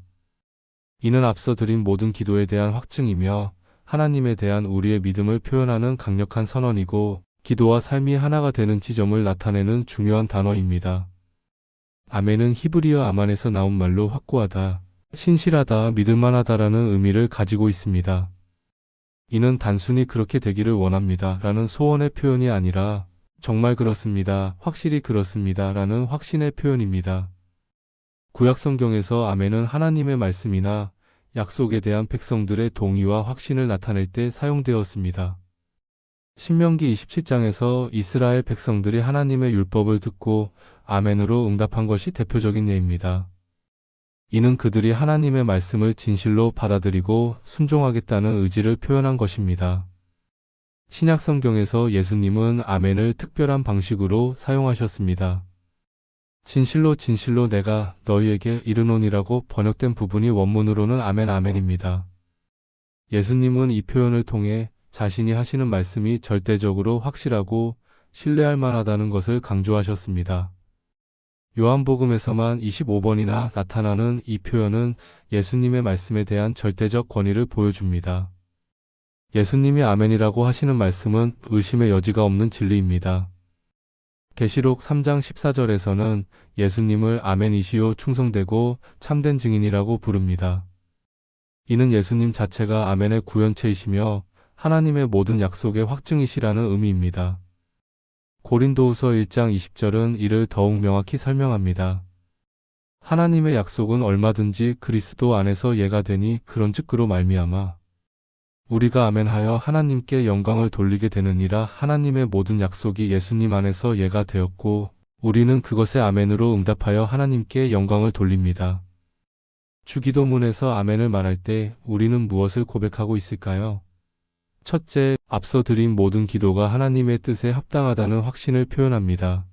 이는 앞서 드린 모든 기도에 대한 확증이며 하나님에 대한 우리의 믿음을 표현하는 강력한 선언이고 기도와 삶이 하나가 되는 지점을 나타내는 중요한 단어입니다. 아멘은 히브리어 아만에서 나온 말로 확고하다, 신실하다, 믿을만하다라는 의미를 가지고 있습니다. 이는 단순히 그렇게 되기를 원합니다 라는 소원의 표현이 아니라 정말 그렇습니다, 확실히 그렇습니다 라는 확신의 표현입니다. 구약성경에서 아멘은 하나님의 말씀이나 약속에 대한 백성들의 동의와 확신을 나타낼 때 사용되었습니다. 신명기 27장에서 이스라엘 백성들이 하나님의 율법을 듣고 아멘으로 응답한 것이 대표적인 예입니다. 이는 그들이 하나님의 말씀을 진실로 받아들이고 순종하겠다는 의지를 표현한 것입니다. 신약 성경에서 예수님은 아멘을 특별한 방식으로 사용하셨습니다. 진실로 진실로 내가 너희에게 이르노니라고 번역된 부분이 원문으로는 아멘 아멘입니다. 예수님은 이 표현을 통해 자신이 하시는 말씀이 절대적으로 확실하고 신뢰할 만하다는 것을 강조하셨습니다. 요한복음에서만 25번이나 나타나는 이 표현은 예수님의 말씀에 대한 절대적 권위를 보여줍니다. 예수님이 아멘이라고 하시는 말씀은 의심의 여지가 없는 진리입니다. 계시록 3장 14절에서는 예수님을 아멘이시오 충성되고 참된 증인이라고 부릅니다. 이는 예수님 자체가 아멘의 구현체이시며 하나님의 모든 약속의 확증이시라는 의미입니다. 고린도후서 1장 20절은 이를 더욱 명확히 설명합니다. 하나님의 약속은 얼마든지 그리스도 안에서 예가 되니 그런즉 그로 말미암아 우리가 아멘하여 하나님께 영광을 돌리게 되느니라. 하나님의 모든 약속이 예수님 안에서 예가 되었고 우리는 그것에 아멘으로 응답하여 하나님께 영광을 돌립니다. 주기도문에서 아멘을 말할 때 우리는 무엇을 고백하고 있을까요? 첫째, 앞서 드린 모든 기도가 하나님의 뜻에 합당하다는 확신을 표현합니다.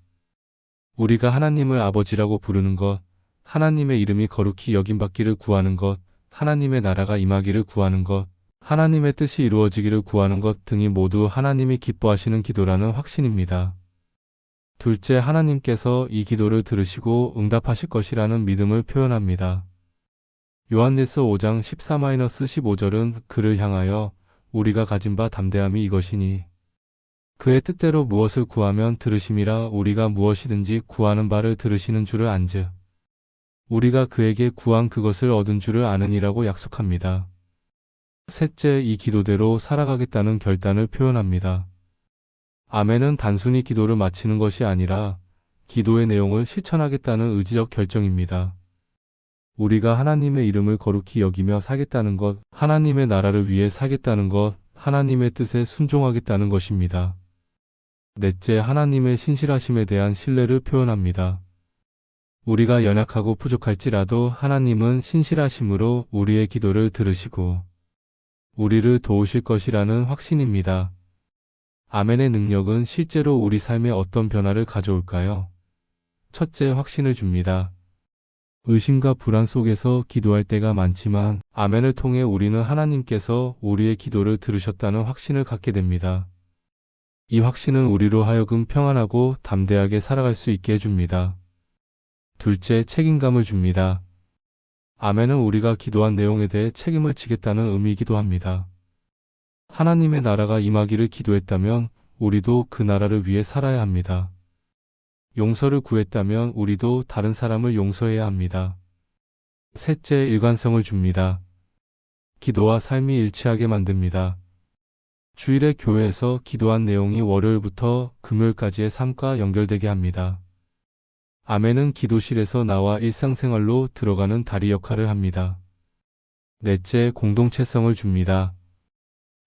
우리가 하나님을 아버지라고 부르는 것, 하나님의 이름이 거룩히 여김받기를 구하는 것, 하나님의 나라가 임하기를 구하는 것, 하나님의 뜻이 이루어지기를 구하는 것 등이 모두 하나님이 기뻐하시는 기도라는 확신입니다. 둘째, 하나님께서 이 기도를 들으시고 응답하실 것이라는 믿음을 표현합니다. 요한일서 5장 14-15절은 그를 향하여 우리가 가진 바 담대함이 이것이니 그의 뜻대로 무엇을 구하면 들으심이라. 우리가 무엇이든지 구하는 바를 들으시는 줄을 안즉 우리가 그에게 구한 그것을 얻은 줄을 아느니라고 약속합니다. 셋째, 이 기도대로 살아가겠다는 결단을 표현합니다. 아멘은 단순히 기도를 마치는 것이 아니라 기도의 내용을 실천하겠다는 의지적 결정입니다. 우리가 하나님의 이름을 거룩히 여기며 살겠다는 것, 하나님의 나라를 위해 살겠다는 것, 하나님의 뜻에 순종하겠다는 것입니다. 넷째, 하나님의 신실하심에 대한 신뢰를 표현합니다. 우리가 연약하고 부족할지라도 하나님은 신실하심으로 우리의 기도를 들으시고 우리를 도우실 것이라는 확신입니다. 아멘의 능력은 실제로 우리 삶에 어떤 변화를 가져올까요? 첫째, 확신을 줍니다. 의심과 불안 속에서 기도할 때가 많지만 아멘을 통해 우리는 하나님께서 우리의 기도를 들으셨다는 확신을 갖게 됩니다. 이 확신은 우리로 하여금 평안하고 담대하게 살아갈 수 있게 해줍니다. 둘째, 책임감을 줍니다. 아멘은 우리가 기도한 내용에 대해 책임을 지겠다는 의미이기도 합니다. 하나님의 나라가 임하기를 기도했다면 우리도 그 나라를 위해 살아야 합니다. 용서를 구했다면 우리도 다른 사람을 용서해야 합니다. 셋째, 일관성을 줍니다. 기도와 삶이 일치하게 만듭니다. 주일에 교회에서 기도한 내용이 월요일부터 금요일까지의 삶과 연결되게 합니다. 아멘은 기도실에서 나와 일상생활로 들어가는 다리 역할을 합니다. 넷째, 공동체성을 줍니다.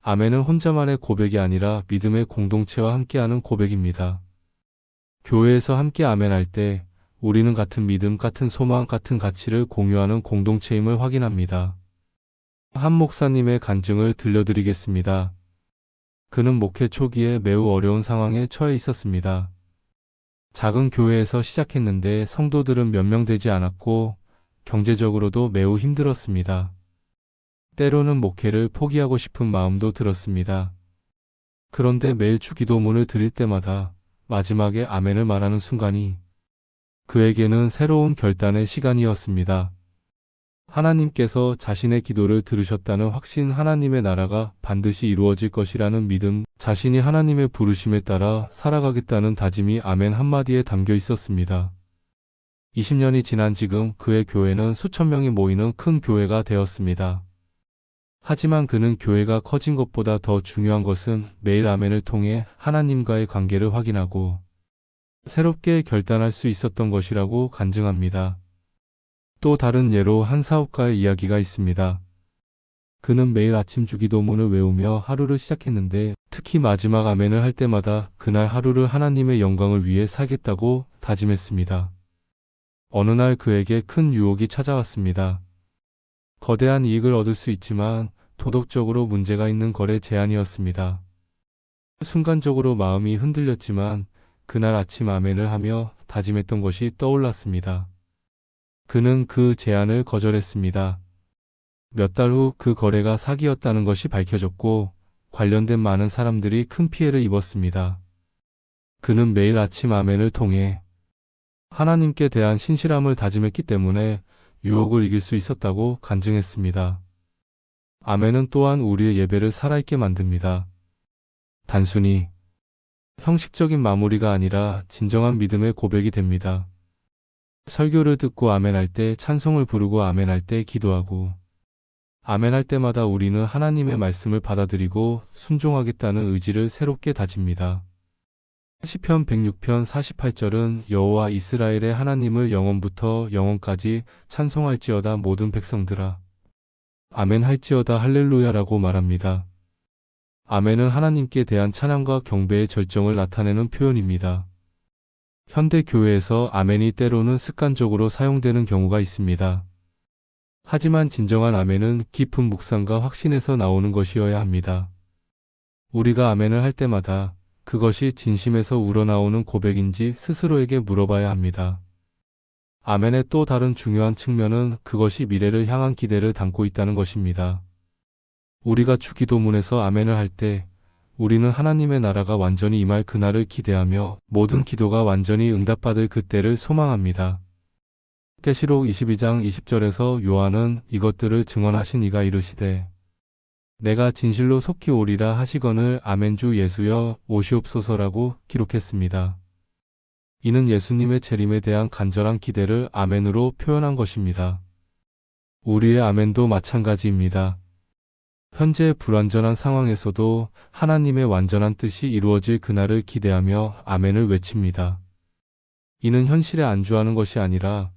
아멘은 혼자만의 고백이 아니라 믿음의 공동체와 함께하는 고백입니다. 교회에서 함께 아멘할 때 우리는 같은 믿음, 같은 소망, 같은 가치를 공유하는 공동체임을 확인합니다. 한 목사님의 간증을 들려드리겠습니다. 그는 목회 초기에 매우 어려운 상황에 처해 있었습니다. 작은 교회에서 시작했는데 성도들은 몇 명 되지 않았고 경제적으로도 매우 힘들었습니다. 때로는 목회를 포기하고 싶은 마음도 들었습니다. 그런데 매일 주기도문을 드릴 때마다 마지막에 아멘을 말하는 순간이 그에게는 새로운 결단의 시간이었습니다. 하나님께서 자신의 기도를 들으셨다는 확신, 하나님의 나라가 반드시 이루어질 것이라는 믿음, 자신이 하나님의 부르심에 따라 살아가겠다는 다짐이 아멘 한마디에 담겨 있었습니다. 20년이 지난 지금 그의 교회는 수천 명이 모이는 큰 교회가 되었습니다. 하지만 그는 교회가 커진 것보다 더 중요한 것은 매일 아멘을 통해 하나님과의 관계를 확인하고 새롭게 결단할 수 있었던 것이라고 간증합니다. 또 다른 예로 한 사업가의 이야기가 있습니다. 그는 매일 아침 주기도문을 외우며 하루를 시작했는데 특히 마지막 아멘을 할 때마다 그날 하루를 하나님의 영광을 위해 살겠다고 다짐했습니다. 어느 날 그에게 큰 유혹이 찾아왔습니다. 거대한 이익을 얻을 수 있지만 도덕적으로 문제가 있는 거래 제안이었습니다. 순간적으로 마음이 흔들렸지만 그날 아침 아멘을 하며 다짐했던 것이 떠올랐습니다. 그는 그 제안을 거절했습니다. 몇 달 후 그 거래가 사기였다는 것이 밝혀졌고 관련된 많은 사람들이 큰 피해를 입었습니다. 그는 매일 아침 아멘을 통해 하나님께 대한 신실함을 다짐했기 때문에 유혹을 이길 수 있었다고 간증했습니다. 아멘은 또한 우리의 예배를 살아있게 만듭니다. 단순히 형식적인 마무리가 아니라 진정한 믿음의 고백이 됩니다. 설교를 듣고 아멘할 때 찬송을 부르고 아멘할 때 기도하고 아멘할 때마다 우리는 하나님의 말씀을 받아들이고 순종하겠다는 의지를 새롭게 다집니다. 시편 106편 48절은 여호와 이스라엘의 하나님을 영원부터 영원까지 찬송할지어다 모든 백성들아. 아멘 할지어다 할렐루야라고 말합니다. 아멘은 하나님께 대한 찬양과 경배의 절정을 나타내는 표현입니다. 현대 교회에서 아멘이 때로는 습관적으로 사용되는 경우가 있습니다. 하지만 진정한 아멘은 깊은 묵상과 확신에서 나오는 것이어야 합니다. 우리가 아멘을 할 때마다 그것이 진심에서 우러나오는 고백인지 스스로에게 물어봐야 합니다. 아멘의 또 다른 중요한 측면은 그것이 미래를 향한 기대를 담고 있다는 것입니다. 우리가 주기도문에서 아멘을 할 때 우리는 하나님의 나라가 완전히 임할 그날을 기대하며 모든 기도가 완전히 응답받을 그때를 소망합니다. 계시록 22장 20절에서 요한은 이것들을 증언하신 이가 이르시되 내가 진실로 속히 오리라 하시거늘 아멘 주 예수여 오시옵소서라고 기록했습니다. 이는 예수님의 재림에 대한 간절한 기대를 아멘으로 표현한 것입니다. 우리의 아멘도 마찬가지입니다. 현재 불완전한 상황에서도 하나님의 완전한 뜻이 이루어질 그날을 기대하며 아멘을 외칩니다. 이는 현실에 안주하는 것이 아니라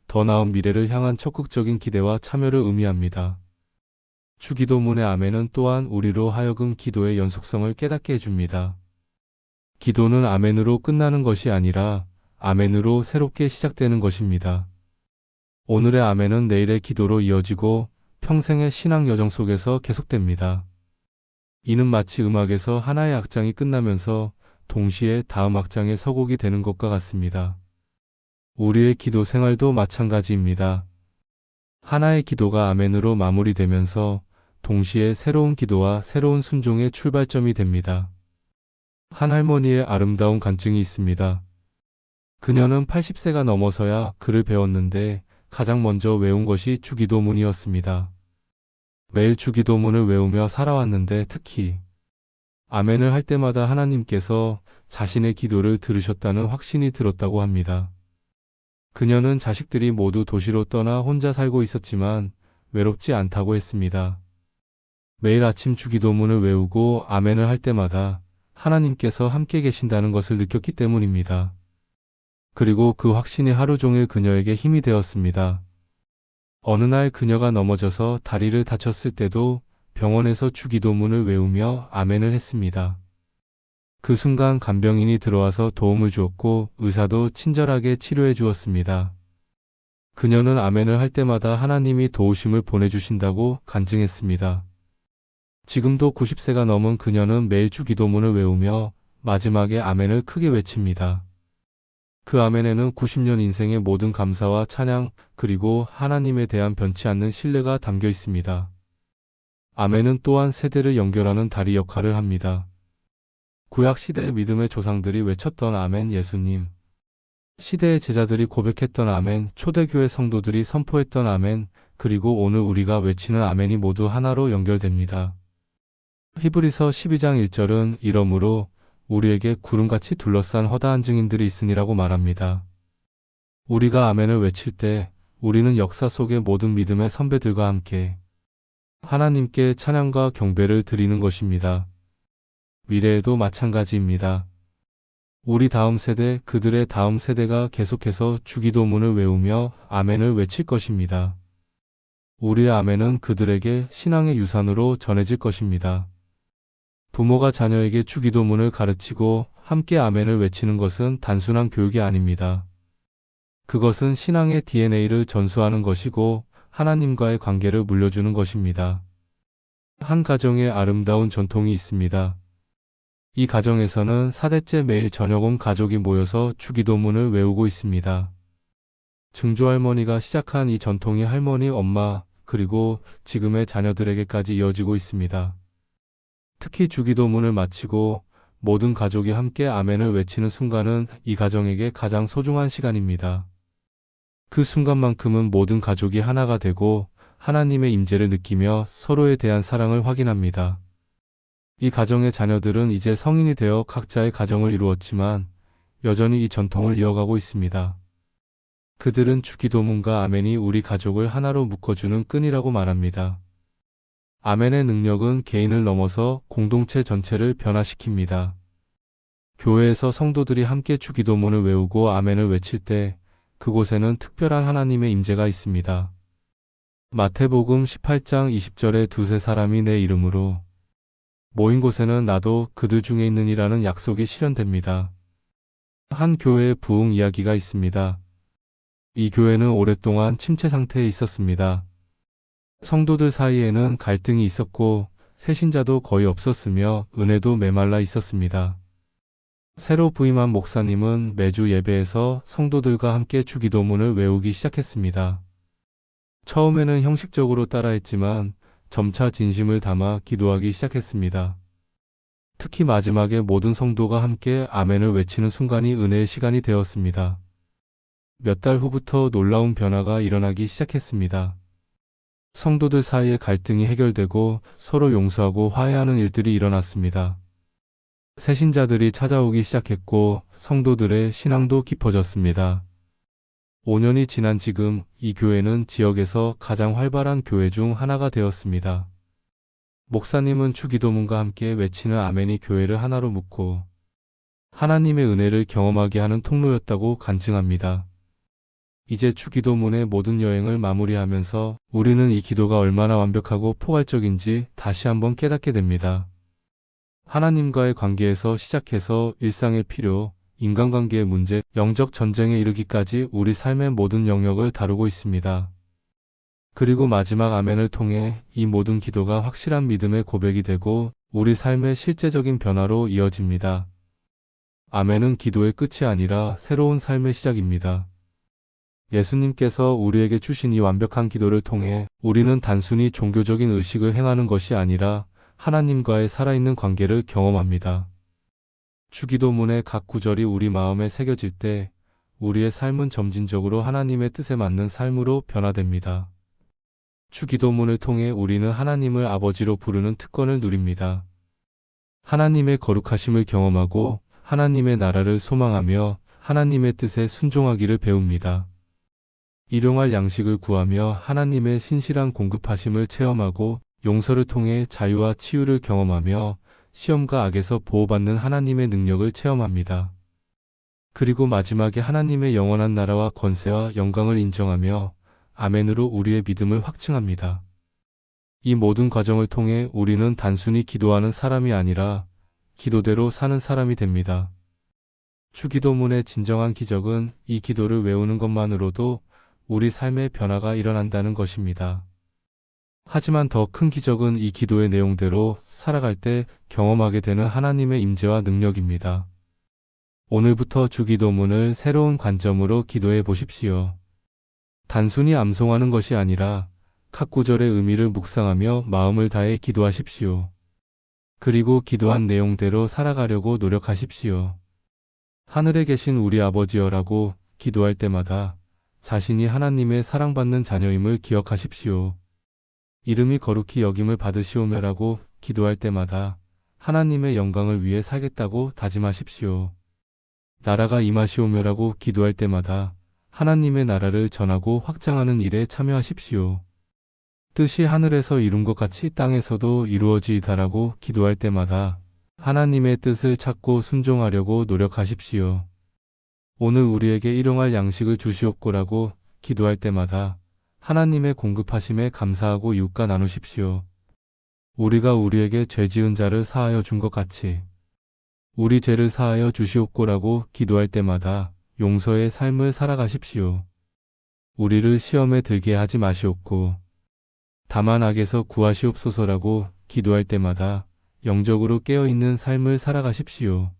더 나은 미래를 향한 적극적인 기대와 참여를 의미합니다. 주기도문의 아멘은 또한 우리로 하여금 기도의 연속성을 깨닫게 해줍니다. 기도는 아멘으로 끝나는 것이 아니라 아멘으로 새롭게 시작되는 것입니다. 오늘의 아멘은 내일의 기도로 이어지고 평생의 신앙 여정 속에서 계속됩니다. 이는 마치 음악에서 하나의 악장이 끝나면서 동시에 다음 악장의 서곡이 되는 것과 같습니다. 우리의 기도 생활도 마찬가지입니다. 하나의 기도가 아멘으로 마무리되면서 동시에 새로운 기도와 새로운 순종의 출발점이 됩니다. 한 할머니의 아름다운 간증이 있습니다. 그녀는 80세가 넘어서야 글을 배웠는데 가장 먼저 외운 것이 주기도문이었습니다. 매일 주기도문을 외우며 살아왔는데 특히 아멘을 할 때마다 하나님께서 자신의 기도를 들으셨다는 확신이 들었다고 합니다. 그녀는 자식들이 모두 도시로 떠나 혼자 살고 있었지만 외롭지 않다고 했습니다. 매일 아침 주기도문을 외우고 아멘을 할 때마다 하나님께서 함께 계신다는 것을 느꼈기 때문입니다. 그리고 그 확신이 하루 종일 그녀에게 힘이 되었습니다. 어느 날 그녀가 넘어져서 다리를 다쳤을 때도 병원에서 주기도문을 외우며 아멘을 했습니다. 그 순간 간병인이 들어와서 도움을 주었고 의사도 친절하게 치료해 주었습니다. 그녀는 아멘을 할 때마다 하나님이 도우심을 보내주신다고 간증했습니다. 지금도 90세가 넘은 그녀는 매일 주기도문을 외우며 마지막에 아멘을 크게 외칩니다. 그 아멘에는 90년 인생의 모든 감사와 찬양 그리고 하나님에 대한 변치 않는 신뢰가 담겨 있습니다. 아멘은 또한 세대를 연결하는 다리 역할을 합니다. 구약시대의 믿음의 조상들이 외쳤던 아멘 예수님, 시대의 제자들이 고백했던 아멘, 초대교회 성도들이 선포했던 아멘, 그리고 오늘 우리가 외치는 아멘이 모두 하나로 연결됩니다. 히브리서 12장 1절은 이러므로 우리에게 구름같이 둘러싼 허다한 증인들이 있으니라고 말합니다. 우리가 아멘을 외칠 때 우리는 역사 속의 모든 믿음의 선배들과 함께 하나님께 찬양과 경배를 드리는 것입니다. 미래에도 마찬가지입니다. 우리 다음 세대, 그들의 다음 세대가 계속해서 주기도문을 외우며 아멘을 외칠 것입니다. 우리의 아멘은 그들에게 신앙의 유산으로 전해질 것입니다. 부모가 자녀에게 주기도문을 가르치고 함께 아멘을 외치는 것은 단순한 교육이 아닙니다. 그것은 신앙의 DNA를 전수하는 것이고 하나님과의 관계를 물려주는 것입니다. 한 가정에 아름다운 전통이 있습니다. 이 가정에서는 4대째 매일 저녁 온 가족이 모여서 주기도문을 외우고 있습니다. 증조할머니가 시작한 이 전통이 할머니, 엄마, 그리고 지금의 자녀들에게까지 이어지고 있습니다. 특히 주기도문을 마치고 모든 가족이 함께 아멘을 외치는 순간은 이 가정에게 가장 소중한 시간입니다. 그 순간만큼은 모든 가족이 하나가 되고 하나님의 임재를 느끼며 서로에 대한 사랑을 확인합니다. 이 가정의 자녀들은 이제 성인이 되어 각자의 가정을 이루었지만 여전히 이 전통을 이어가고 있습니다. 그들은 주기도문과 아멘이 우리 가족을 하나로 묶어주는 끈이라고 말합니다. 아멘의 능력은 개인을 넘어서 공동체 전체를 변화시킵니다. 교회에서 성도들이 함께 주기도문을 외우고 아멘을 외칠 때 그곳에는 특별한 하나님의 임재가 있습니다. 마태복음 18장 20절에 두세 사람이 내 이름으로 모인 곳에는 나도 그들 중에 있느니라는 약속이 실현됩니다. 한 교회의 부흥 이야기가 있습니다. 이 교회는 오랫동안 침체 상태에 있었습니다. 성도들 사이에는 갈등이 있었고 새신자도 거의 없었으며 은혜도 메말라 있었습니다. 새로 부임한 목사님은 매주 예배에서 성도들과 함께 주기도문을 외우기 시작했습니다. 처음에는 형식적으로 따라했지만 점차 진심을 담아 기도하기 시작했습니다. 특히 마지막에 모든 성도가 함께 아멘을 외치는 순간이 은혜의 시간이 되었습니다. 몇 달 후부터 놀라운 변화가 일어나기 시작했습니다. 성도들 사이의 갈등이 해결되고 서로 용서하고 화해하는 일들이 일어났습니다. 새신자들이 찾아오기 시작했고 성도들의 신앙도 깊어졌습니다. 5년이 지난 지금 이 교회는 지역에서 가장 활발한 교회 중 하나가 되었습니다. 목사님은 주기도문과 함께 외치는 아멘이 교회를 하나로 묶고 하나님의 은혜를 경험하게 하는 통로였다고 간증합니다. 이제 주기도문의 모든 여행을 마무리하면서 우리는 이 기도가 얼마나 완벽하고 포괄적인지 다시 한번 깨닫게 됩니다. 하나님과의 관계에서 시작해서 일상의 필요, 인간관계의 문제, 영적 전쟁에 이르기까지 우리 삶의 모든 영역을 다루고 있습니다. 그리고 마지막 아멘을 통해 이 모든 기도가 확실한 믿음의 고백이 되고 우리 삶의 실제적인 변화로 이어집니다. 아멘은 기도의 끝이 아니라 새로운 삶의 시작입니다. 예수님께서 우리에게 주신 이 완벽한 기도를 통해 우리는 단순히 종교적인 의식을 행하는 것이 아니라 하나님과의 살아있는 관계를 경험합니다. 주기도문의 각 구절이 우리 마음에 새겨질 때 우리의 삶은 점진적으로 하나님의 뜻에 맞는 삶으로 변화됩니다. 주기도문을 통해 우리는 하나님을 아버지로 부르는 특권을 누립니다. 하나님의 거룩하심을 경험하고 하나님의 나라를 소망하며 하나님의 뜻에 순종하기를 배웁니다. 일용할 양식을 구하며 하나님의 신실한 공급하심을 체험하고 용서를 통해 자유와 치유를 경험하며 시험과 악에서 보호받는 하나님의 능력을 체험합니다. 그리고 마지막에 하나님의 영원한 나라와 권세와 영광을 인정하며 아멘으로 우리의 믿음을 확증합니다. 이 모든 과정을 통해 우리는 단순히 기도하는 사람이 아니라 기도대로 사는 사람이 됩니다. 주기도문의 진정한 기적은 이 기도를 외우는 것만으로도 우리 삶의 변화가 일어난다는 것입니다. 하지만 더 큰 기적은 이 기도의 내용대로 살아갈 때 경험하게 되는 하나님의 임재와 능력입니다. 오늘부터 주기도문을 새로운 관점으로 기도해 보십시오. 단순히 암송하는 것이 아니라 각 구절의 의미를 묵상하며 마음을 다해 기도하십시오. 그리고 기도한 내용대로 살아가려고 노력하십시오. 하늘에 계신 우리 아버지여라고 기도할 때마다 자신이 하나님의 사랑받는 자녀임을 기억하십시오. 이름이 거룩히 여김을 받으시오며라고 기도할 때마다 하나님의 영광을 위해 살겠다고 다짐하십시오. 나라가 임하시오며라고 기도할 때마다 하나님의 나라를 전하고 확장하는 일에 참여하십시오. 뜻이 하늘에서 이룬 것 같이 땅에서도 이루어지이다라고 기도할 때마다 하나님의 뜻을 찾고 순종하려고 노력하십시오. 오늘 우리에게 일용할 양식을 주시옵고라고 기도할 때마다 하나님의 공급하심에 감사하고 이웃과 나누십시오. 우리가 우리에게 죄 지은 자를 사하여 준 것 같이 우리 죄를 사하여 주시옵고라고 기도할 때마다 용서의 삶을 살아가십시오. 우리를 시험에 들게 하지 마시옵고 다만 악에서 구하시옵소서라고 기도할 때마다 영적으로 깨어있는 삶을 살아가십시오.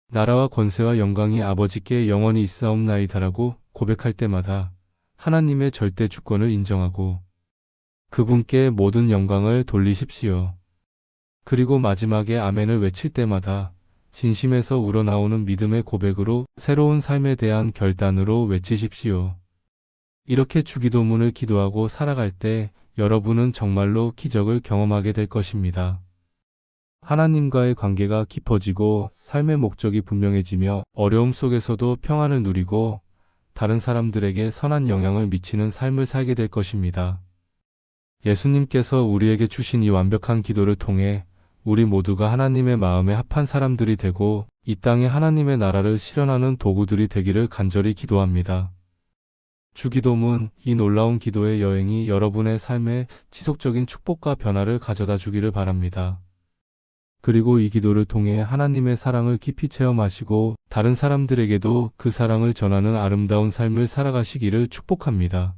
나라와 권세와 영광이 아버지께 영원히 있사옵나이다라고 고백할 때마다 하나님의 절대 주권을 인정하고 그분께 모든 영광을 돌리십시오. 그리고 마지막에 아멘을 외칠 때마다 진심에서 우러나오는 믿음의 고백으로 새로운 삶에 대한 결단으로 외치십시오. 이렇게 주기도문을 기도하고 살아갈 때 여러분은 정말로 기적을 경험하게 될 것입니다. 하나님과의 관계가 깊어지고 삶의 목적이 분명해지며 어려움 속에서도 평안을 누리고 다른 사람들에게 선한 영향을 미치는 삶을 살게 될 것입니다. 예수님께서 우리에게 주신 이 완벽한 기도를 통해 우리 모두가 하나님의 마음에 합한 사람들이 되고 이 땅에 하나님의 나라를 실현하는 도구들이 되기를 간절히 기도합니다. 주기도문, 이 놀라운 기도의 여행이 여러분의 삶에 지속적인 축복과 변화를 가져다 주기를 바랍니다. 그리고 이 기도를 통해 하나님의 사랑을 깊이 체험하시고 다른 사람들에게도 그 사랑을 전하는 아름다운 삶을 살아가시기를 축복합니다.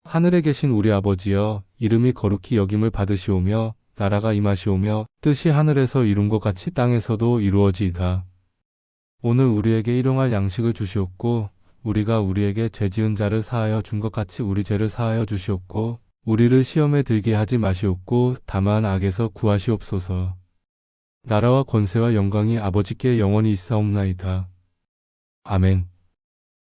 하늘에 계신 우리 아버지여, 이름이 거룩히 여김을 받으시오며 나라가 임하시오며 뜻이 하늘에서 이룬 것 같이 땅에서도 이루어지이다. 오늘 우리에게 일용할 양식을 주시옵고 우리가 우리에게 죄지은 자를 사하여 준 것 같이 우리 죄를 사하여 주시옵고 우리를 시험에 들게 하지 마시옵고 다만 악에서 구하시옵소서. 나라와 권세와 영광이 아버지께 영원히 있사옵나이다. 아멘.